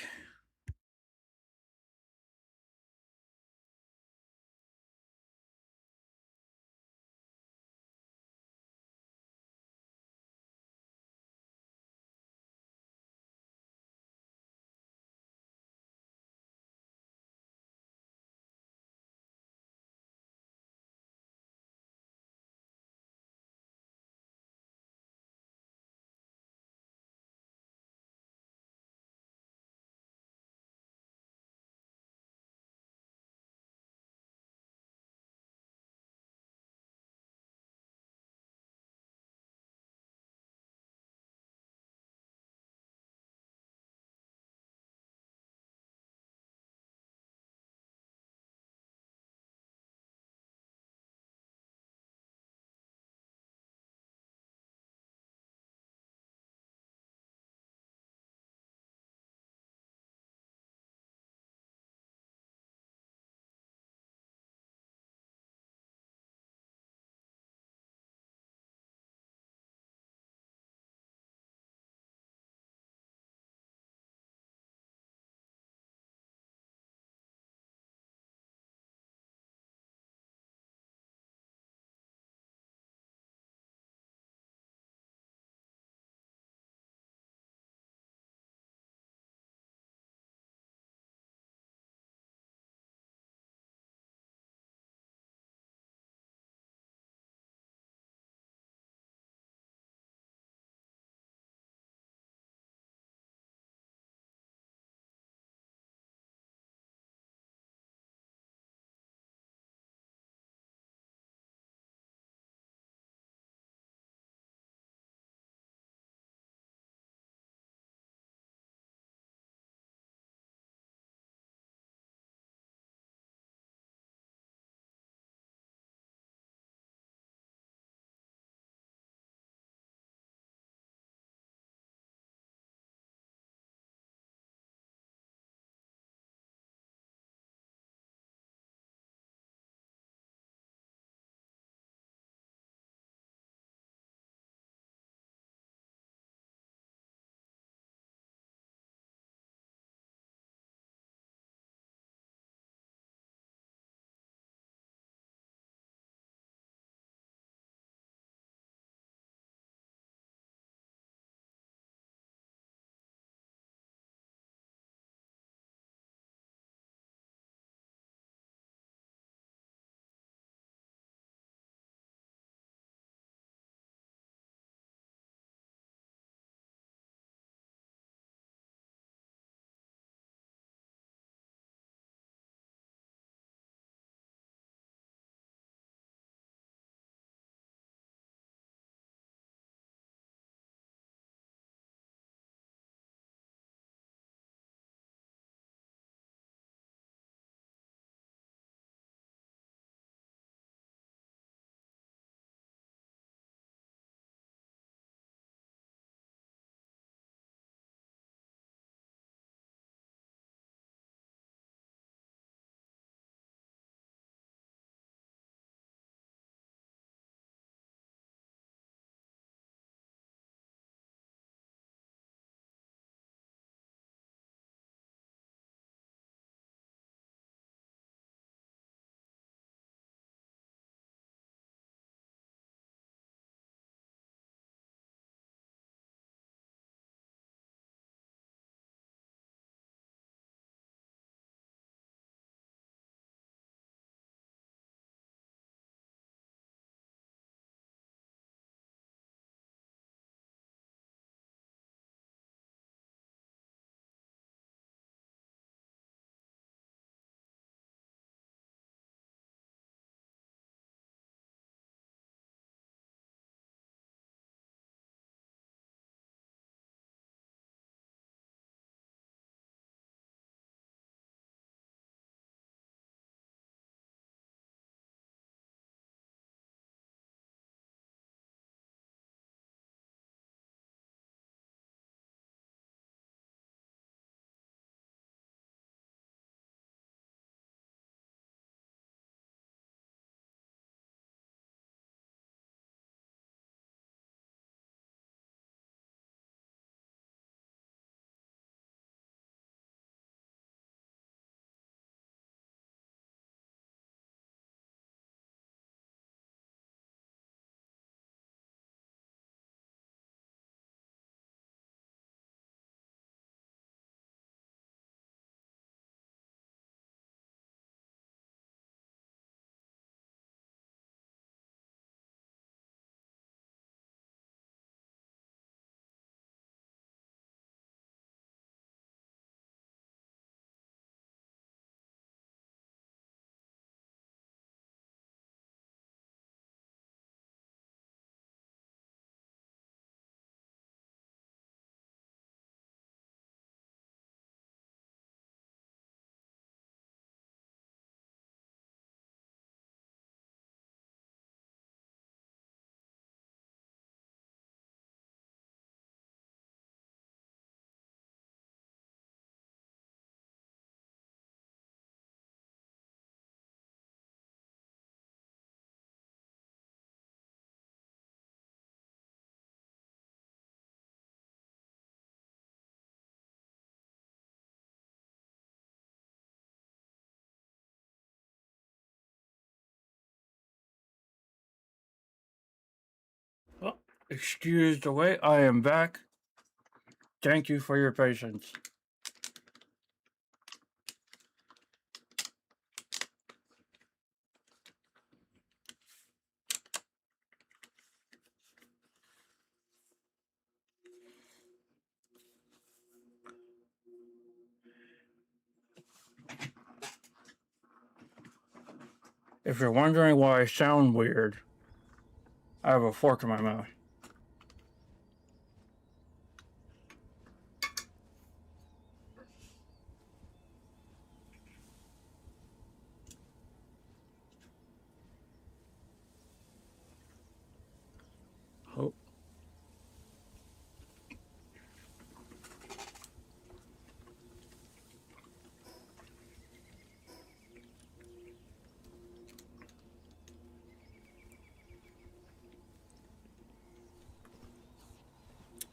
Excuse the wait, I am back. Thank you for your patience. If you're wondering why I sound weird, I have a fork in my mouth. Oh.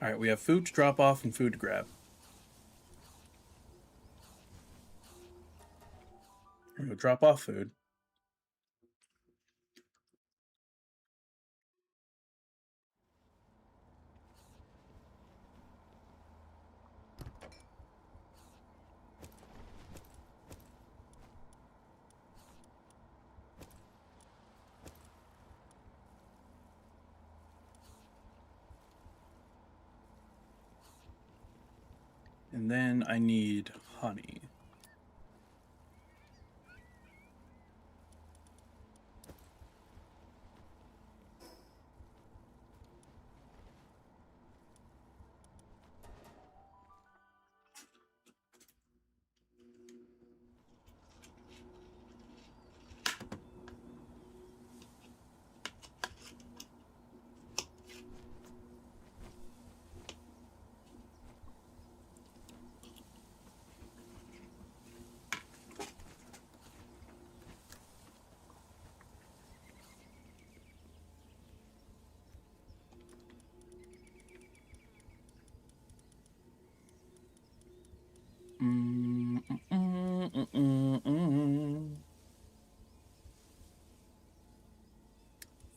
All right, we have food to drop off and food to grab. We're gonna drop off food. And then I need honey.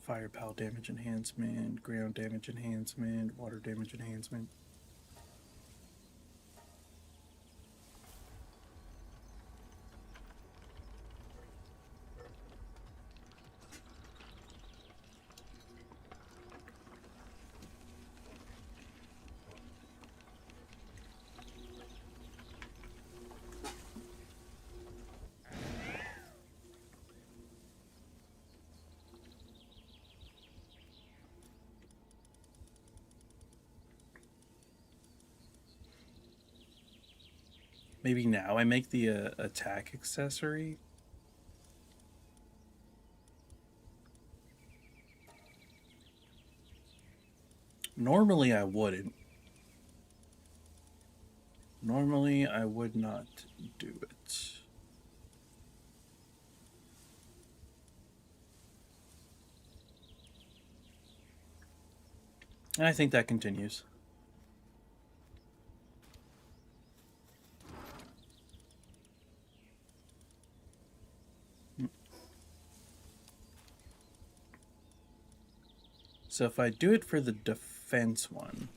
Firepower damage enhancement, ground damage enhancement, water damage enhancement. Maybe now I make the attack accessory. Normally I wouldn't. Normally I would not do it. And I think that continues. So if I do it for the defense one,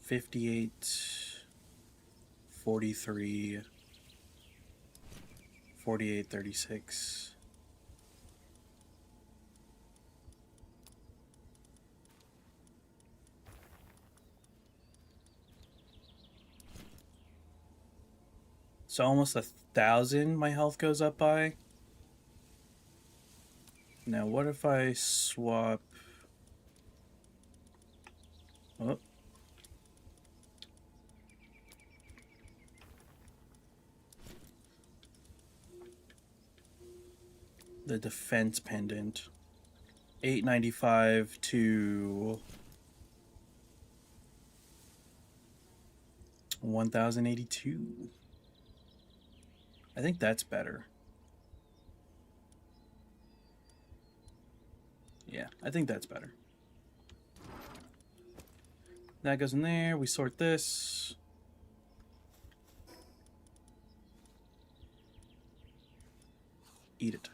$58, 43, 48, 36. So almost 1,000 my health goes up by. Now what if I swap... Oh. The defense pendant. 895 to 1,082. I think that's better. Yeah, I think that's better. That goes in there. We sort this. Eat it.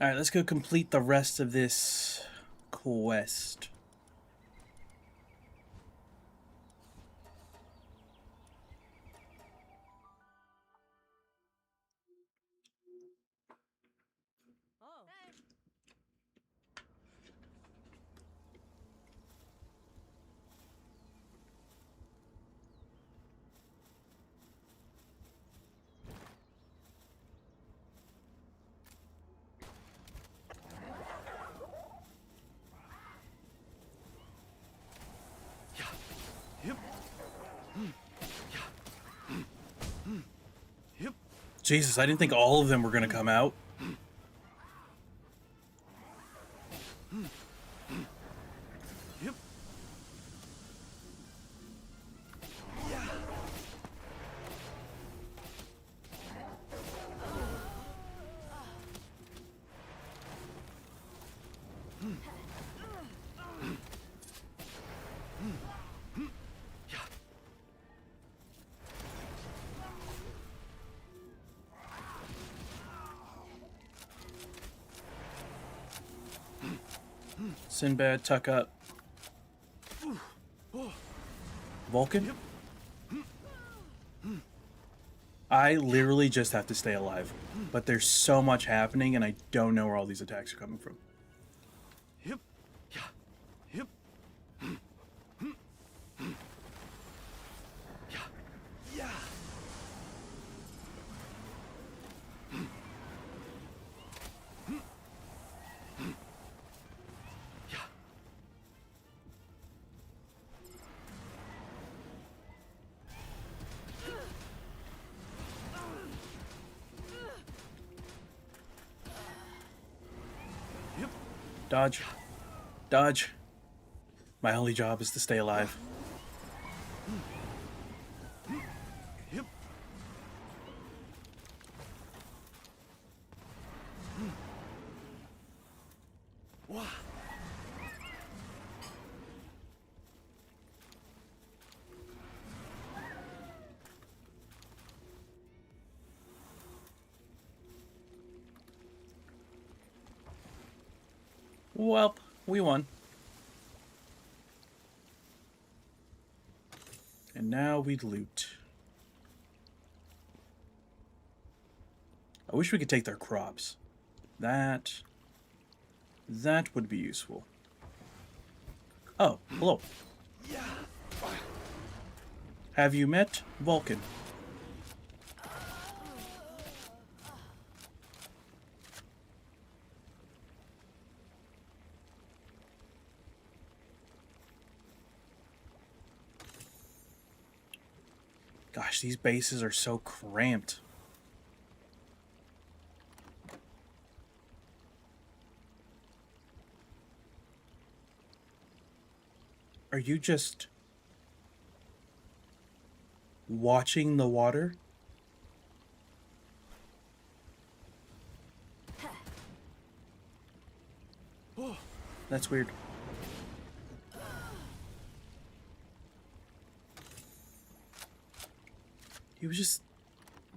Alright, let's go complete the rest of this quest. Jesus, I didn't think all of them were going to come out. Sinbad, tuck up. Vulcan? I literally just have to stay alive. But there's so much happening and I don't know where all these attacks are coming from. Dodge. Dodge. My only job is to stay alive. Well, we won. And now we loot. I wish we could take their crops. That would be useful. Oh, hello. Have you met Vulcan? Gosh, these bases are so cramped. Are you just watching the water? That's weird.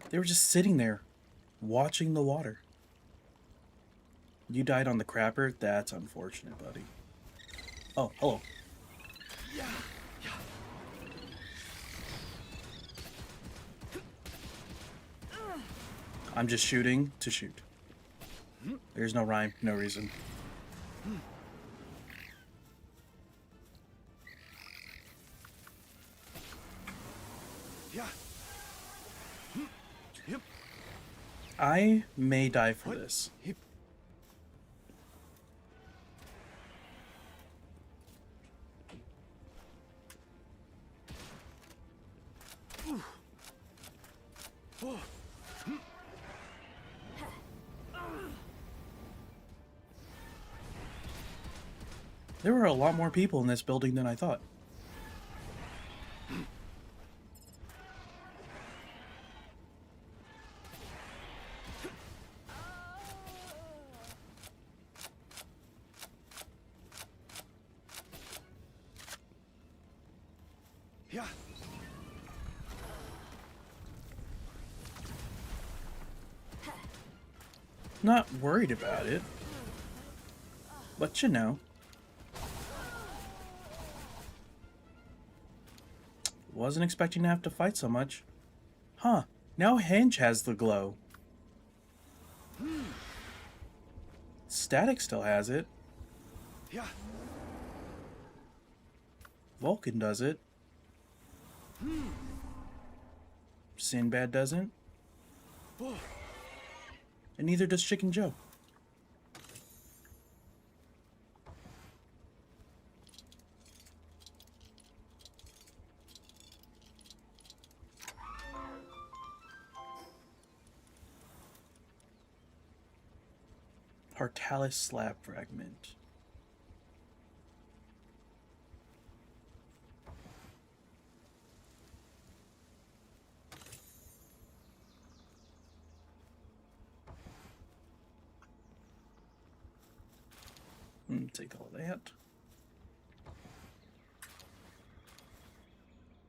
They were just sitting there, watching the water. You died on the crapper? That's unfortunate, buddy. Oh, hello. I'm just shooting to shoot. There's no rhyme, no reason. I may die for this. There were a lot more people in this building than I thought. Not worried about it. But you know. Wasn't expecting to have to fight so much. Huh. Now Henge has the glow. Static still has it. Yeah. Vulcan does it. Sinbad doesn't. And neither does Chicken Joe. Partalis slab fragment. Take all that.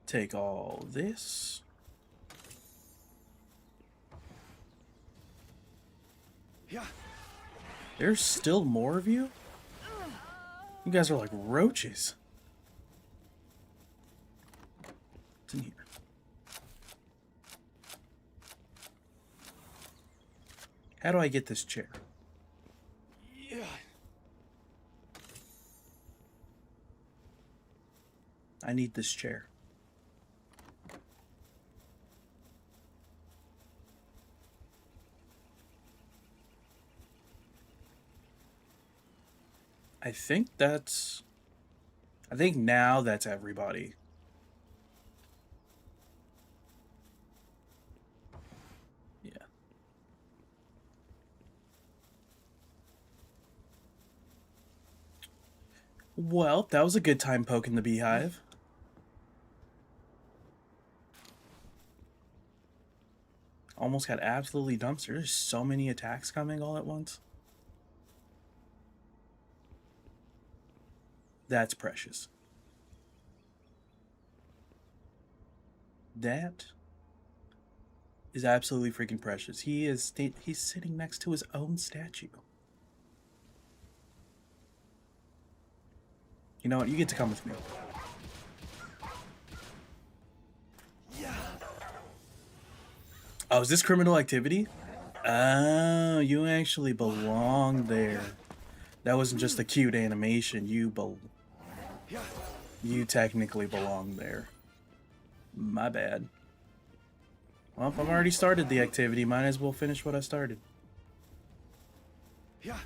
Take all this. Yeah. There's still more of you? You guys are like roaches. What's in here? How do I get this chair? Yeah. I need this chair. I think now that's everybody. Yeah. Well, that was a good time poking the beehive. Almost got absolutely dumpstered. There's so many attacks coming all at once. That's precious. That is absolutely freaking precious. He's sitting next to his own statue. You know what? You get to come with me. Yeah. Oh, is this criminal activity? Oh, you actually belong there. That wasn't just a cute animation. You technically belong there. My bad. Well, if I've already started the activity, might as well finish what I started. Yeah.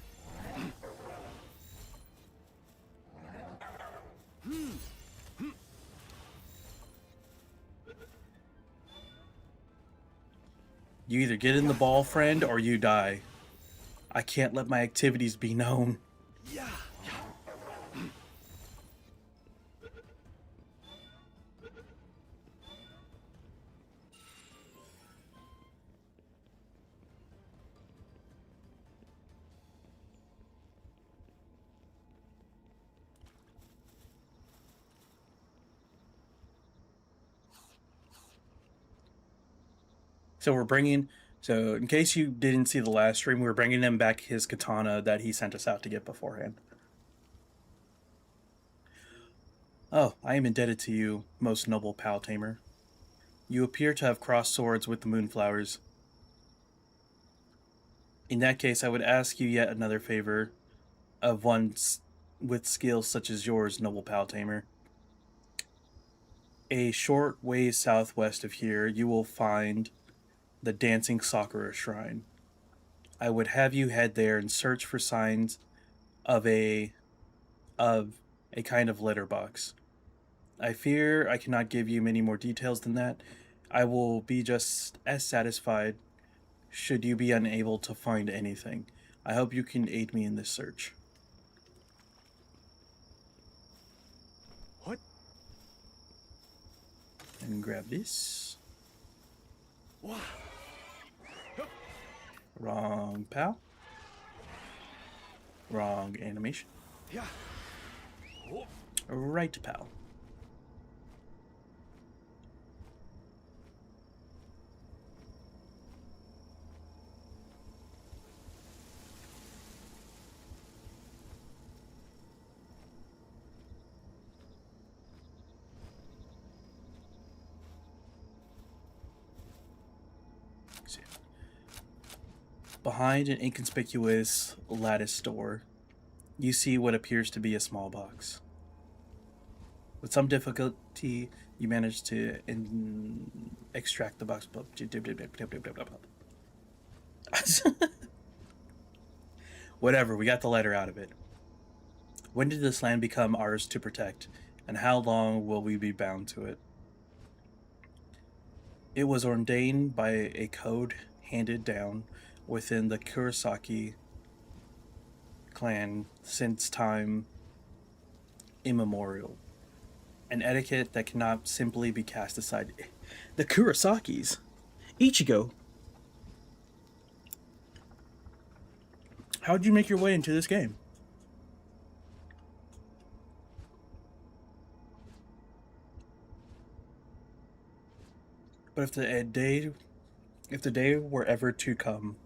You either get in the ball, friend, or you die. I can't let my activities be known. Yeah. So in case you didn't see the last stream, we're bringing him back his katana that he sent us out to get beforehand. Oh, I am indebted to you, most noble Pal Tamer. You appear to have crossed swords with the Moonflowers. In that case, I would ask you yet another favor of one with skills such as yours, noble Pal Tamer. A short ways southwest of here, you will find the Dancing Sakura Shrine. I would have you head there and search for signs of a kind of letterbox. I fear I cannot give you many more details than that. I will be just as satisfied should you be unable to find anything. I hope you can aid me in this search. What? And grab this. Wow. Wrong pal. Wrong animation. Yeah. Right pal. See. Behind an inconspicuous lattice door, you see what appears to be a small box. With some difficulty, you manage to extract the box. Whatever, we got the letter out of it. When did this land become ours to protect, and how long will we be bound to it? It was ordained by a code handed down within the Kurosaki clan since time immemorial. An etiquette that cannot simply be cast aside. The Kurosakis? Ichigo, how'd you make your way into this game? But if the day were ever to come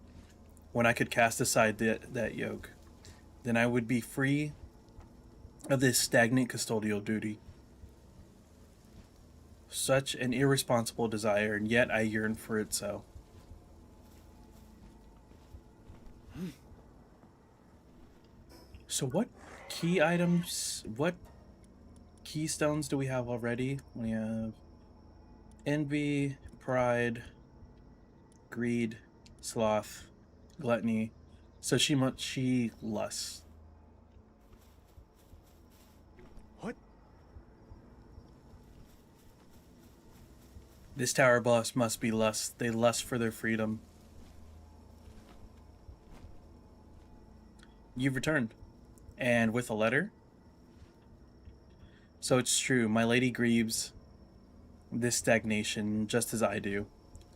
when I could cast aside that yoke, then I would be free of this stagnant custodial duty. Such an irresponsible desire, and yet I yearn for it so. So what key items, what keystones do we have already? We have envy, pride, greed, sloth, gluttony. So she lusts. What? This tower boss must be lust. They lust for their freedom. You've returned. And with a letter? So it's true, my lady grieves this stagnation just as I do.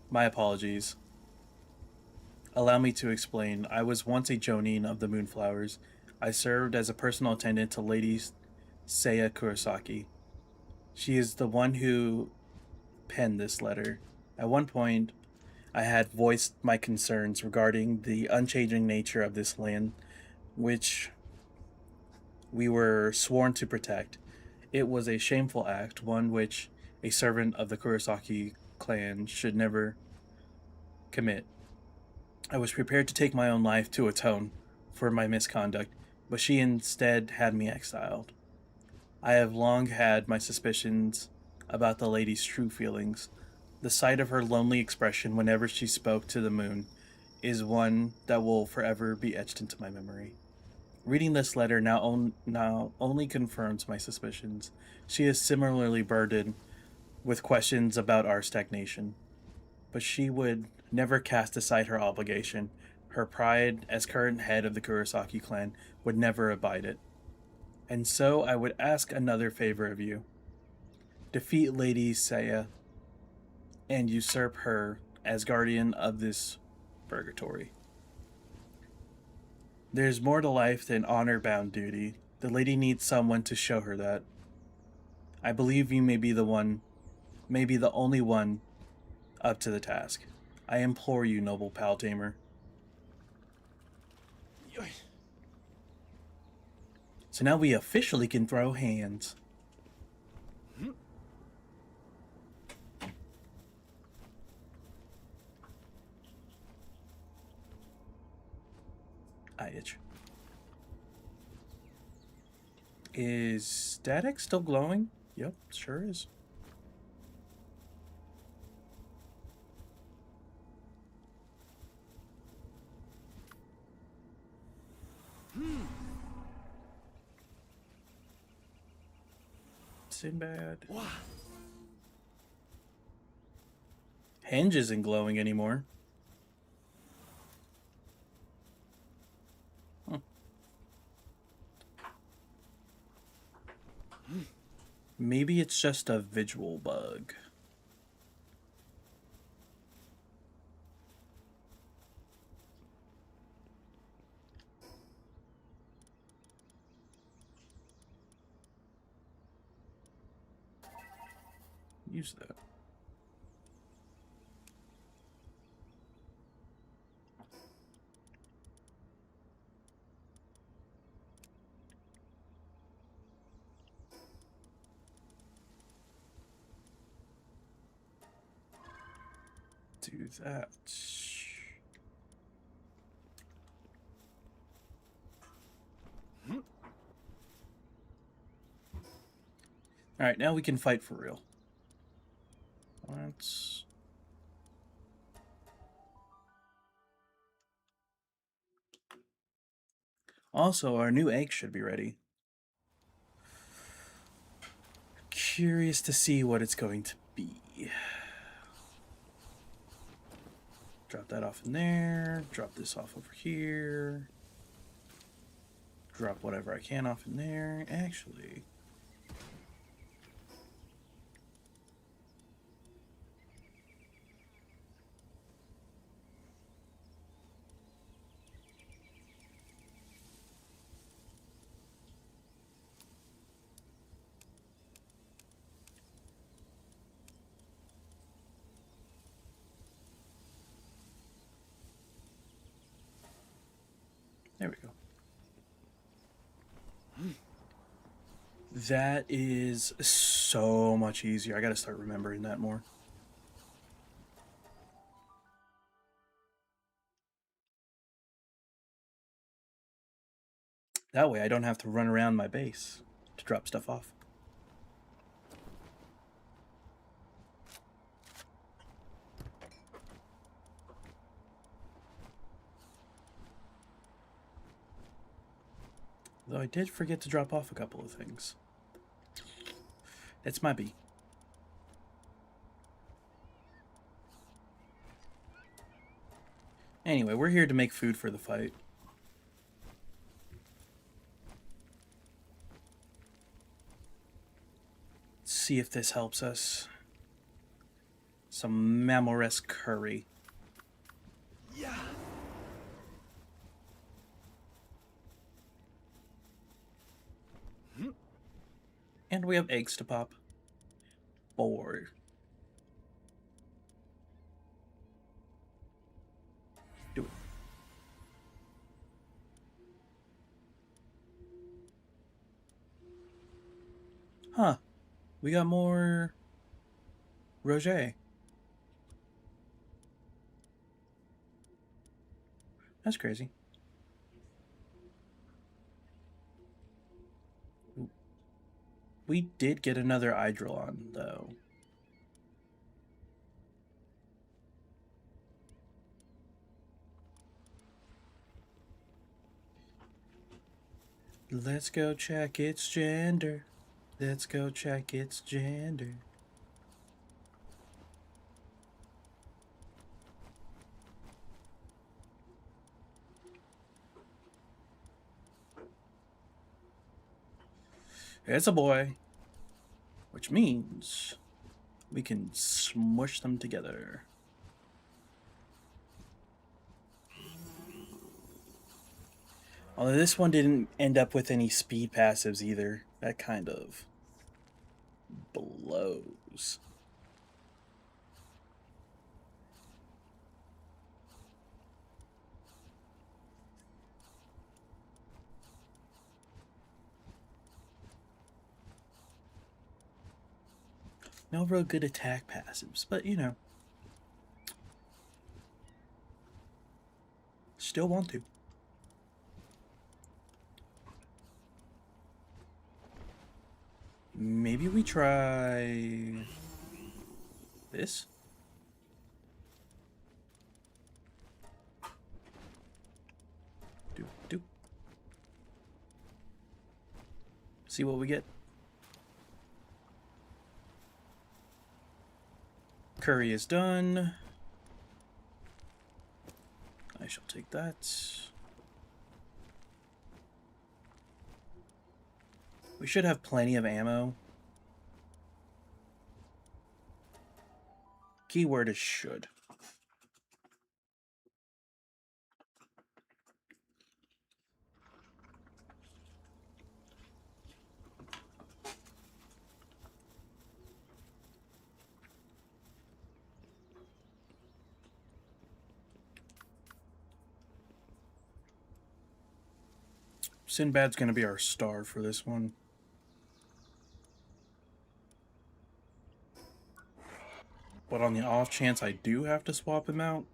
My apologies. Allow me to explain. I was once a Jonin of the Moonflowers. I served as a personal attendant to Lady Seiya Kurosaki. She is the one who penned this letter. At one point, I had voiced my concerns regarding the unchanging nature of this land, which we were sworn to protect. It was a shameful act, one which a servant of the Kurosaki clan should never commit. I was prepared to take my own life to atone for my misconduct, but she instead had me exiled. I have long had my suspicions about the lady's true feelings. The sight of her lonely expression whenever she spoke to the moon is one that will forever be etched into my memory. Reading this letter now only confirms my suspicions. She is similarly burdened with questions about our stagnation, but she would never cast aside her obligation. Her pride as current head of the Kurosaki clan would never abide it. And so I would ask another favor of you. Defeat Lady Seiya and usurp her as guardian of this purgatory. There's more to life than honor-bound duty. The lady needs someone to show her that. I believe you may be the only one up to the task. I implore you, noble pal tamer. So now we officially can throw hands. I itch. Is static still glowing? Yep, sure is. Sinbad. Wow. Henge isn't glowing anymore. Huh. Maybe it's just a visual bug. Use that. do that. All right, now we can fight for real. Let's... Also, our new egg should be ready. Curious to see what it's going to be. Drop that off in there. Drop this off over here. Drop whatever I can off in there. Actually... There we go. That is so much easier. I gotta start remembering that more. That way I don't have to run around my base to drop stuff off. Though I did forget to drop off a couple of things. It's my bee. Anyway, we're here to make food for the fight. Let's see if this helps us. Some mammoresque curry. Yeah. And we have eggs to pop. 4. Do it. Huh. We got more Roger. That's crazy. We did get another Eidrolon, though. Let's go check its gender. Let's go check its gender. It's a boy, which means we can smush them together. Although this one didn't end up with any speed passives either. That kind of blows. No real good attack passives, but you know. Still want to. Maybe we try this? Do. See what we get. Curry is done. I shall take that. We should have plenty of ammo. Keyword is should. Sinbad's gonna be our star for this one. But on the off chance I do have to swap him out,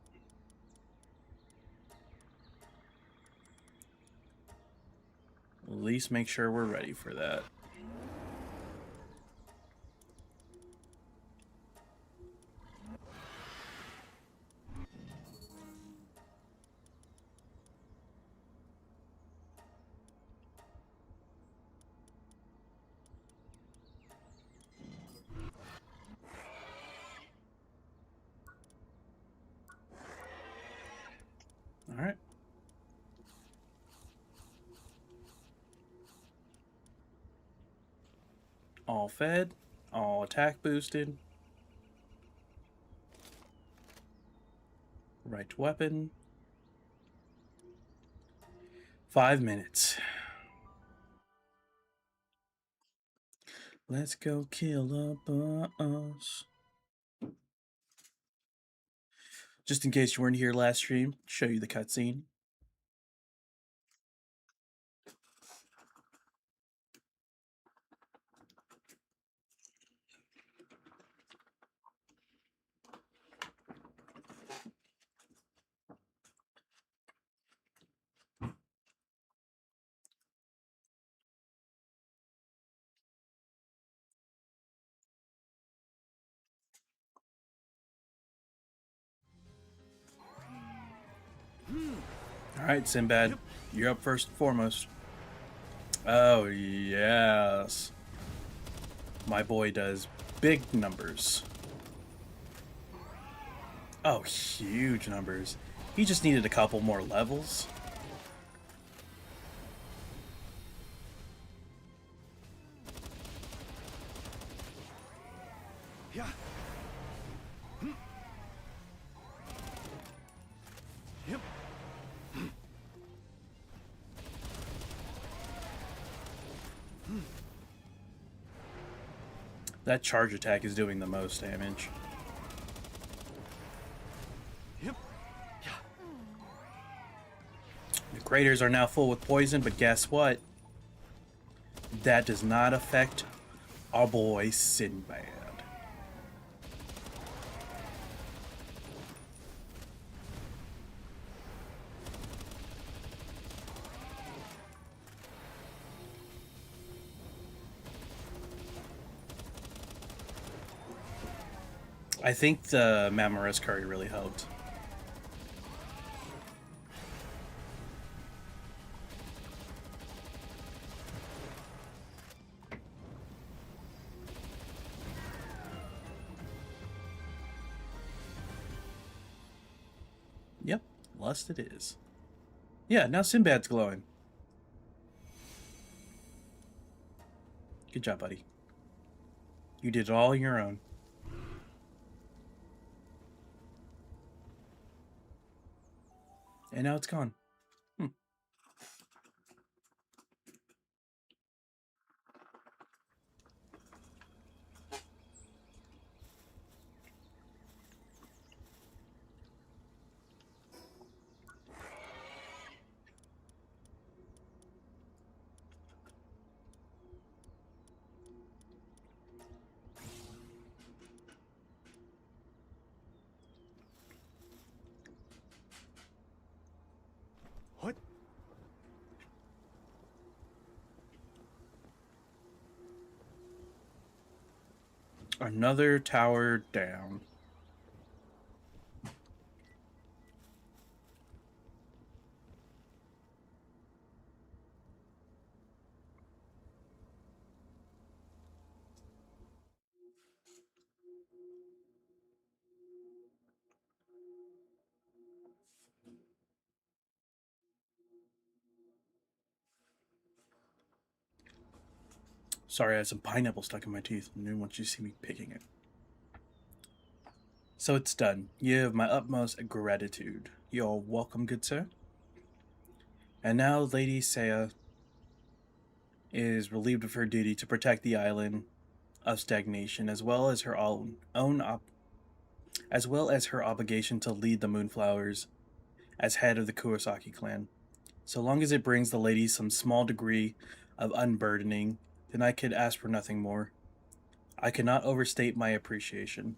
at least make sure we're ready for that. All right. All fed, all attack boosted. Right weapon. 5 minutes. Let's go kill a boss. Just in case you weren't here last stream, show you the cutscene. All right, Sinbad, you're up first and foremost. Oh, yes. My boy does big numbers. Oh, huge numbers. He just needed a couple more levels. Yeah. Yep. That charge attack is doing the most damage. Yep. The craters are now full with poison, but guess what? That does not affect our boy Sinbad. I think the Mammoris curry really helped. Yep, lust it is. Yeah, now Sinbad's glowing. Good job, buddy. You did it all on your own. And now it's gone. What? Another tower down. Sorry, I had some pineapple stuck in my teeth and didn't want you to see me picking it. So it's done. You have my utmost gratitude. You're welcome, good sir. And now Lady Saya is relieved of her duty to protect the island of stagnation, as well as her obligation to lead the Moonflowers as head of the Kurosaki clan. So long as it brings the lady some small degree of unburdening, then I could ask for nothing more. I cannot overstate my appreciation.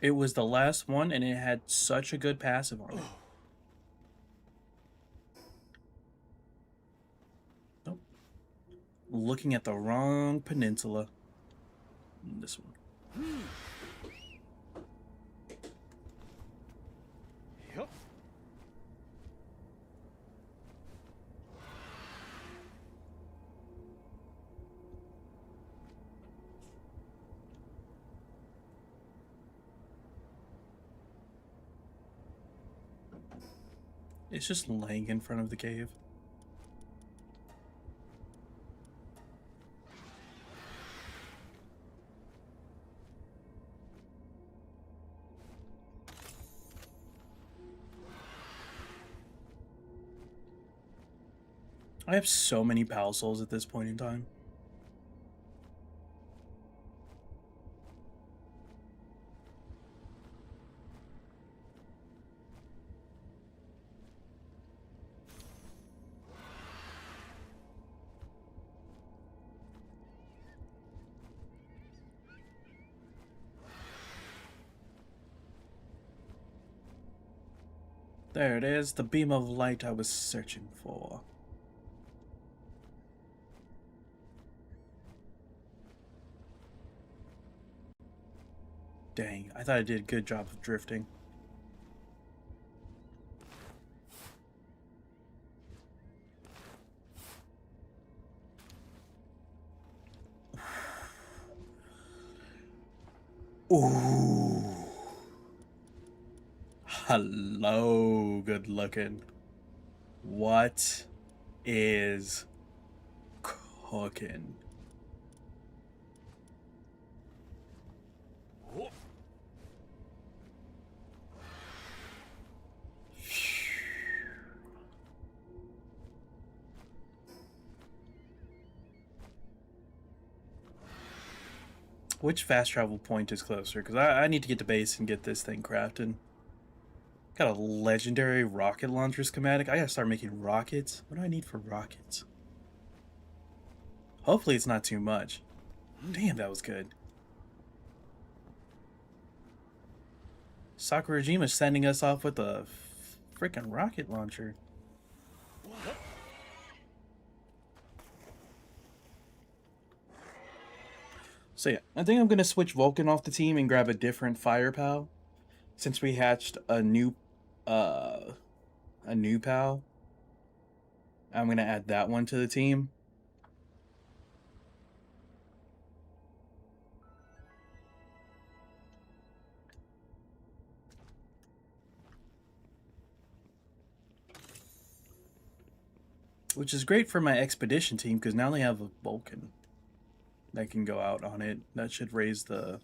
It was the last one, and it had such a good passive on it. Nope. Looking at the wrong peninsula. This one. Yep. It's just laying in front of the cave. I have so many Pal Souls at this point in time. There it is, the beam of light I was searching for. Dang, I thought I did a good job of drifting. Ooh. Hello, good looking. What is cooking? Oh. Which fast travel point is closer? Because I need to get to base and get this thing crafted. Got a legendary rocket launcher schematic. I gotta start making rockets. What do I need for rockets? Hopefully it's not too much. Damn, that was good. Sakurajima's sending us off with a freaking rocket launcher. So yeah, I think I'm gonna switch Vulcan off the team and grab a different fire pal. Since we hatched a new pal, I'm gonna add that one to the team. Which is great for my expedition team because now they have a Vulcan that can go out on it. That should raise the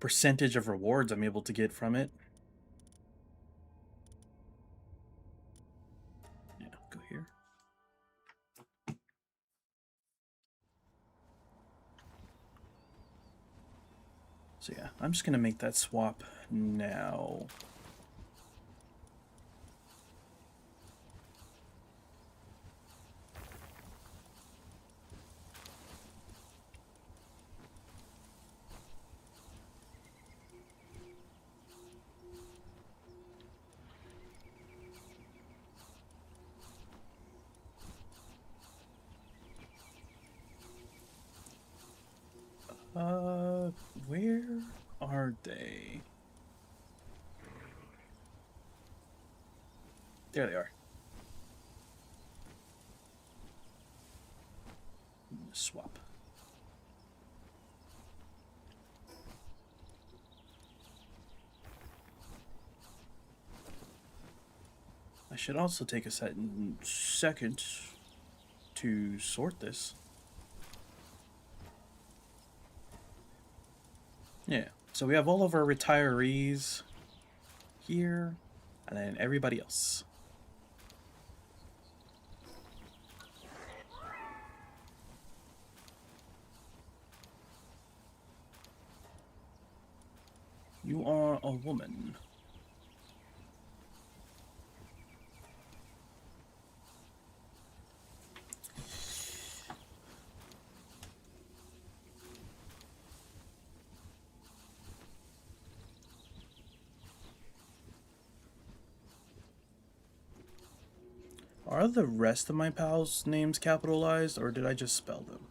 percentage of rewards I'm able to get from it. Yeah, go here. So yeah, I'm just gonna make that swap now. Where are they? There they are. Swap. I should also take a second to sort this. Yeah, so we have all of our retirees here, and then everybody else. You are a woman. Are the rest of my pals' names capitalized, or did I just spell them?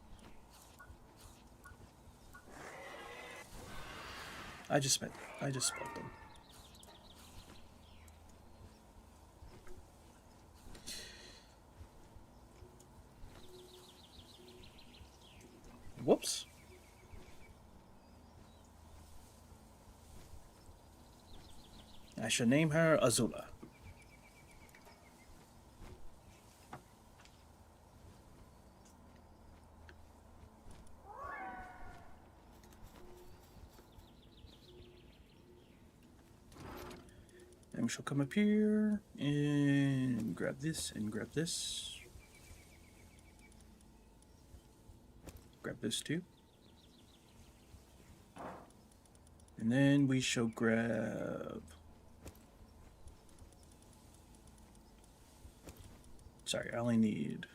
I just spelled them. Whoops. I should name her Azula. And we shall come up here and grab this and grab this. Grab this too. And then we shall grab... Sorry, I only need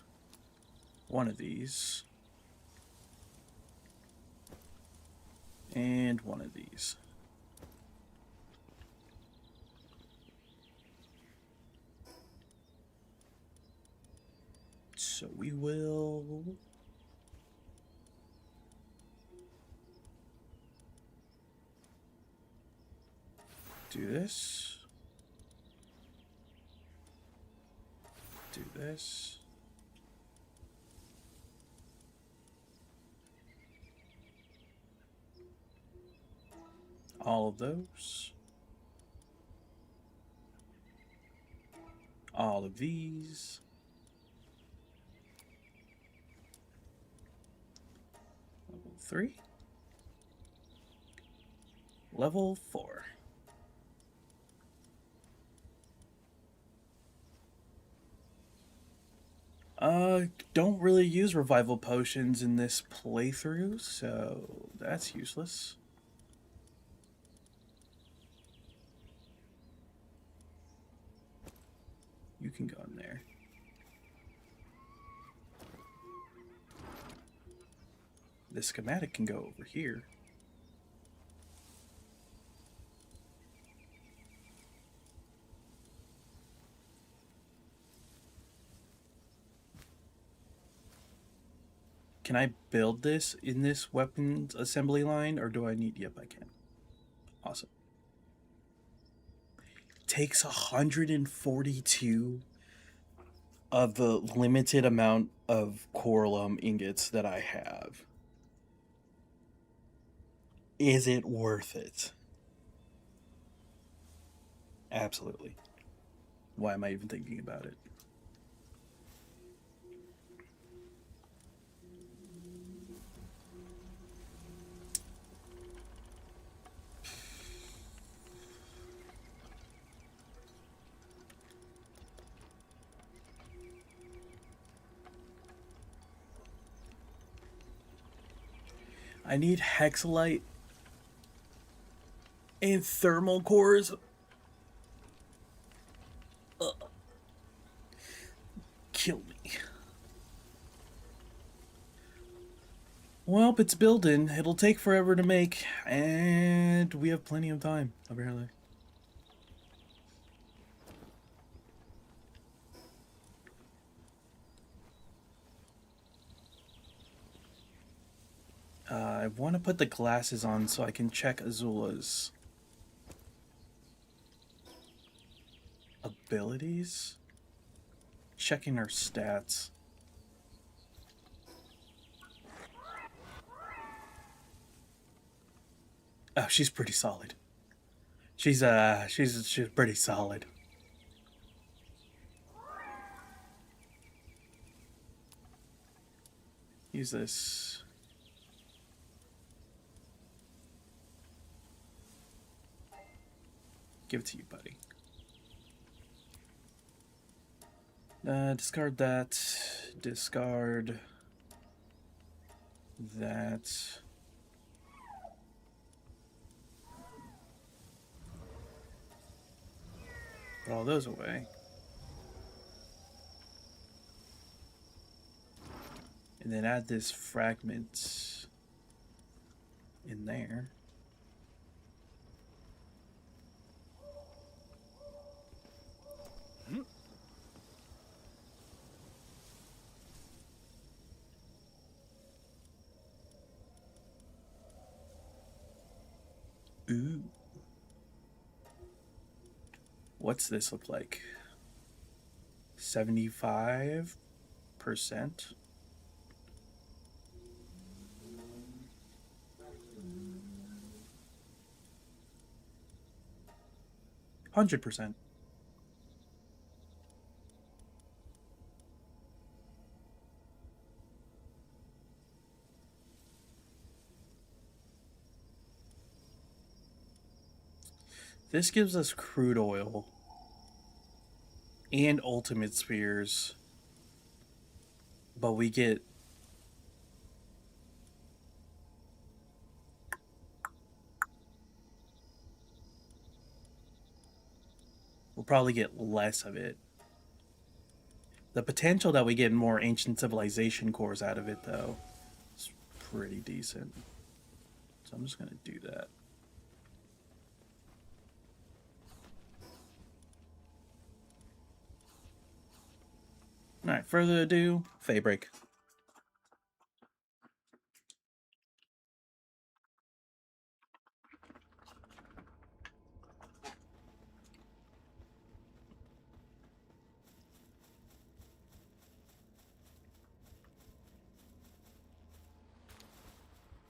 one of these. And one of these. So we will... do this. Do this. All of those. All of these. Level 3. Level 4. Don't really use revival potions in this playthrough, so that's useless. You can go in there. The schematic can go over here. Can I build this in this weapons assembly line, or do I need... Yep, I can. Awesome. Takes 142 of the limited amount of coralum ingots that I have. Is it worth it? Absolutely. Why am I even thinking about it? I need hexalite and thermal cores. Kill me. Well, it's building. It'll take forever to make, and we have plenty of time, apparently. I want to put the glasses on so I can check Azula's abilities. Checking her stats. Oh, she's pretty solid. She's pretty solid. Use this. Give it to you, buddy. Discard that. Discard that. Put all those away. And then add this fragment in there. What's this look like? 75%? 100%. This gives us crude oil and ultimate spheres, but we get we'll probably get less of it. The potential that we get more ancient civilization cores out of it, though, is pretty decent. So I'm just gonna do that. Alright, further ado, Fey break.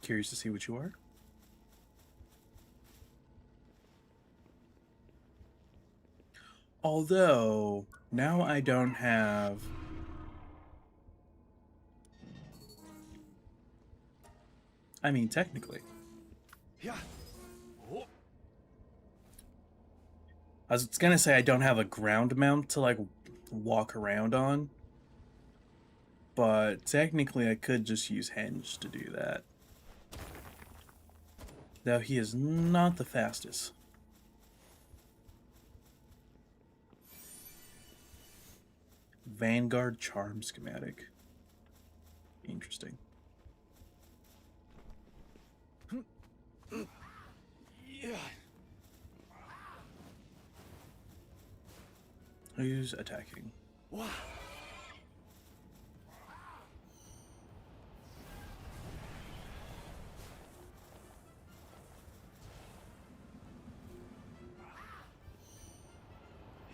Curious to see what you are. Although, now I don't have... I mean, technically. Yeah. Oh. I was gonna say I don't have a ground mount to, like, walk around on. But technically I could just use Henge to do that. Though he is not the fastest. Vanguard Charm Schematic. Interesting. Yeah. Who's attacking? Wow.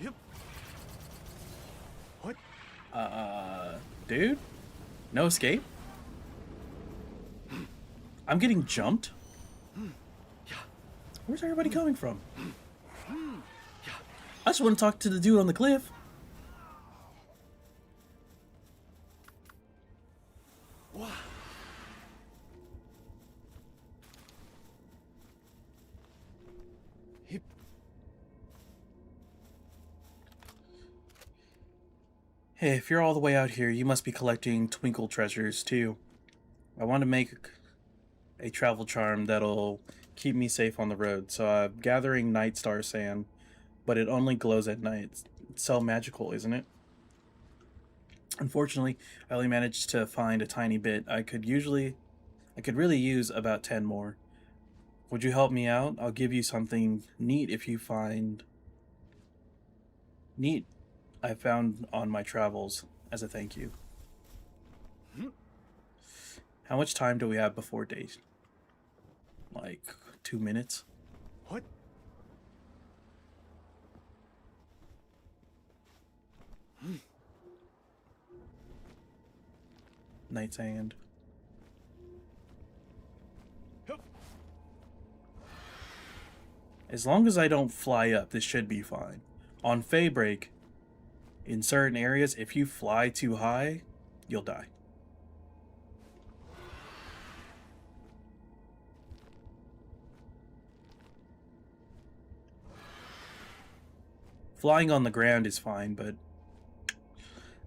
Yep. What? Dude? No escape? I'm getting jumped? Where's everybody coming from? I just want to talk to the dude on the cliff. Wow. Hip. Hey, if you're all the way out here, you must be collecting twinkle treasures too. I want to make a travel charm that'll keep me safe on the road, so I'm gathering night star sand, but it only glows at night. It's so magical, isn't it? Unfortunately, I only managed to find a tiny bit. I could really use about 10 more. Would you help me out? I'll give you something neat if you find neat I found on my travels as a thank you. How much time do we have before date? Like 2 minutes? What? Night sand. Yep. As long as I don't fly up, this should be fine. On Fey break, in certain areas, if you fly too high, you'll die. Flying on the ground is fine, but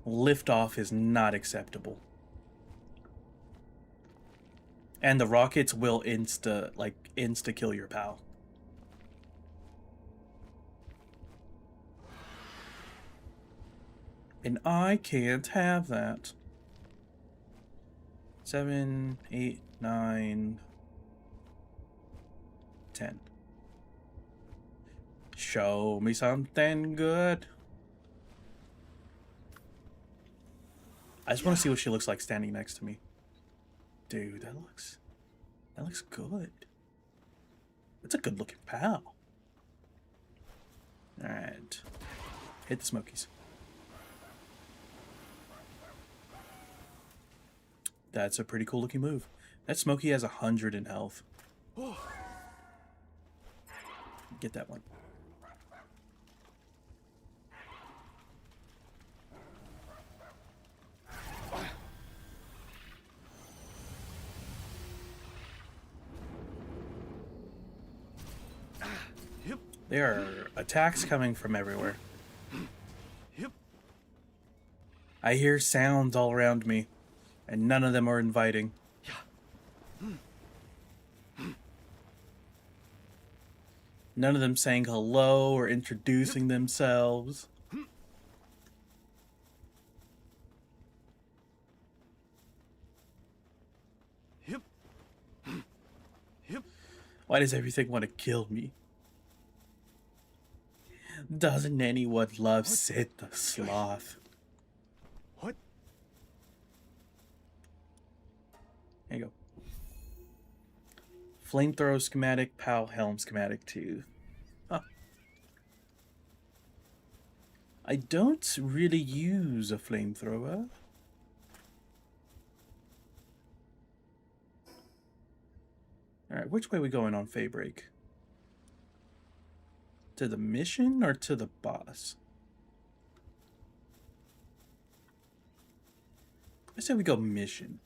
liftoff is not acceptable. And the rockets will insta kill your pal. And I can't have that. 7, 8, 9, 10. Show me something good. I just want to see what she looks like standing next to me. Dude, that looks good. That's a good looking pal. Alright. Hit the smokies. That's a pretty cool looking move. That smoky has 100 in health. Get that one. There are attacks coming from everywhere. I hear sounds all around me, and none of them are inviting. None of them saying hello or introducing themselves. Why does everything want to kill me? Doesn't anyone love Sid the Sloth? What? There you go. Flamethrower schematic, Pal Helm schematic 2. Huh. I don't really use a flamethrower. Alright, which way are we going on Faybreak? To the mission or to the boss? I say we go mission.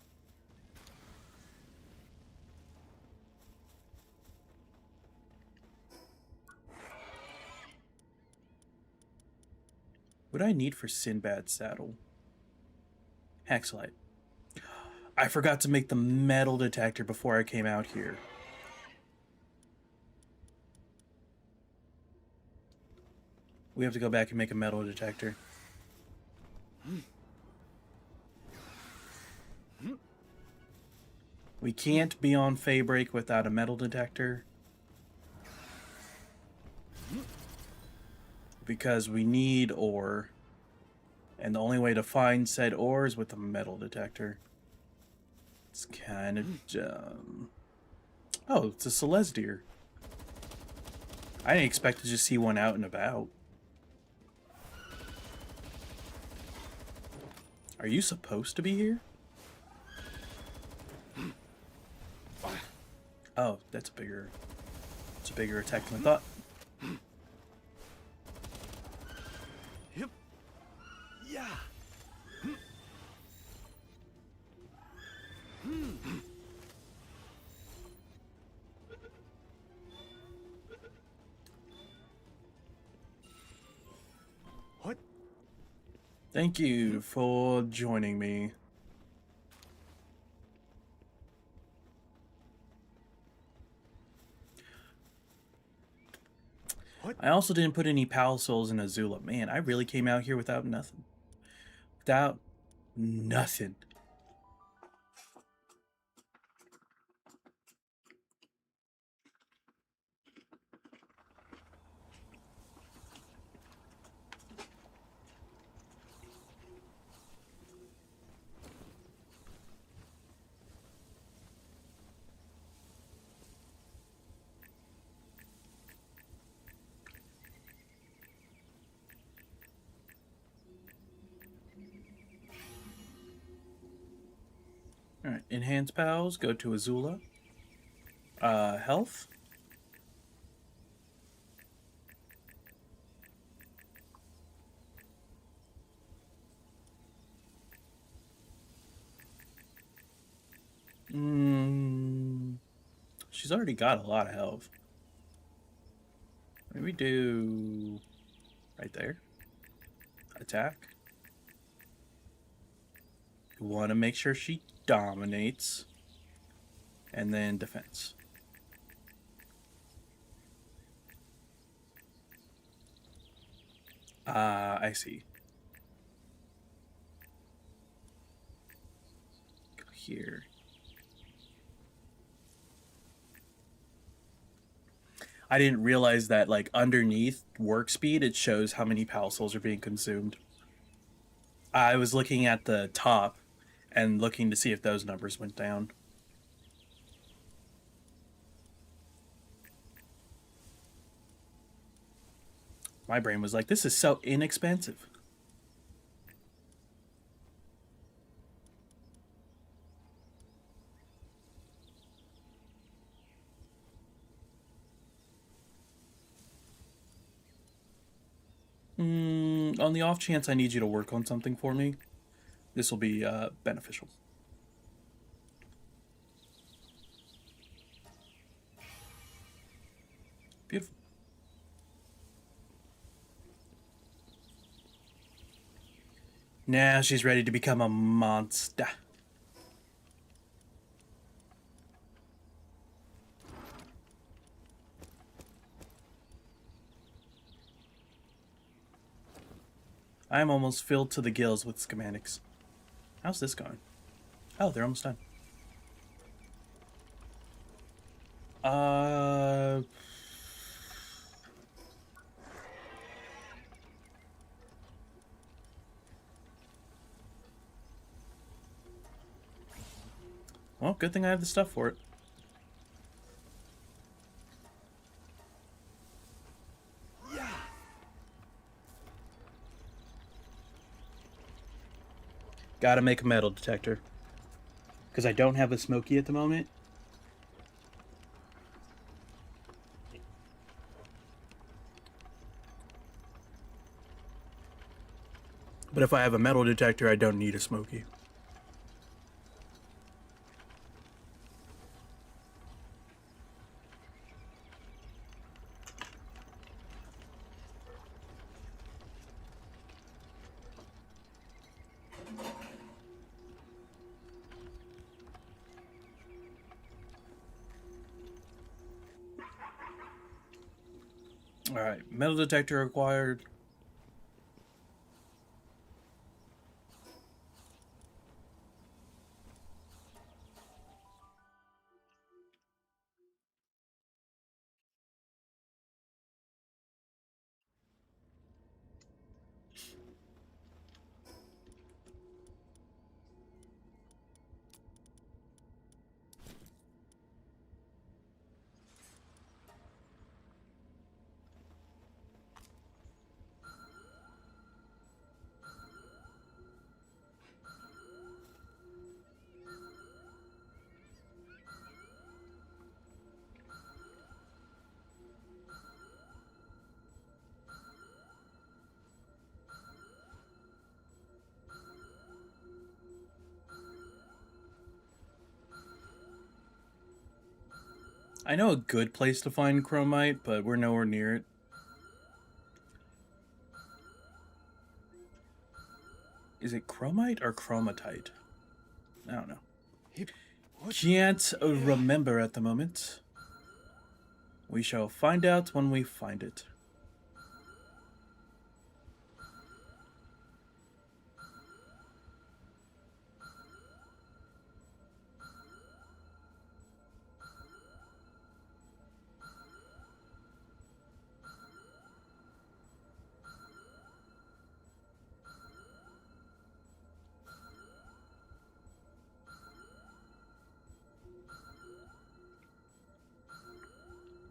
What do I need for Sinbad's saddle? Hexlite. I forgot to make the metal detector before I came out here. We have to go back and make a metal detector. We can't be on Faybreak without a metal detector. Because we need ore. And the only way to find said ore is with a metal detector. It's kind of dumb. Oh, it's a Celestier. I didn't expect to just see one out and about. Are you supposed to be here? Oh, that's bigger. It's a bigger attack than I thought. Yep. Yeah. What? Thank you for joining me. What? I also didn't put any Pal Souls in Azula. Man, I really came out here without nothing. Without nothing. Alright, enhance pals, go to Azula. Health. She's already got a lot of health. Maybe do right there. Attack. You want to make sure she dominates. And then defense. I see. Go here. I didn't realize that, like, underneath work speed, it shows how many Pal Souls are being consumed. I was looking at the top and looking to see if those numbers went down. My brain was like, this is so inexpensive. On the off chance I need you to work on something for me, this will be beneficial. Beautiful. Now she's ready to become a monster. I am almost filled to the gills with schematics. How's this going? Oh, they're almost done. Well, good thing I have the stuff for it. Yeah. Gotta make a metal detector. Because I don't have a smoky at the moment. But if I have a metal detector, I don't need a smoky. Alright, metal detector acquired. I know a good place to find chromite, but we're nowhere near it. Is it chromite or chromatite? I don't know. Can't remember at the moment. We shall find out when we find it.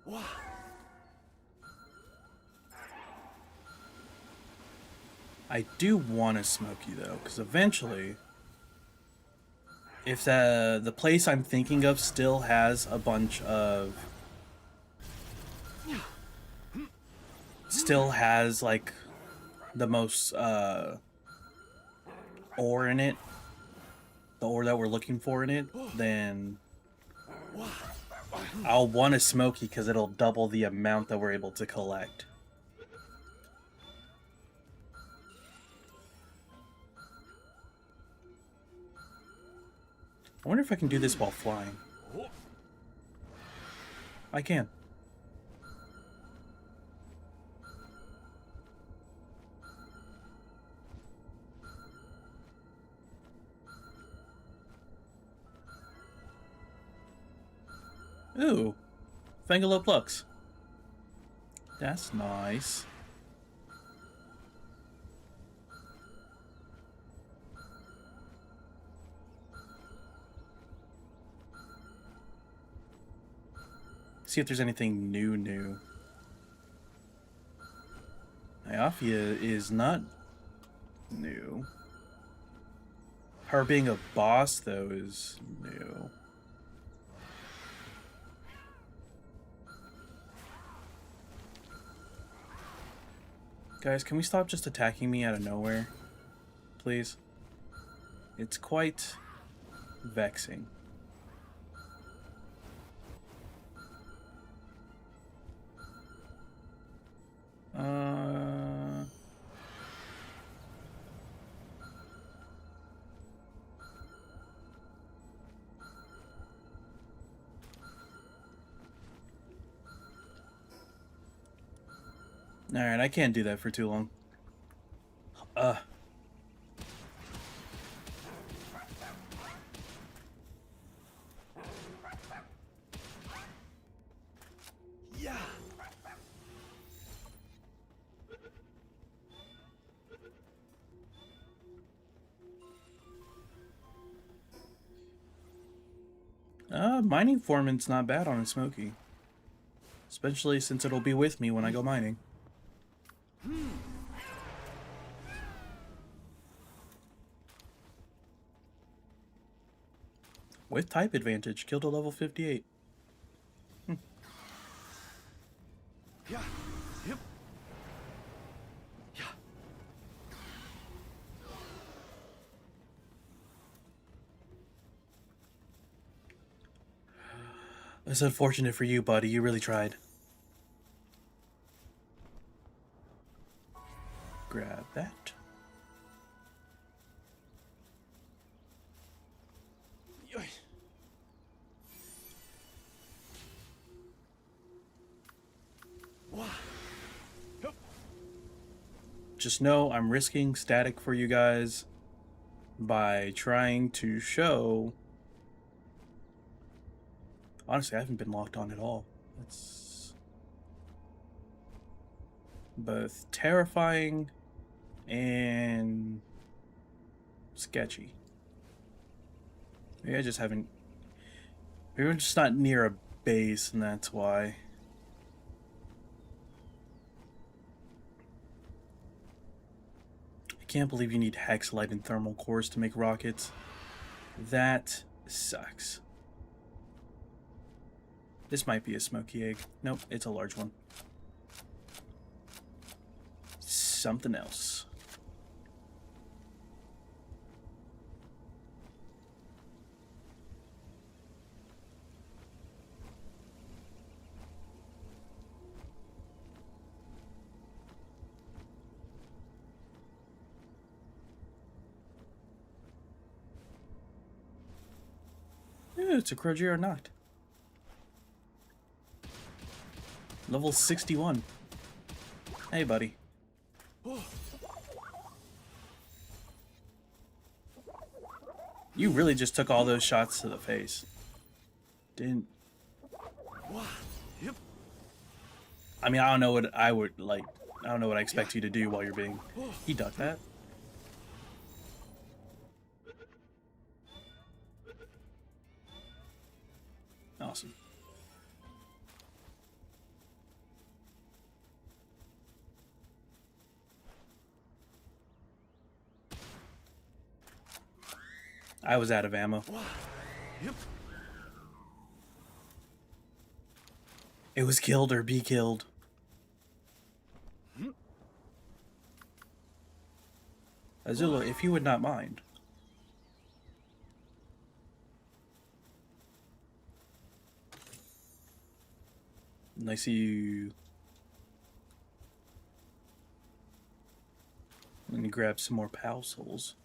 Wow. I do want a smoky though, because eventually, if the place I'm thinking of still has a bunch of, still has like the most ore in it, the ore that we're looking for in it, then I'll want a smoky because it'll double the amount that we're able to collect. I wonder if I can do this while flying. I can. Ooh, Fangaloplux. That's nice. See if there's anything new. Myofia is not new. Her being a boss, though, is new. Guys, can we stop just attacking me out of nowhere? Please? It's quite vexing. Alright, I can't do that for too long. Yeah. Mining foreman's not bad on a smoky. Especially since it'll be with me when I go mining. With type advantage, killed a level 58. Yeah. Yep. Yeah. It's unfortunate for you, buddy. You really tried. Grab that. Just know I'm risking static for you guys by trying to show... Honestly, I haven't been locked on at all. It's both terrifying and sketchy. Maybe I just haven't... Maybe I'm just not near a base, and that's why. I can't believe you need hex, light, and thermal cores to make rockets. That sucks. This might be a smoky egg. Nope, it's a large one. Something else. Yeah, it's a Crozier or not. Level 61. Hey, buddy. You really just took all those shots to the face. Didn't... I mean, I don't know what I would, like... I don't know what I expect you to do while you're being... He ducked that. Awesome. I was out of ammo. It was killed or be killed. Azula, if you would not mind. And I see you. Let me grab some more PAL souls.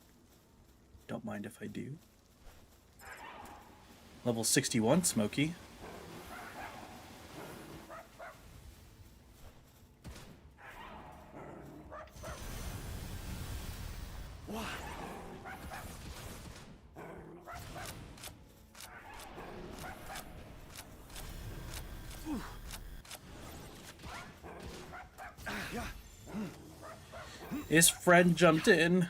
Don't mind if I do. Level 61, Smokey. His friend jumped in.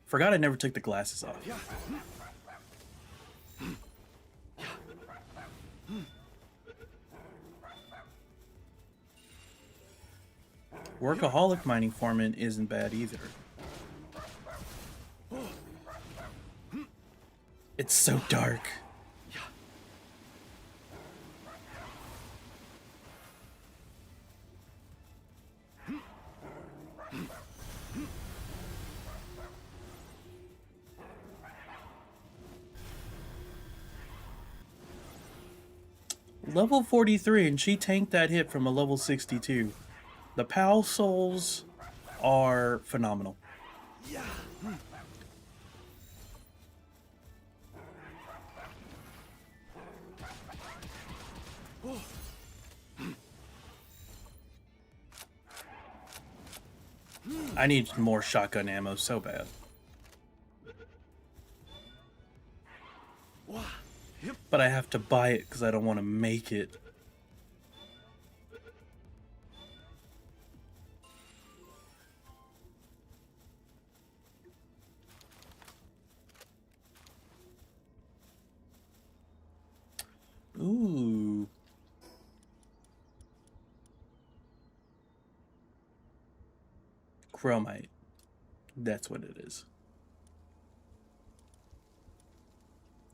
Forgot I never took the glasses off. Workaholic mining foreman isn't bad either. It's so dark. Level 43, and she tanked that hit from a level 62. The PAL souls are phenomenal. I need more shotgun ammo so bad. But I have to buy it because I don't want to make it. Ooh. Chromite. That's what it is.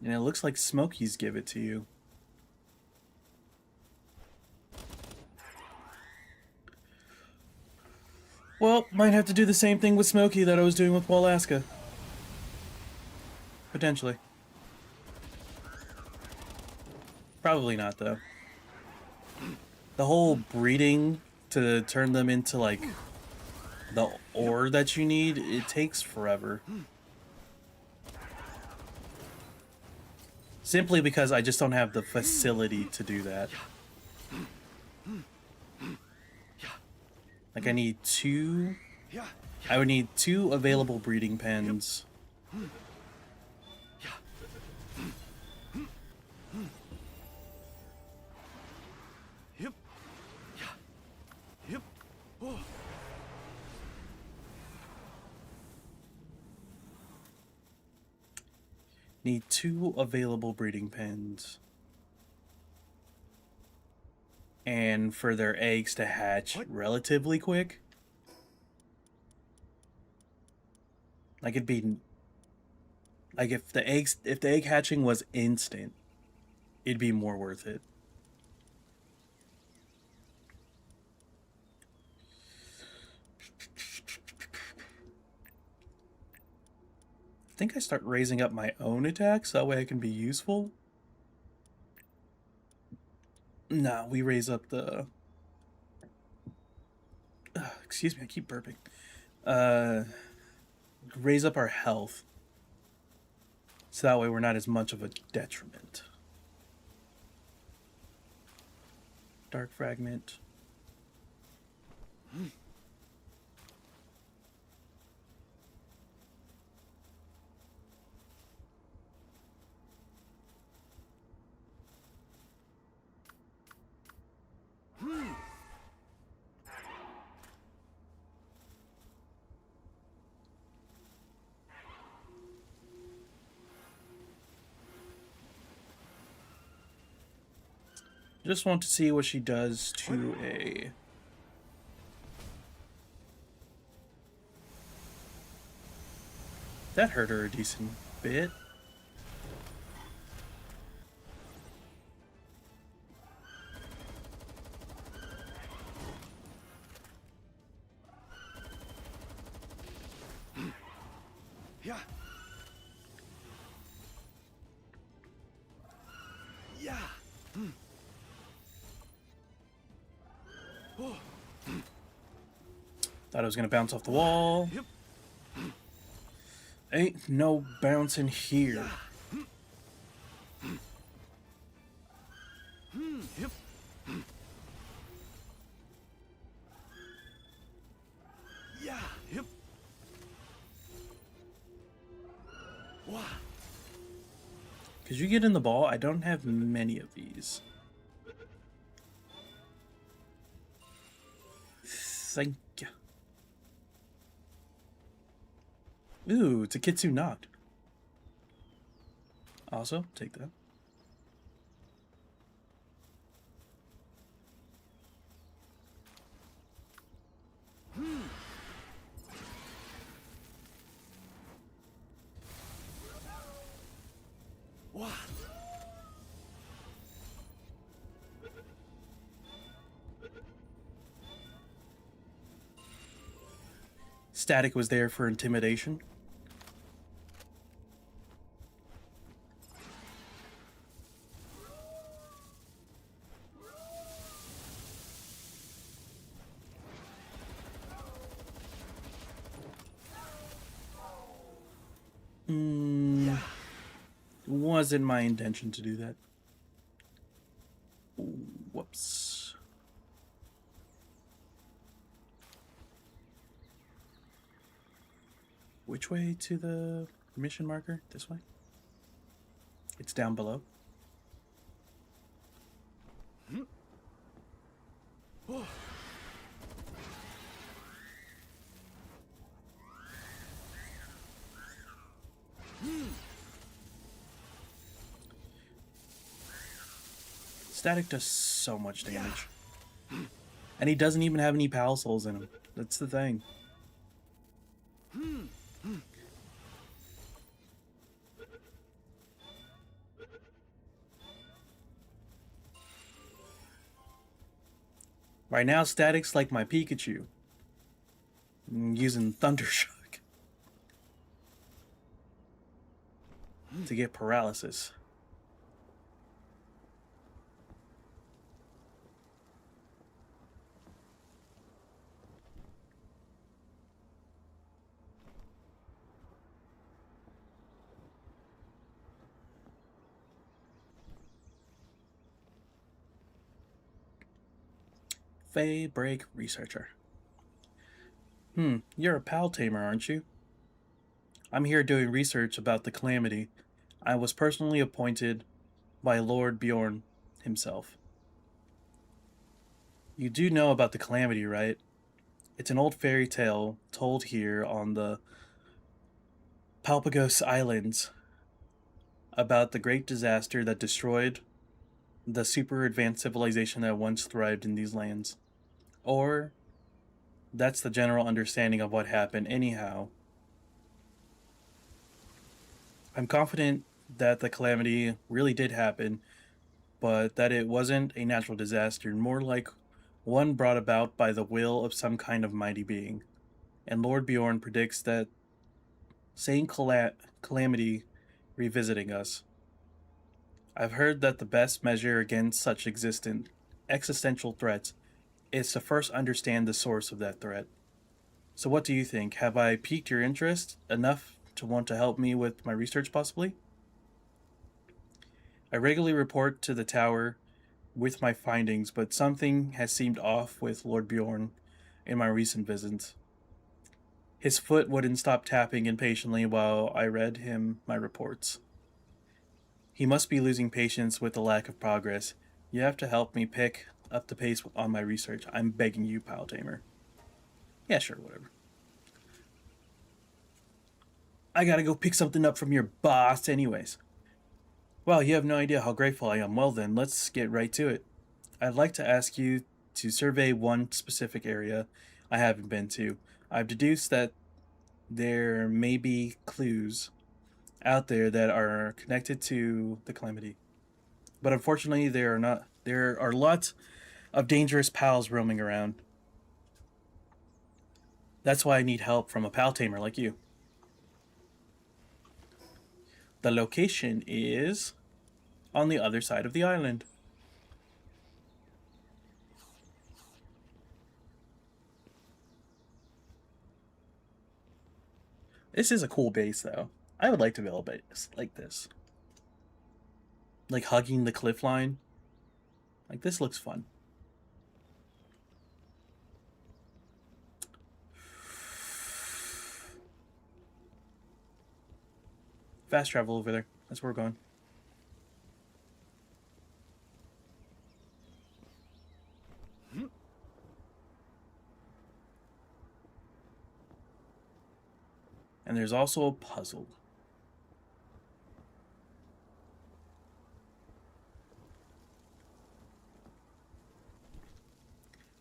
And it looks like Smokies give it to you. Well, might have to do the same thing with Smokey that I was doing with Walaska. Potentially. Probably not, though. The whole breeding to turn them into, like, the ore that you need, it takes forever. Simply because I just don't have the facility to do that. Like, I need two... I would need 2 available breeding pens. Need 2 available breeding pens. And for their eggs to hatch relatively quick. Like it'd be like if the egg hatching was instant, it'd be more worth it. I think I start raising up my own attacks, that way I can be useful. Nah, we raise up the... excuse me, I keep burping. Raise up our health. So that way we're not as much of a detriment. Dark fragment. Just want to see what she does to a... That hurt her a decent bit. Yeah. Yeah. Thought I was gonna bounce off the wall. Ain't no bouncing here. Yeah. Yep. Wow. Could you get in the ball? I don't have many of these. Thank you. Ooh, it's a Kitsu knot. Also, take that. Static was there for intimidation. Wasn't my intention to do that. Whoops. Which way to the mission marker? This way? It's down below. Oh. Static does so much damage. And he doesn't even have any pal souls in him. That's the thing. Right now, Static's like my Pikachu. I'm using Thundershock to get paralysis. Fey Break Researcher. You're a pal tamer, aren't you? I'm here doing research about the calamity. I was personally appointed by Lord Bjorn himself. You do know about the calamity, right? It's an old fairy tale told here on the Palpagos Islands about the great disaster that destroyed the super advanced civilization that once thrived in these lands. Or that's the general understanding of what happened anyhow. I'm confident that the calamity really did happen, but that it wasn't a natural disaster, more like one brought about by the will of some kind of mighty being. And Lord Bjorn predicts that same calamity revisiting us. I've heard that the best measure against such existential threats is to first understand the source of that threat. So what do you think? Have I piqued your interest enough to want to help me with my research possibly? I regularly report to the tower with my findings, but something has seemed off with Lord Bjorn in my recent visits. His foot wouldn't stop tapping impatiently while I read him my reports. He must be losing patience with the lack of progress. You have to help me pick up the pace on my research. I'm begging you, Pal Tamer. Yeah, sure, whatever. I gotta go pick something up from your boss anyways. Well, you have no idea how grateful I am. Well then, let's get right to it. I'd like to ask you to survey one specific area I haven't been to. I've deduced that there may be clues out there that are connected to the calamity. But unfortunately, there are not. There are lots of dangerous pals roaming around. That's why I need help from a pal tamer like you. The location is on the other side of the island. This is a cool base, though. I would like to build a base like this. Like hugging the cliff line. Like, this looks fun. Fast travel over there. That's where we're going. And there's also a puzzle.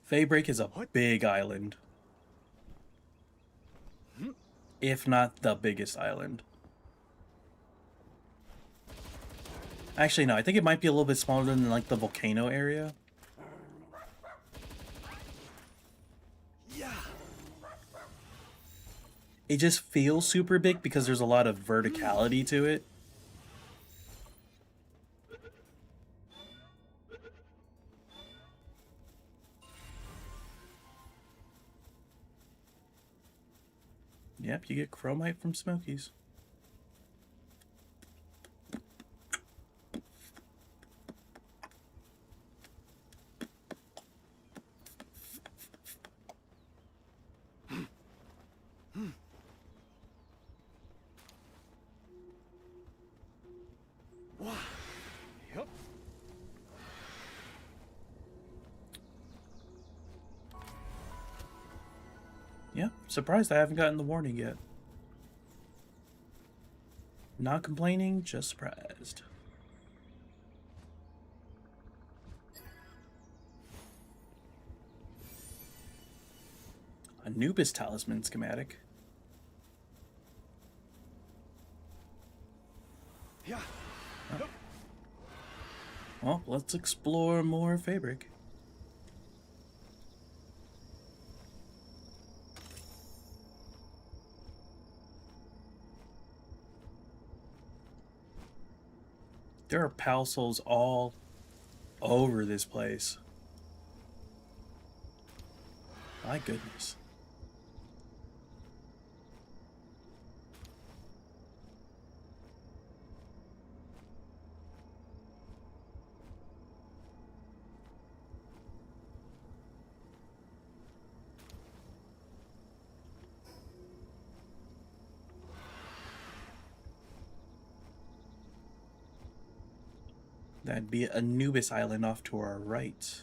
Faybreak is a big island. If not the biggest island. Actually, no, I think it might be a little bit smaller than like the volcano area. Yeah. it just feels super big because there's a lot of verticality to it. Yep, you get chromite from Smokies. Wow. Yep. Yeah, surprised I haven't gotten the warning yet. Not complaining, just surprised. Anubis talisman schematic. Yeah. Oh. Well, let's explore more fabric. There are pal souls all over this place. My goodness. That'd be Anubis Island off to our right.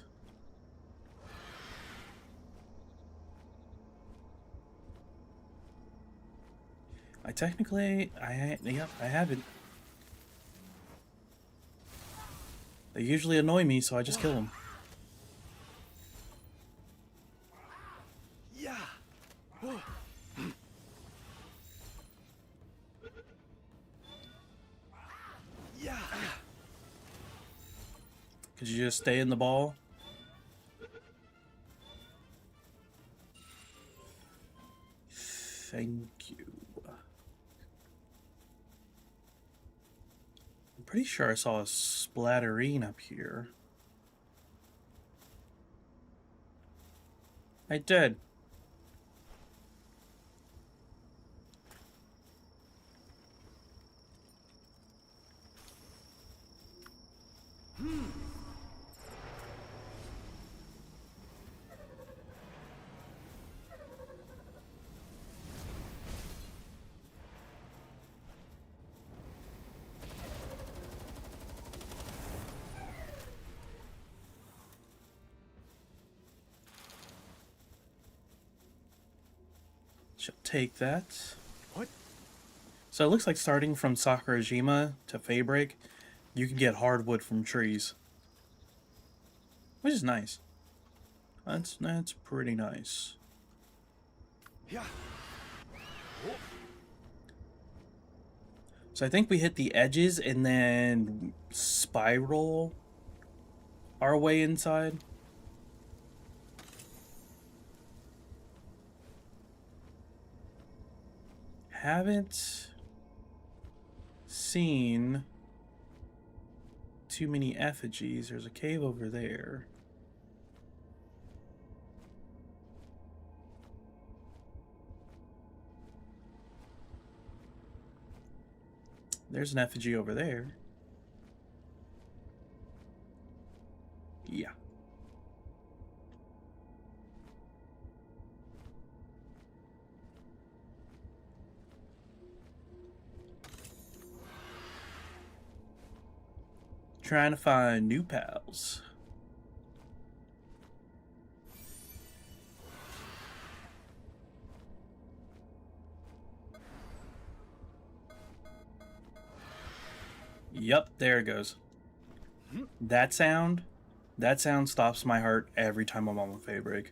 I haven't. They usually annoy me, so I just kill them. Yeah. Oh. Yeah. Could you just stay in the ball? Thank you. I'm pretty sure I saw a splatterine up here. I did. Shall take that. What? So it looks like starting from Sakurajima to Faybreak, you can get hardwood from trees. Which is nice. That's pretty nice. Yeah. So I think we hit the edges and then spiral our way inside. Haven't seen too many effigies. There's a cave over there. There's an effigy over there. Yeah. Trying to find new pals. Yep, there it goes. That sound stops my heart every time I'm on a Faybreak.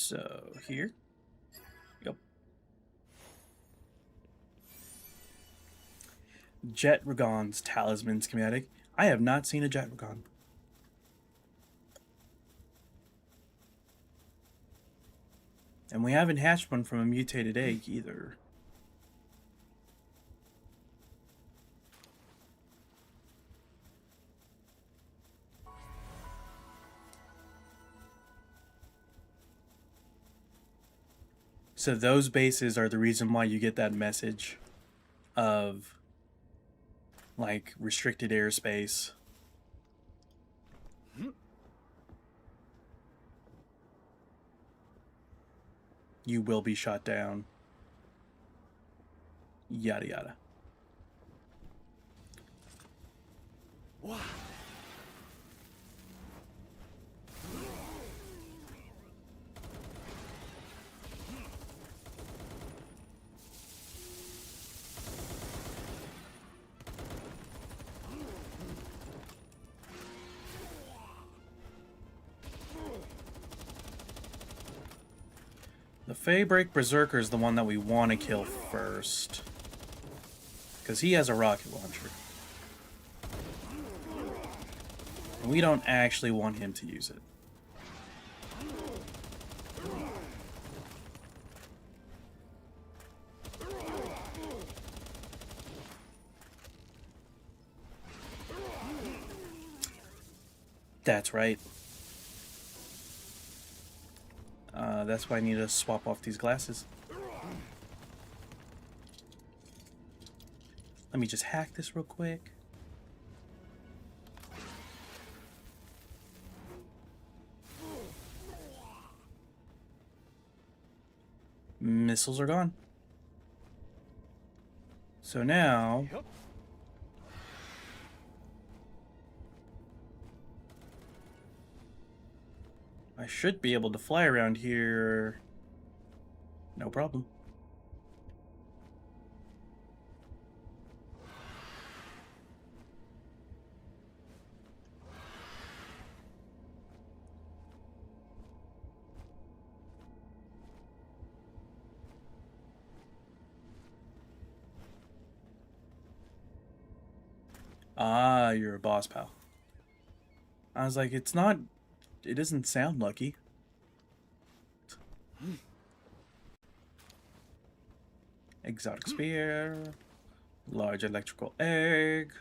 So here. Yep. Jet Ragon's Talisman schematic. I have not seen a Jet Ragon. And we haven't hatched one from a mutated egg either. So those bases are the reason why you get that message of like restricted airspace. You will be shot down. Yada yada. Wow. The Faybreak Berserker is the one that we want to kill first. Because he has a rocket launcher. And we don't actually want him to use it. That's right. That's why I need to swap off these glasses. Let me just hack this real quick. Missiles are gone. So now... Yep. I should be able to fly around here. No problem. Ah, you're a boss pal. I was like, it's not... It doesn't sound lucky. Exotic spear. Large electrical egg.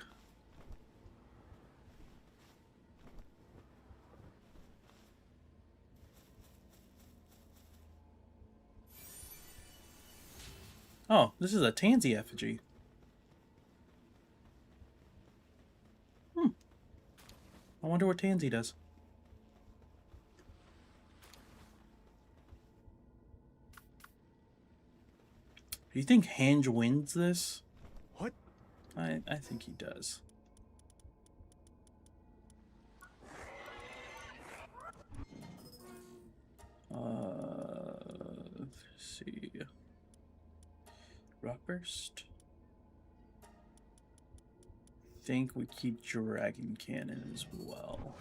Oh, this is a tansy effigy. I wonder what tansy does. Do you think Hange wins this? What? I think he does. Let's see. Rock burst. Think we keep Dragon Cannon as well.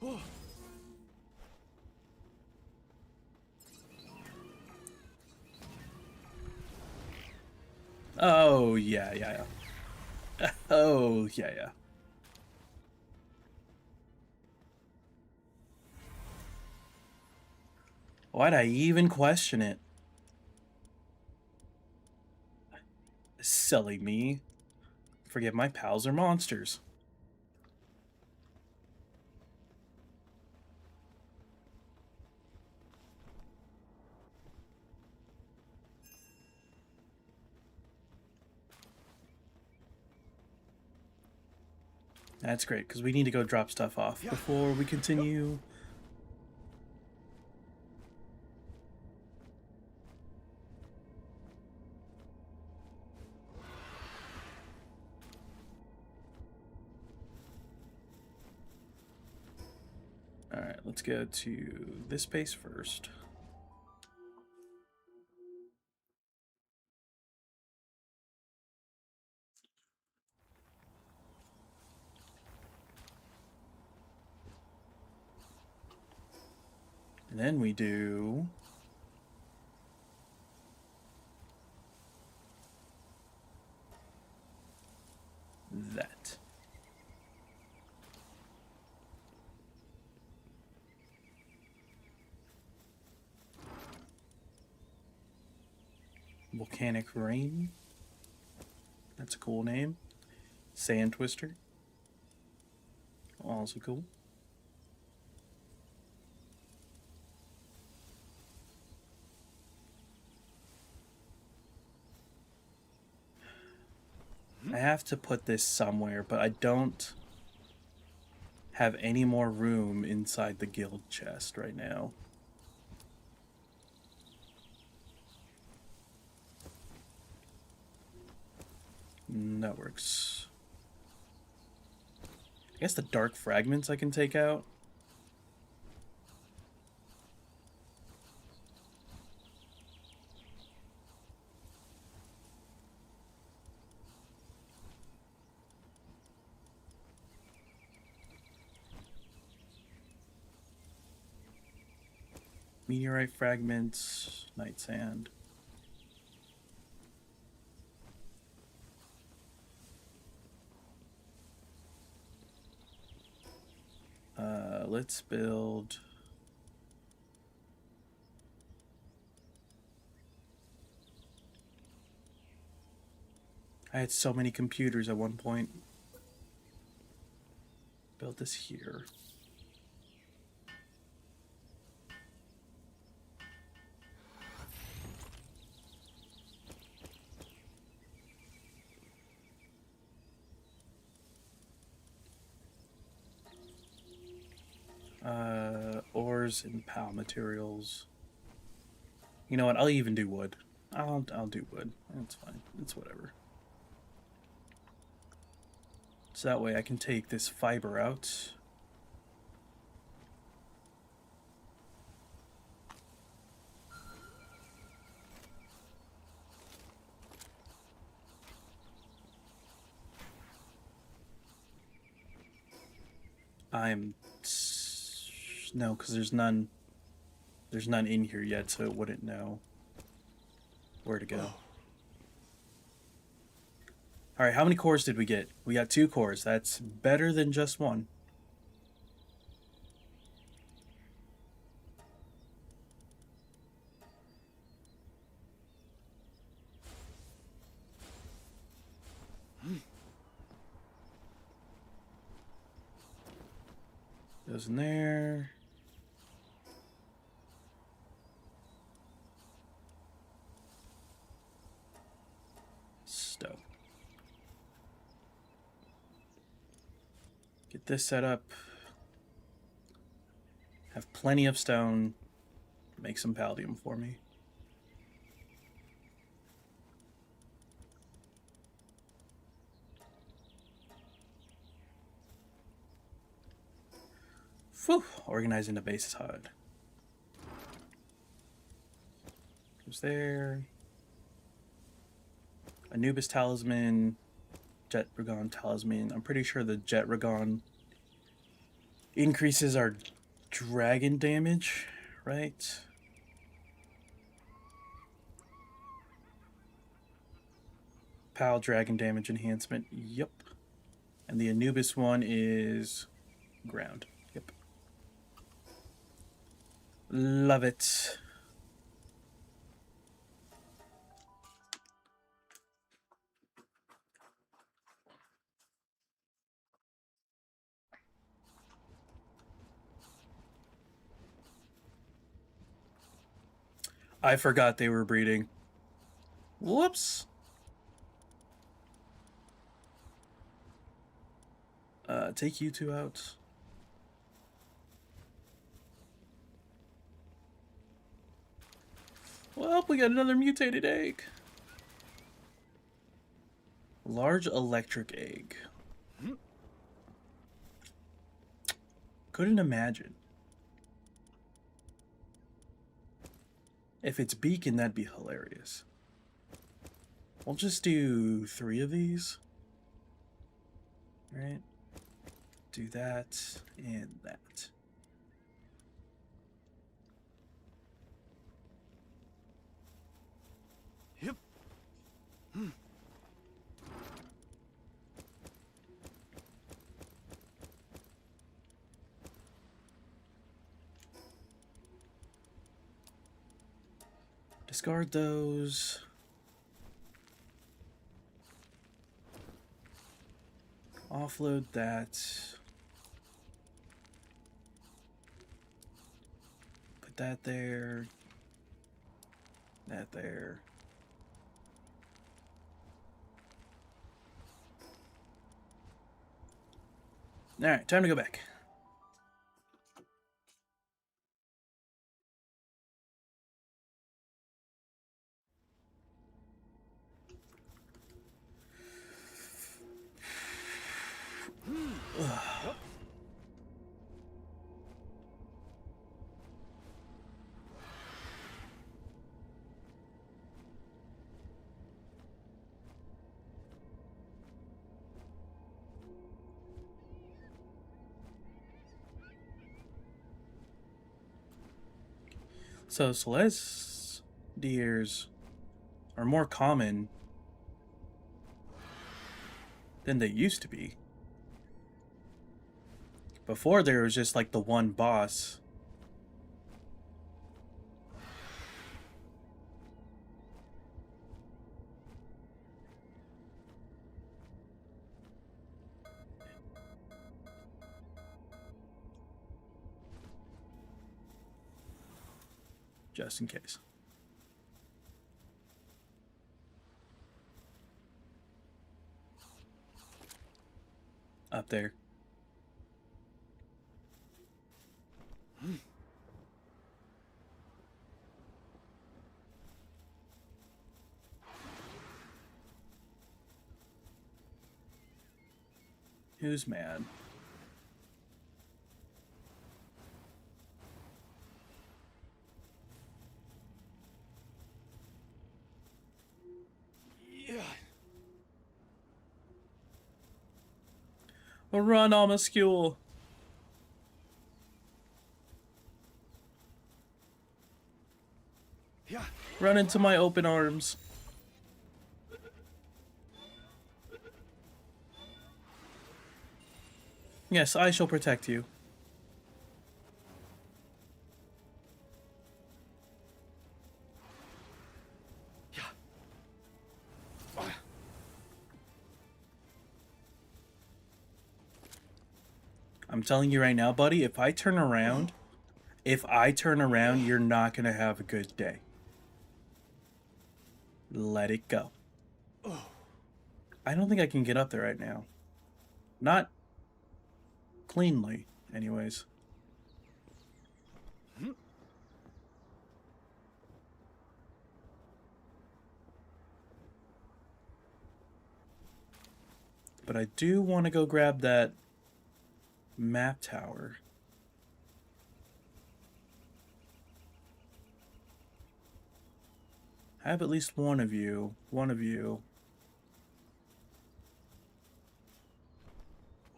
Oh. Oh, yeah. Oh, yeah. Why'd I even question it? Silly me. Forget my pals are monsters. That's great, because we need to go drop stuff off before we continue. Alright, let's go to this base first. And then we do that. Volcanic Rain. That's a cool name. Sand Twister. Also cool. I have to put this somewhere, but I don't have any more room inside the guild chest right now. That works. I guess the dark fragments I can take out. Meteorite fragments, night sand. Let's build. I had so many computers at one point. Build this here. Ores and PAL materials. You know what? I'll even do wood. I'll do wood. It's fine. It's whatever. So that way I can take this fiber out. No, because there's none in here yet, so it wouldn't know where to go. All right, how many cores did we get? We got 2 cores. That's better than just one. Goes in there. Stone. Get this set up. Have plenty of stone. Make some palladium for me. Whew. Organizing the base is hard. Goes there. Anubis Talisman. Jet Ragon Talisman. I'm pretty sure the Jet Ragon increases our dragon damage, right? PAL dragon damage enhancement. Yep. And the Anubis one is ground. Yep. Love it. I forgot they were breeding. Whoops. Take you 2 out. Well, we got another mutated egg. Large electric egg. Couldn't imagine. If it's beacon, that'd be hilarious. We'll just do 3 of these. Right? Do that and that. Discard those. Offload that. Put that there. That there. Alright, time to go back. So Celeste deers are more common than they used to be. Before there was just like the one boss. Just in case. Up there. Who's mad? Yeah. Run, Almascule! Yeah. Run into my open arms. Yes, I shall protect you. I'm telling you right now, buddy, if I turn around, you're not going to have a good day. Let it go. I don't think I can get up there right now. Not cleanly, anyways. But I do want to go grab that map tower. Have at least one of you.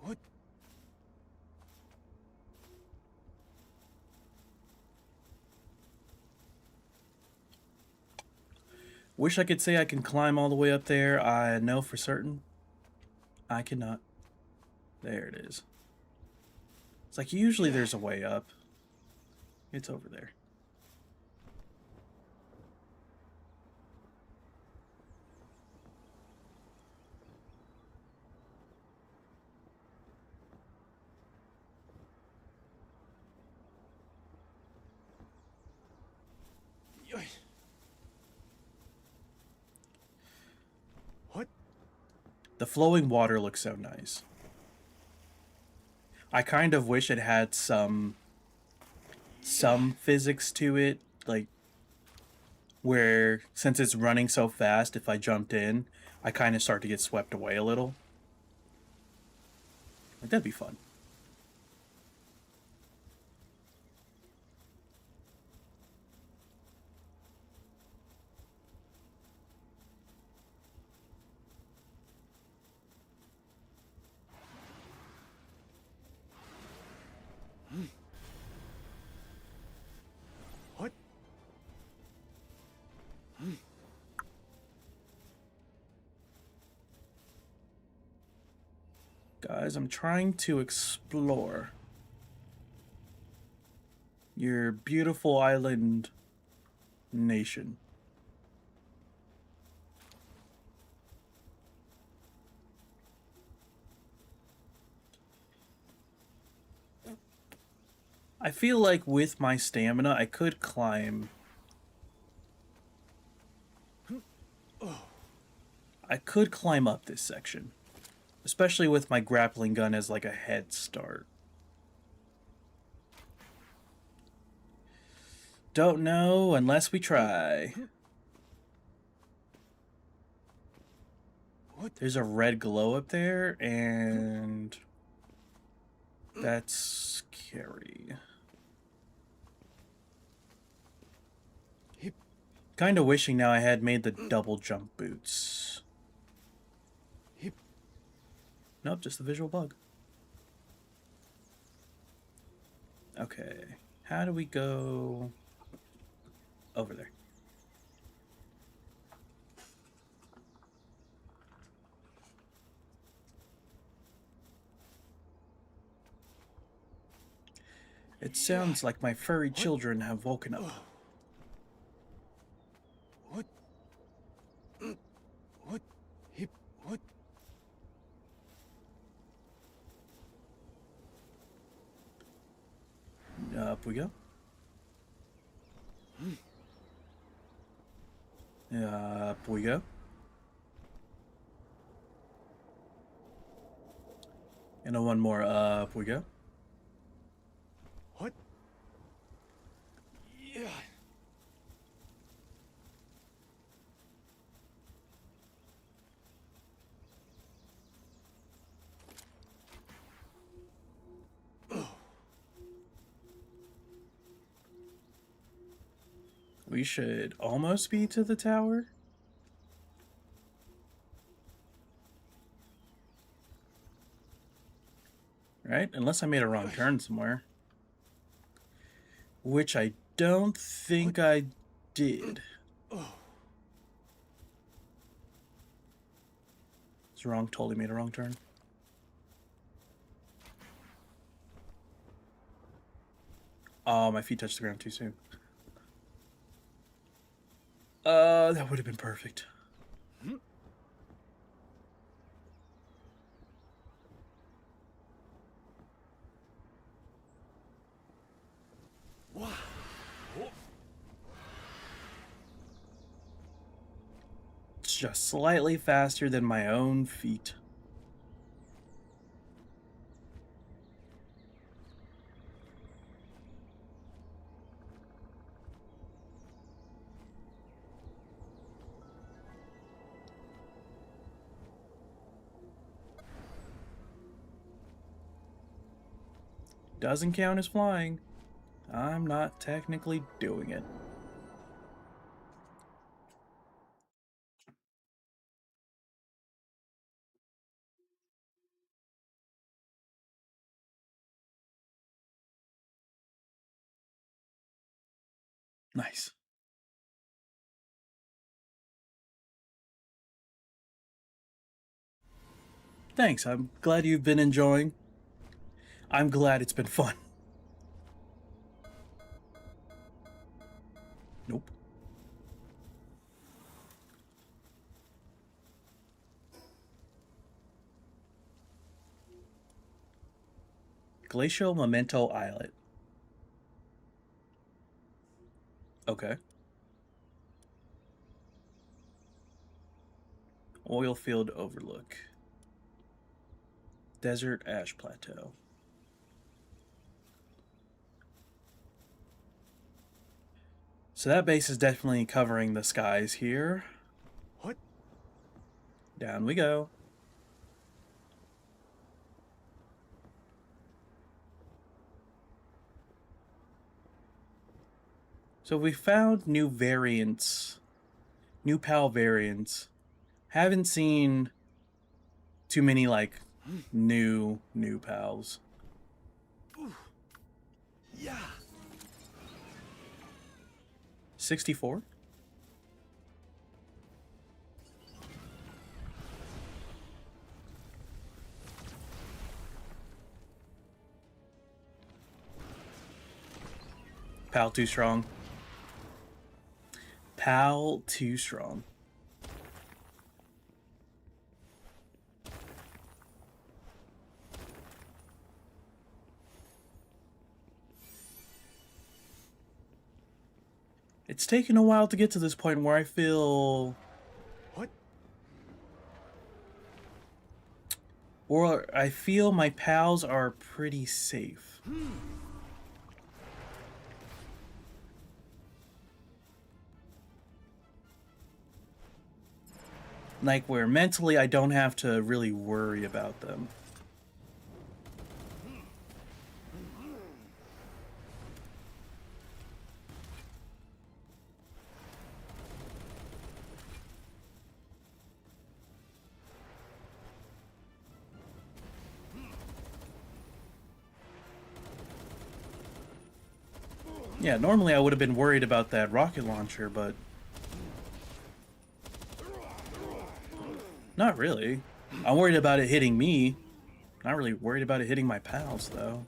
What? Wish I could say I can climb all the way up there. I know for certain I cannot. There it is. It's like usually there's a way up. It's over there. What? The flowing water looks so nice. I kind of wish it had some physics to it, like where since it's running so fast, if I jumped in, I kind of start to get swept away a little. Like, that'd be fun. What? Guys, I'm trying to explore your beautiful island nation. I feel like with my stamina, I could climb. I could climb up this section. Especially with my grappling gun as like a head start. Don't know unless we try. There's a red glow up there, and that's scary. Kind of wishing now I had made the double jump boots. Nope, just the visual bug. Okay, how do we go over there? It sounds like my furry children have woken up. Up we go. Up we go. And one more. Up we go. What? Yeah. We should almost be to the tower. Right? Unless I made a wrong turn somewhere. Which I don't think I did. It's wrong. Totally made a wrong turn. Oh, my feet touched the ground too soon. That would have been perfect. Wow. It's just slightly faster than my own feet. Doesn't count as flying. I'm not technically doing it. Nice. Thanks. I'm glad you've been enjoying. I'm glad it's been fun. Nope. Glacial Memento Islet. Okay. Oilfield Overlook. Desert Ash Plateau. So that base is definitely covering the skies here. What? Down we go. So we found new variants, new PAL variants. Haven't seen too many like new PALs. Yeah. 64? PAL too strong. PAL too strong. It's taken a while to get to this point where I feel... What? Or I feel my pals are pretty safe. Like, where mentally I don't have to really worry about them. Yeah, normally I would have been worried about that rocket launcher, but... Not really. I'm worried about it hitting me. Not really worried about it hitting my pals, though.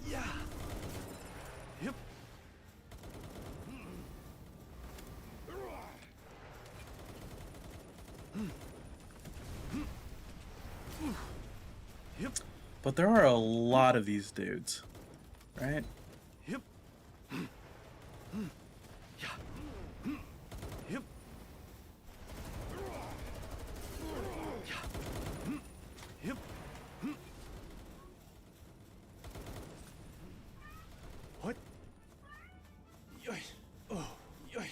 Yeah. Yep. Yep. But there are a lot of these dudes, right? Yep. Yeah. Yep. Yeah. Yep. What? Yoy. Oh, yoy.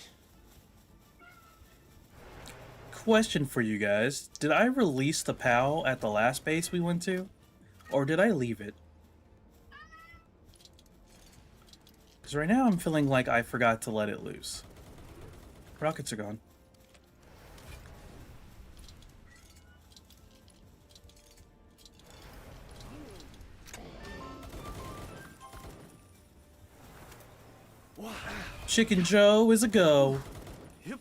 Question for you guys. Did I release the PAL at the last base we went to? Or did I leave it? Because right now I'm feeling like I forgot to let it loose. Rockets are gone. Wow. Chicken Joe is a go. Yep.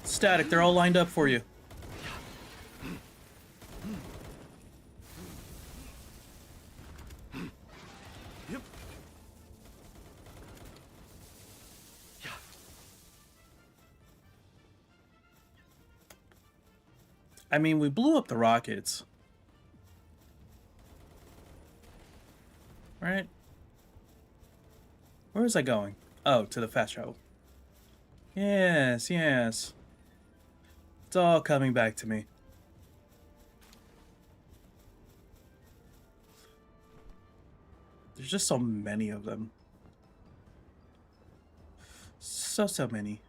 Static, they're all lined up for you. Yep. Yeah. I mean, we blew up the rockets. Right? Where is I going? Oh, to the fast travel. Yes, yes. It's all coming back to me. There's just so many of them. So many.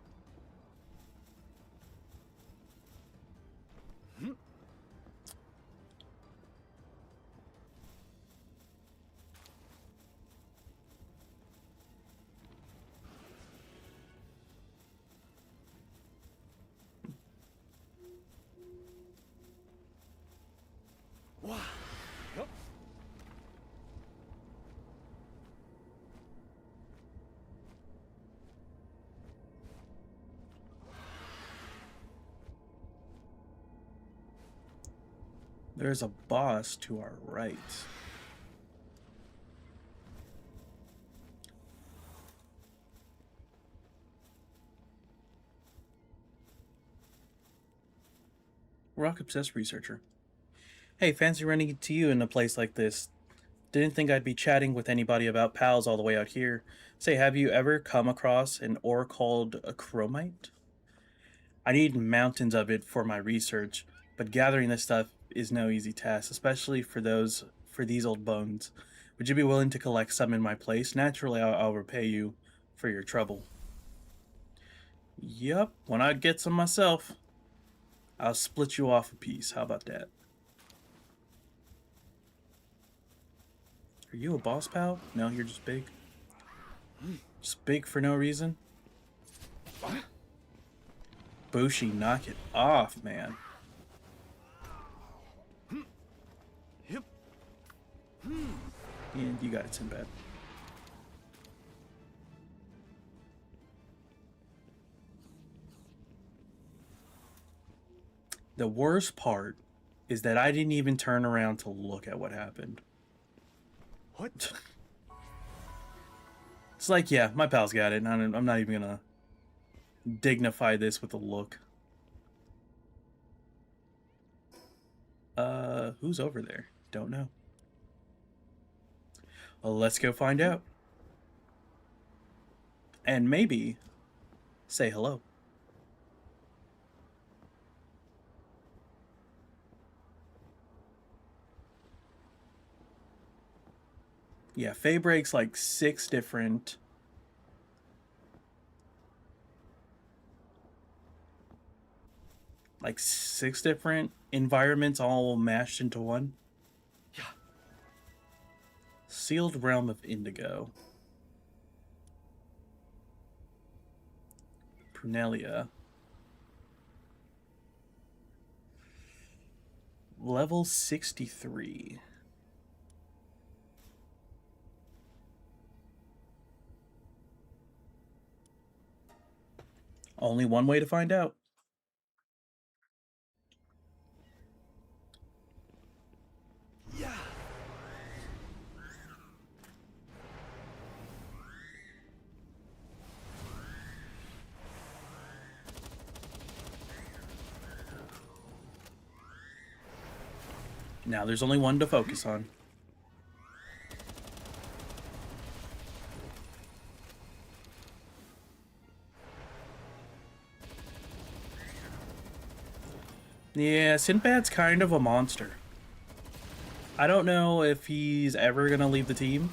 Wow. Yep. There's a boss to our right. Rock obsessed researcher. Hey, fancy running into you in a place like this. Didn't think I'd be chatting with anybody about pals all the way out here. Say, have you ever come across an ore called a chromite? I need mountains of it for my research, but gathering this stuff is no easy task, especially for these old bones. Would you be willing to collect some in my place? Naturally, I'll repay you for your trouble. Yup, when I get some myself, I'll split you off a piece. How about that? Are you a boss pal? No, you're just big. Just big for no reason? Bushi, knock it off, man. Yep. And you got it, Sinbad. The worst part is that I didn't even turn around to look at what happened. What? It's like, yeah, my pal's got it. I'm not even gonna dignify this with a look. Who's over there? Don't know. Well, let's go find out. And maybe say hello. Yeah, Faye breaks like 6 different... Like 6 different environments all mashed into one. Yeah. Sealed Realm of Indigo. Prunelia. Level 63. Only one way to find out. Yeah. Now there's only one to focus on. Yeah, Sinbad's kind of a monster. I don't know if he's ever gonna leave the team.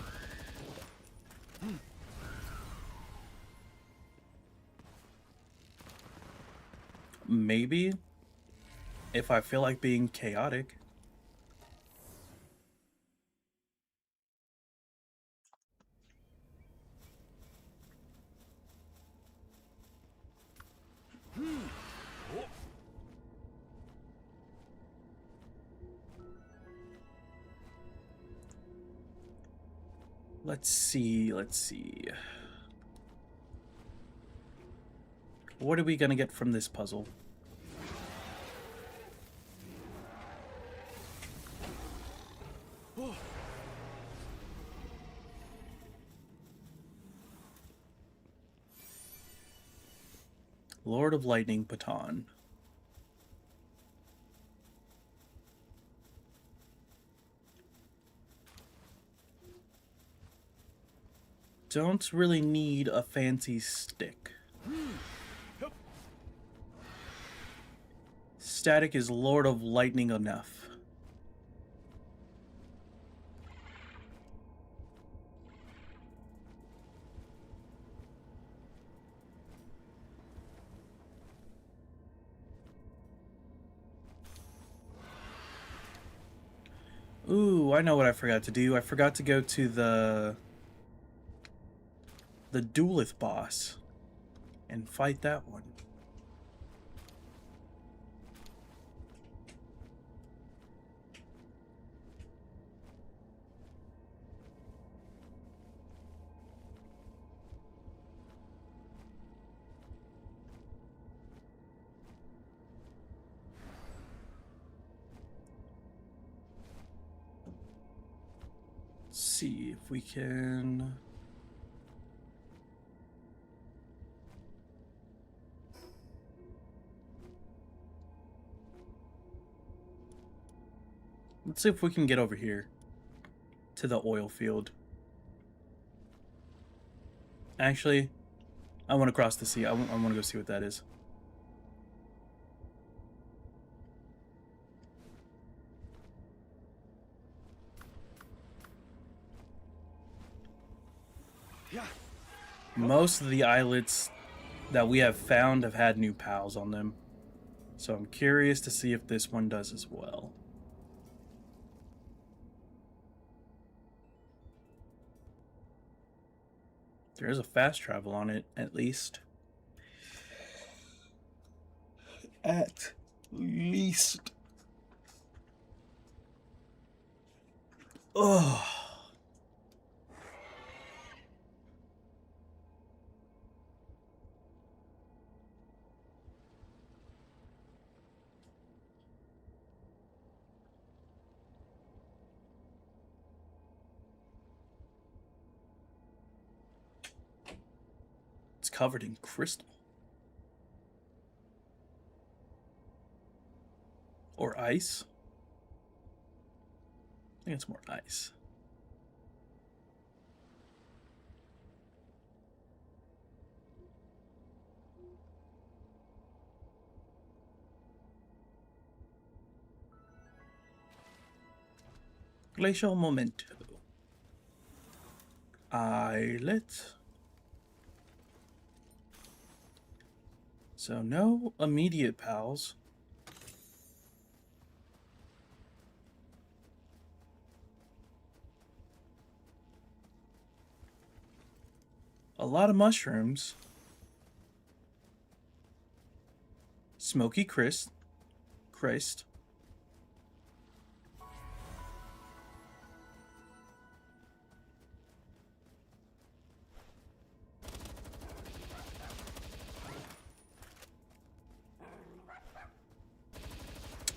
Maybe. If I feel like being chaotic. Let's see. What are we gonna get from this puzzle? Lord of Lightning Baton. Don't really need a fancy stick. Static is Lord of Lightning enough. Ooh, I know what I forgot to do. I forgot to go to the Duelith boss and fight that one. Let's see if we can... Let's see if we can get over here to the oil field. Actually, I want to cross the sea. I want to go see what that is. Yeah. Most of the islets that we have found have had new pals on them. So I'm curious to see if this one does as well. There is a fast travel on it, at least. At least. Oh. covered in crystal. Or ice. I think it's more ice. Glacial Momento. Islet. So no immediate pals. A lot of mushrooms. Smoky Christ.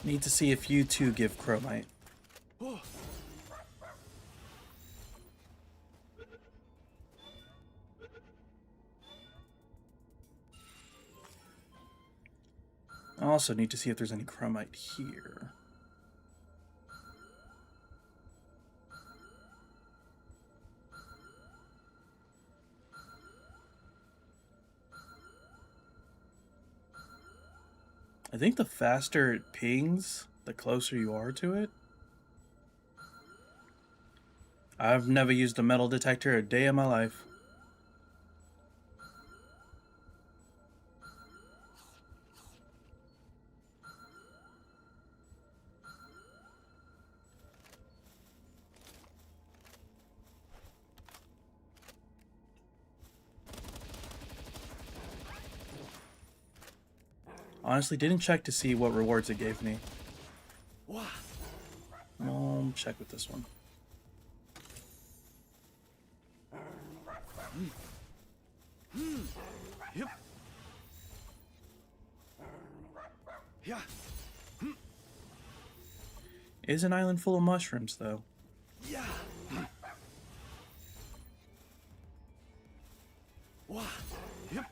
Need to see if you two give chromite. I also need to see if there's any chromite here. I think the faster it pings, the closer you are to it. I've never used a metal detector a day in my life. Honestly, didn't check to see what rewards it gave me. I'll check with this one. Yep. Yeah. Is an island full of mushrooms, though? Yeah. Yep.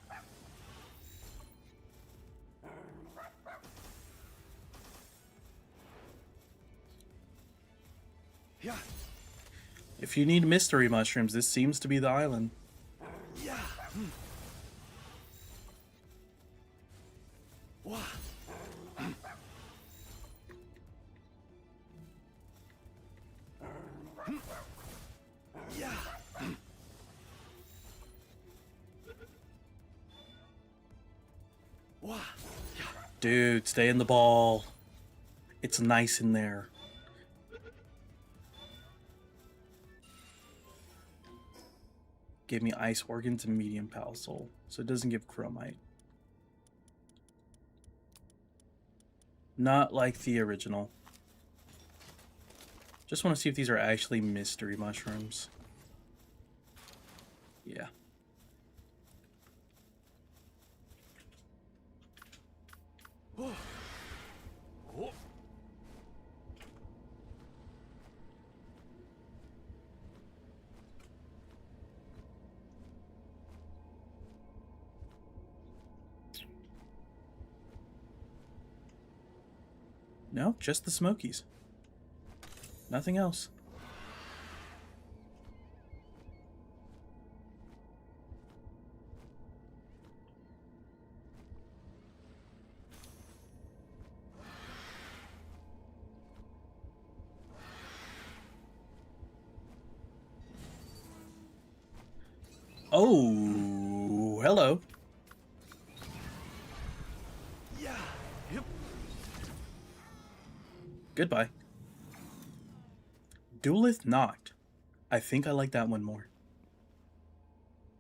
Yeah. If you need mystery mushrooms, this seems to be the island. Yeah. Dude, stay in the ball. It's nice in there. Gave me ice organs and medium pal soul, so it doesn't give chromite. Not like the original. Just want to see if these are actually mystery mushrooms. Yeah. No, just the Smokies. Nothing else. Oh, hello. Yeah. Yep. Goodbye. Duelith Noct. I think I like that one more.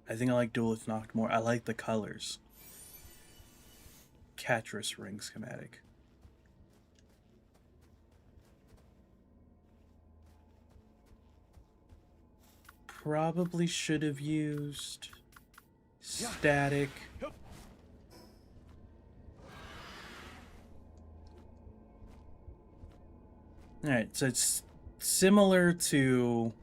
I think I like Duelith Noct more. I like the colors. Catrus ring schematic. Probably should have used static. Yep. Alright, so it's similar to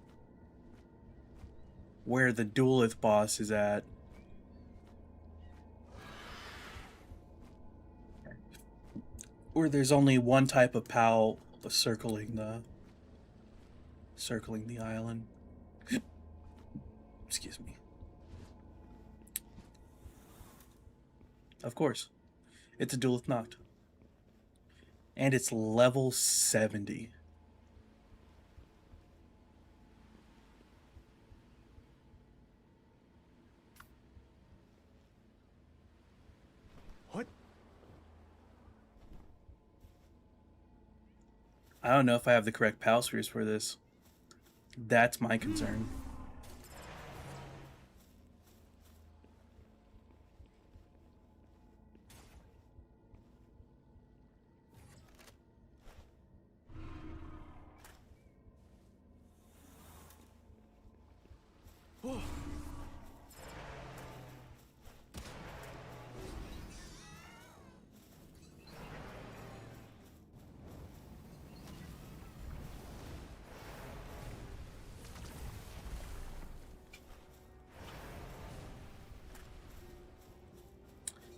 where the Duelith boss is at. Or there's only one type of PAL circling the island. Excuse me. Of course. It's a Duelith Noct. And it's level 70. What? I don't know if I have the correct PAL spheres for this. That's my concern. Oh.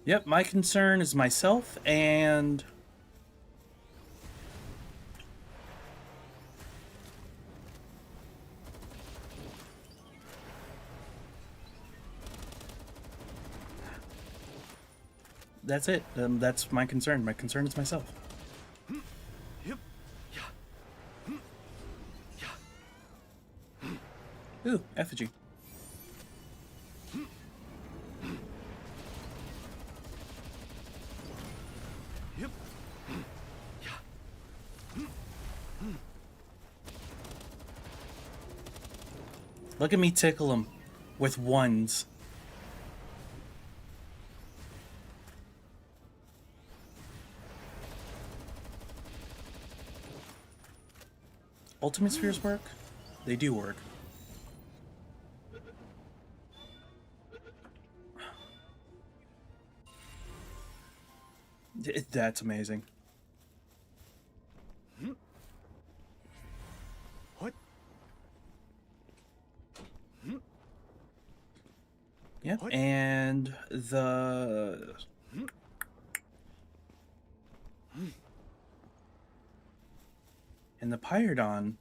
Yep, my concern is myself and... That's it. That's my concern. My concern is myself. Yep. Yeah. Yeah. Ooh, effigy. Yep. Look at me tickle him with ones. Ultimate spheres work? They do work. That's amazing. What? Yep, What? and the... And the Pyrodon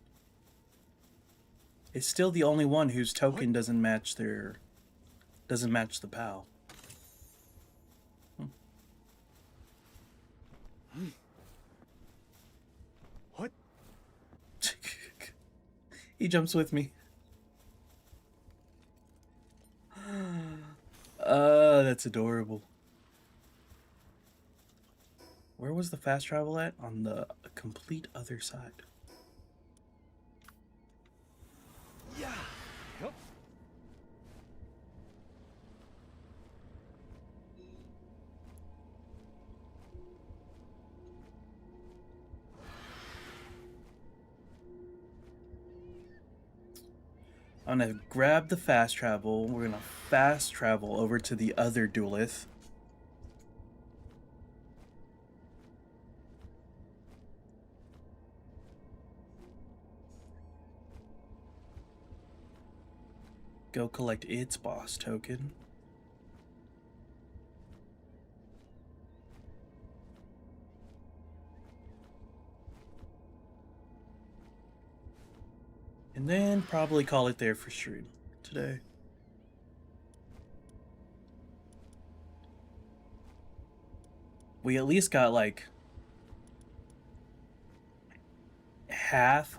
is still the only one whose token doesn't match the PAL. What? He jumps with me. That's adorable. Where was the fast travel at? On the complete other side. Yeah. Yep. I'm gonna grab the fast travel. We're gonna fast travel over to the other duelith. Go collect its boss token. And then probably call it there for stream today. We at least got like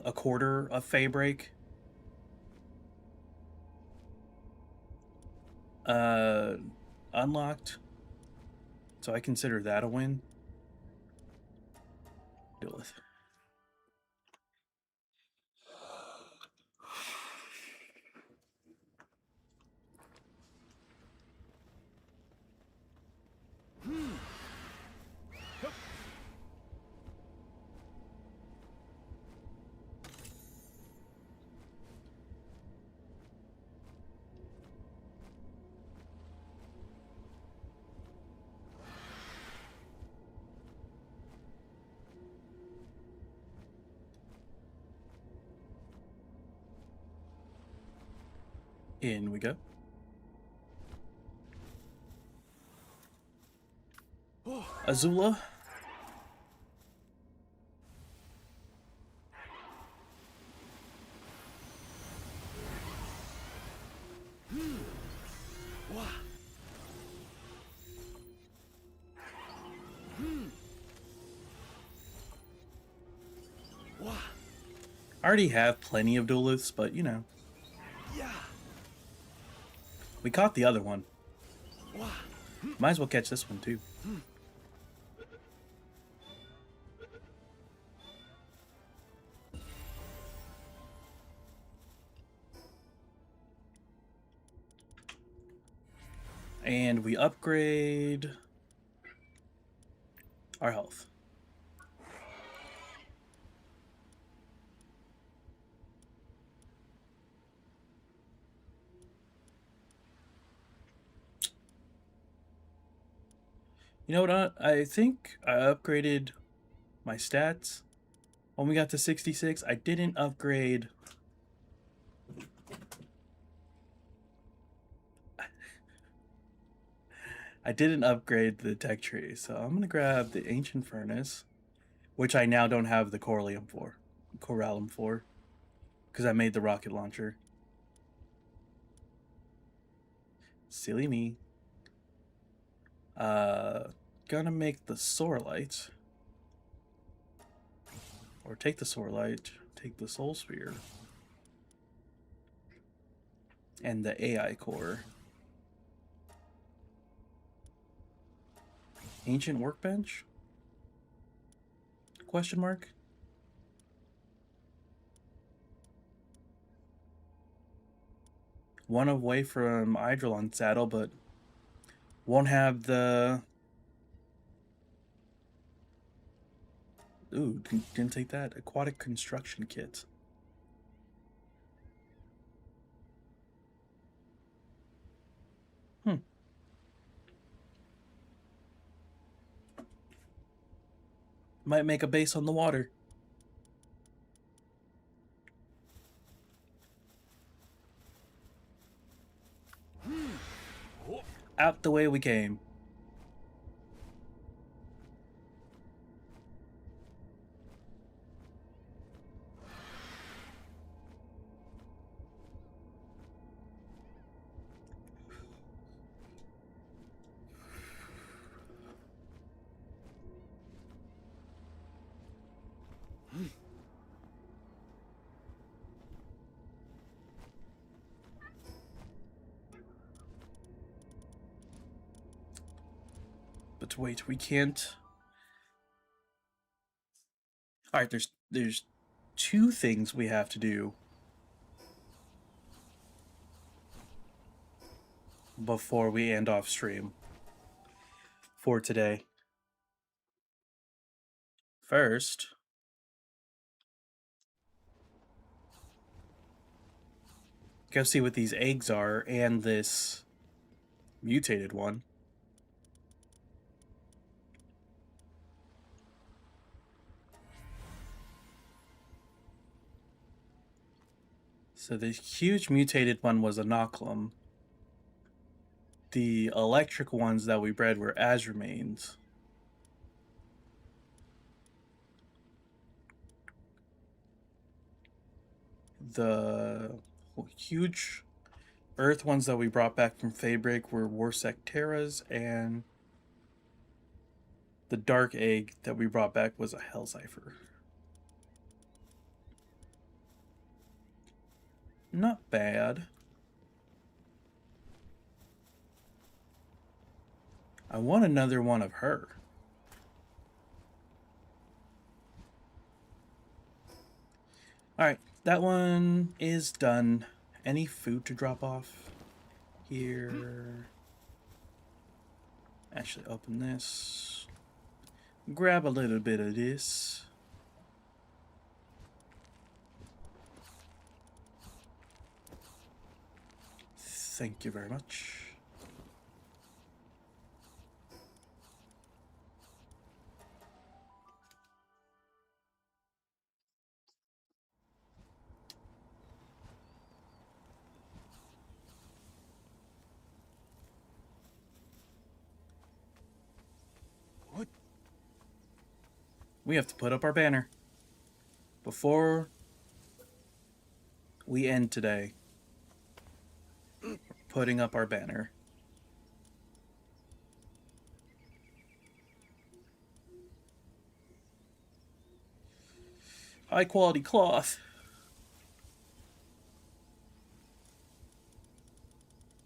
a quarter of Fey Break. Unlocked. So I consider that a win. Duelith. In we go. Azula. I already have plenty of duelists, but you know, Yeah. we caught the other one. Wah. Might as well catch this one too. And we upgrade our health. You know what? I think I upgraded my stats when we got to 66. I didn't upgrade. I didn't upgrade the tech tree, so I'm gonna grab the ancient furnace, which I now don't have the corallium for, because I made the rocket launcher. Silly me. Gonna make the Sorlight. Or take the Sorlight, take the Soul Sphere. And the AI core. Ancient workbench? Question mark? One away from Eidolon saddle, but won't have the... Ooh, didn't take that. Aquatic construction kit. Might make a base on the water. Out the way we came. But wait, we can't. All right, there's two things we have to do before we end off stream for today. First, go see what these eggs are and this mutated one. So the huge mutated one was a Noklum. The electric ones that we bred were Azuremanes. The huge earth ones that we brought back from Fabric were Warsecteras, and the dark egg that we brought back was a Hellcipher. Not bad. I want another one of her. Alright, that one is done. Any food to drop off here? Actually, open this. Grab a little bit of this. Thank you very much. What? We have to put up our banner before we end today. Putting up our banner. High quality cloth.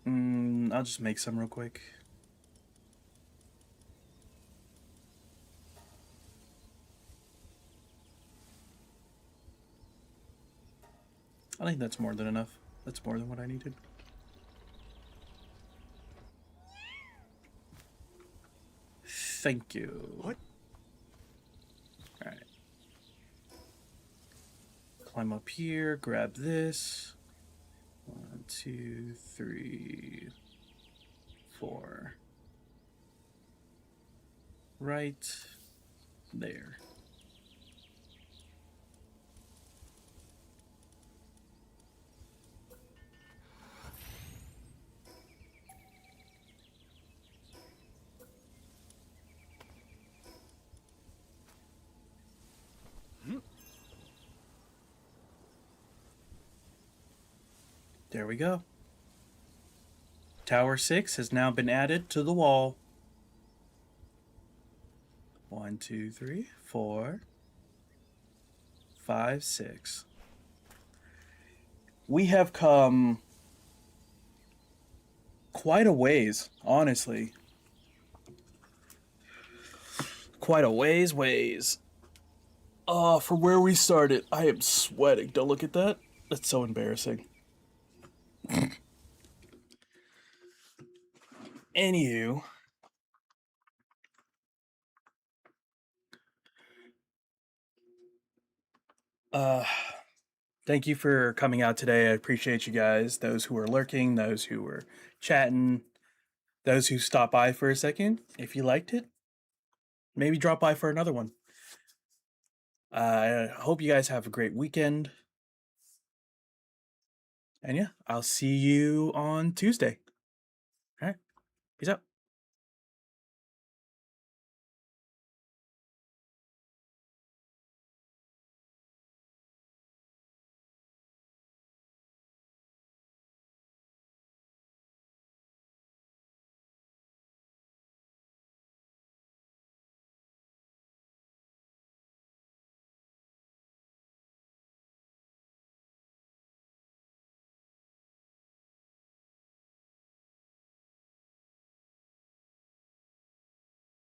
I'll just make some real quick. I think that's more than enough. That's more than what I needed. Thank you. What? Alright. Climb up here, grab this. 1, 2, 3, 4. Right there. There we go. Tower 6 has now been added to the wall. 1, 2, 3, 4, 5, 6. We have come quite a ways, honestly. Quite a ways. From where we started, I am sweating. Don't look at that. That's so embarrassing. Anywho, thank you for coming out today. I appreciate you guys. Those who are lurking, those who were chatting, those who stopped by for a second. If you liked it, maybe drop by for another one. I hope you guys have a great weekend. And yeah, I'll see you on Tuesday. All right. Peace out.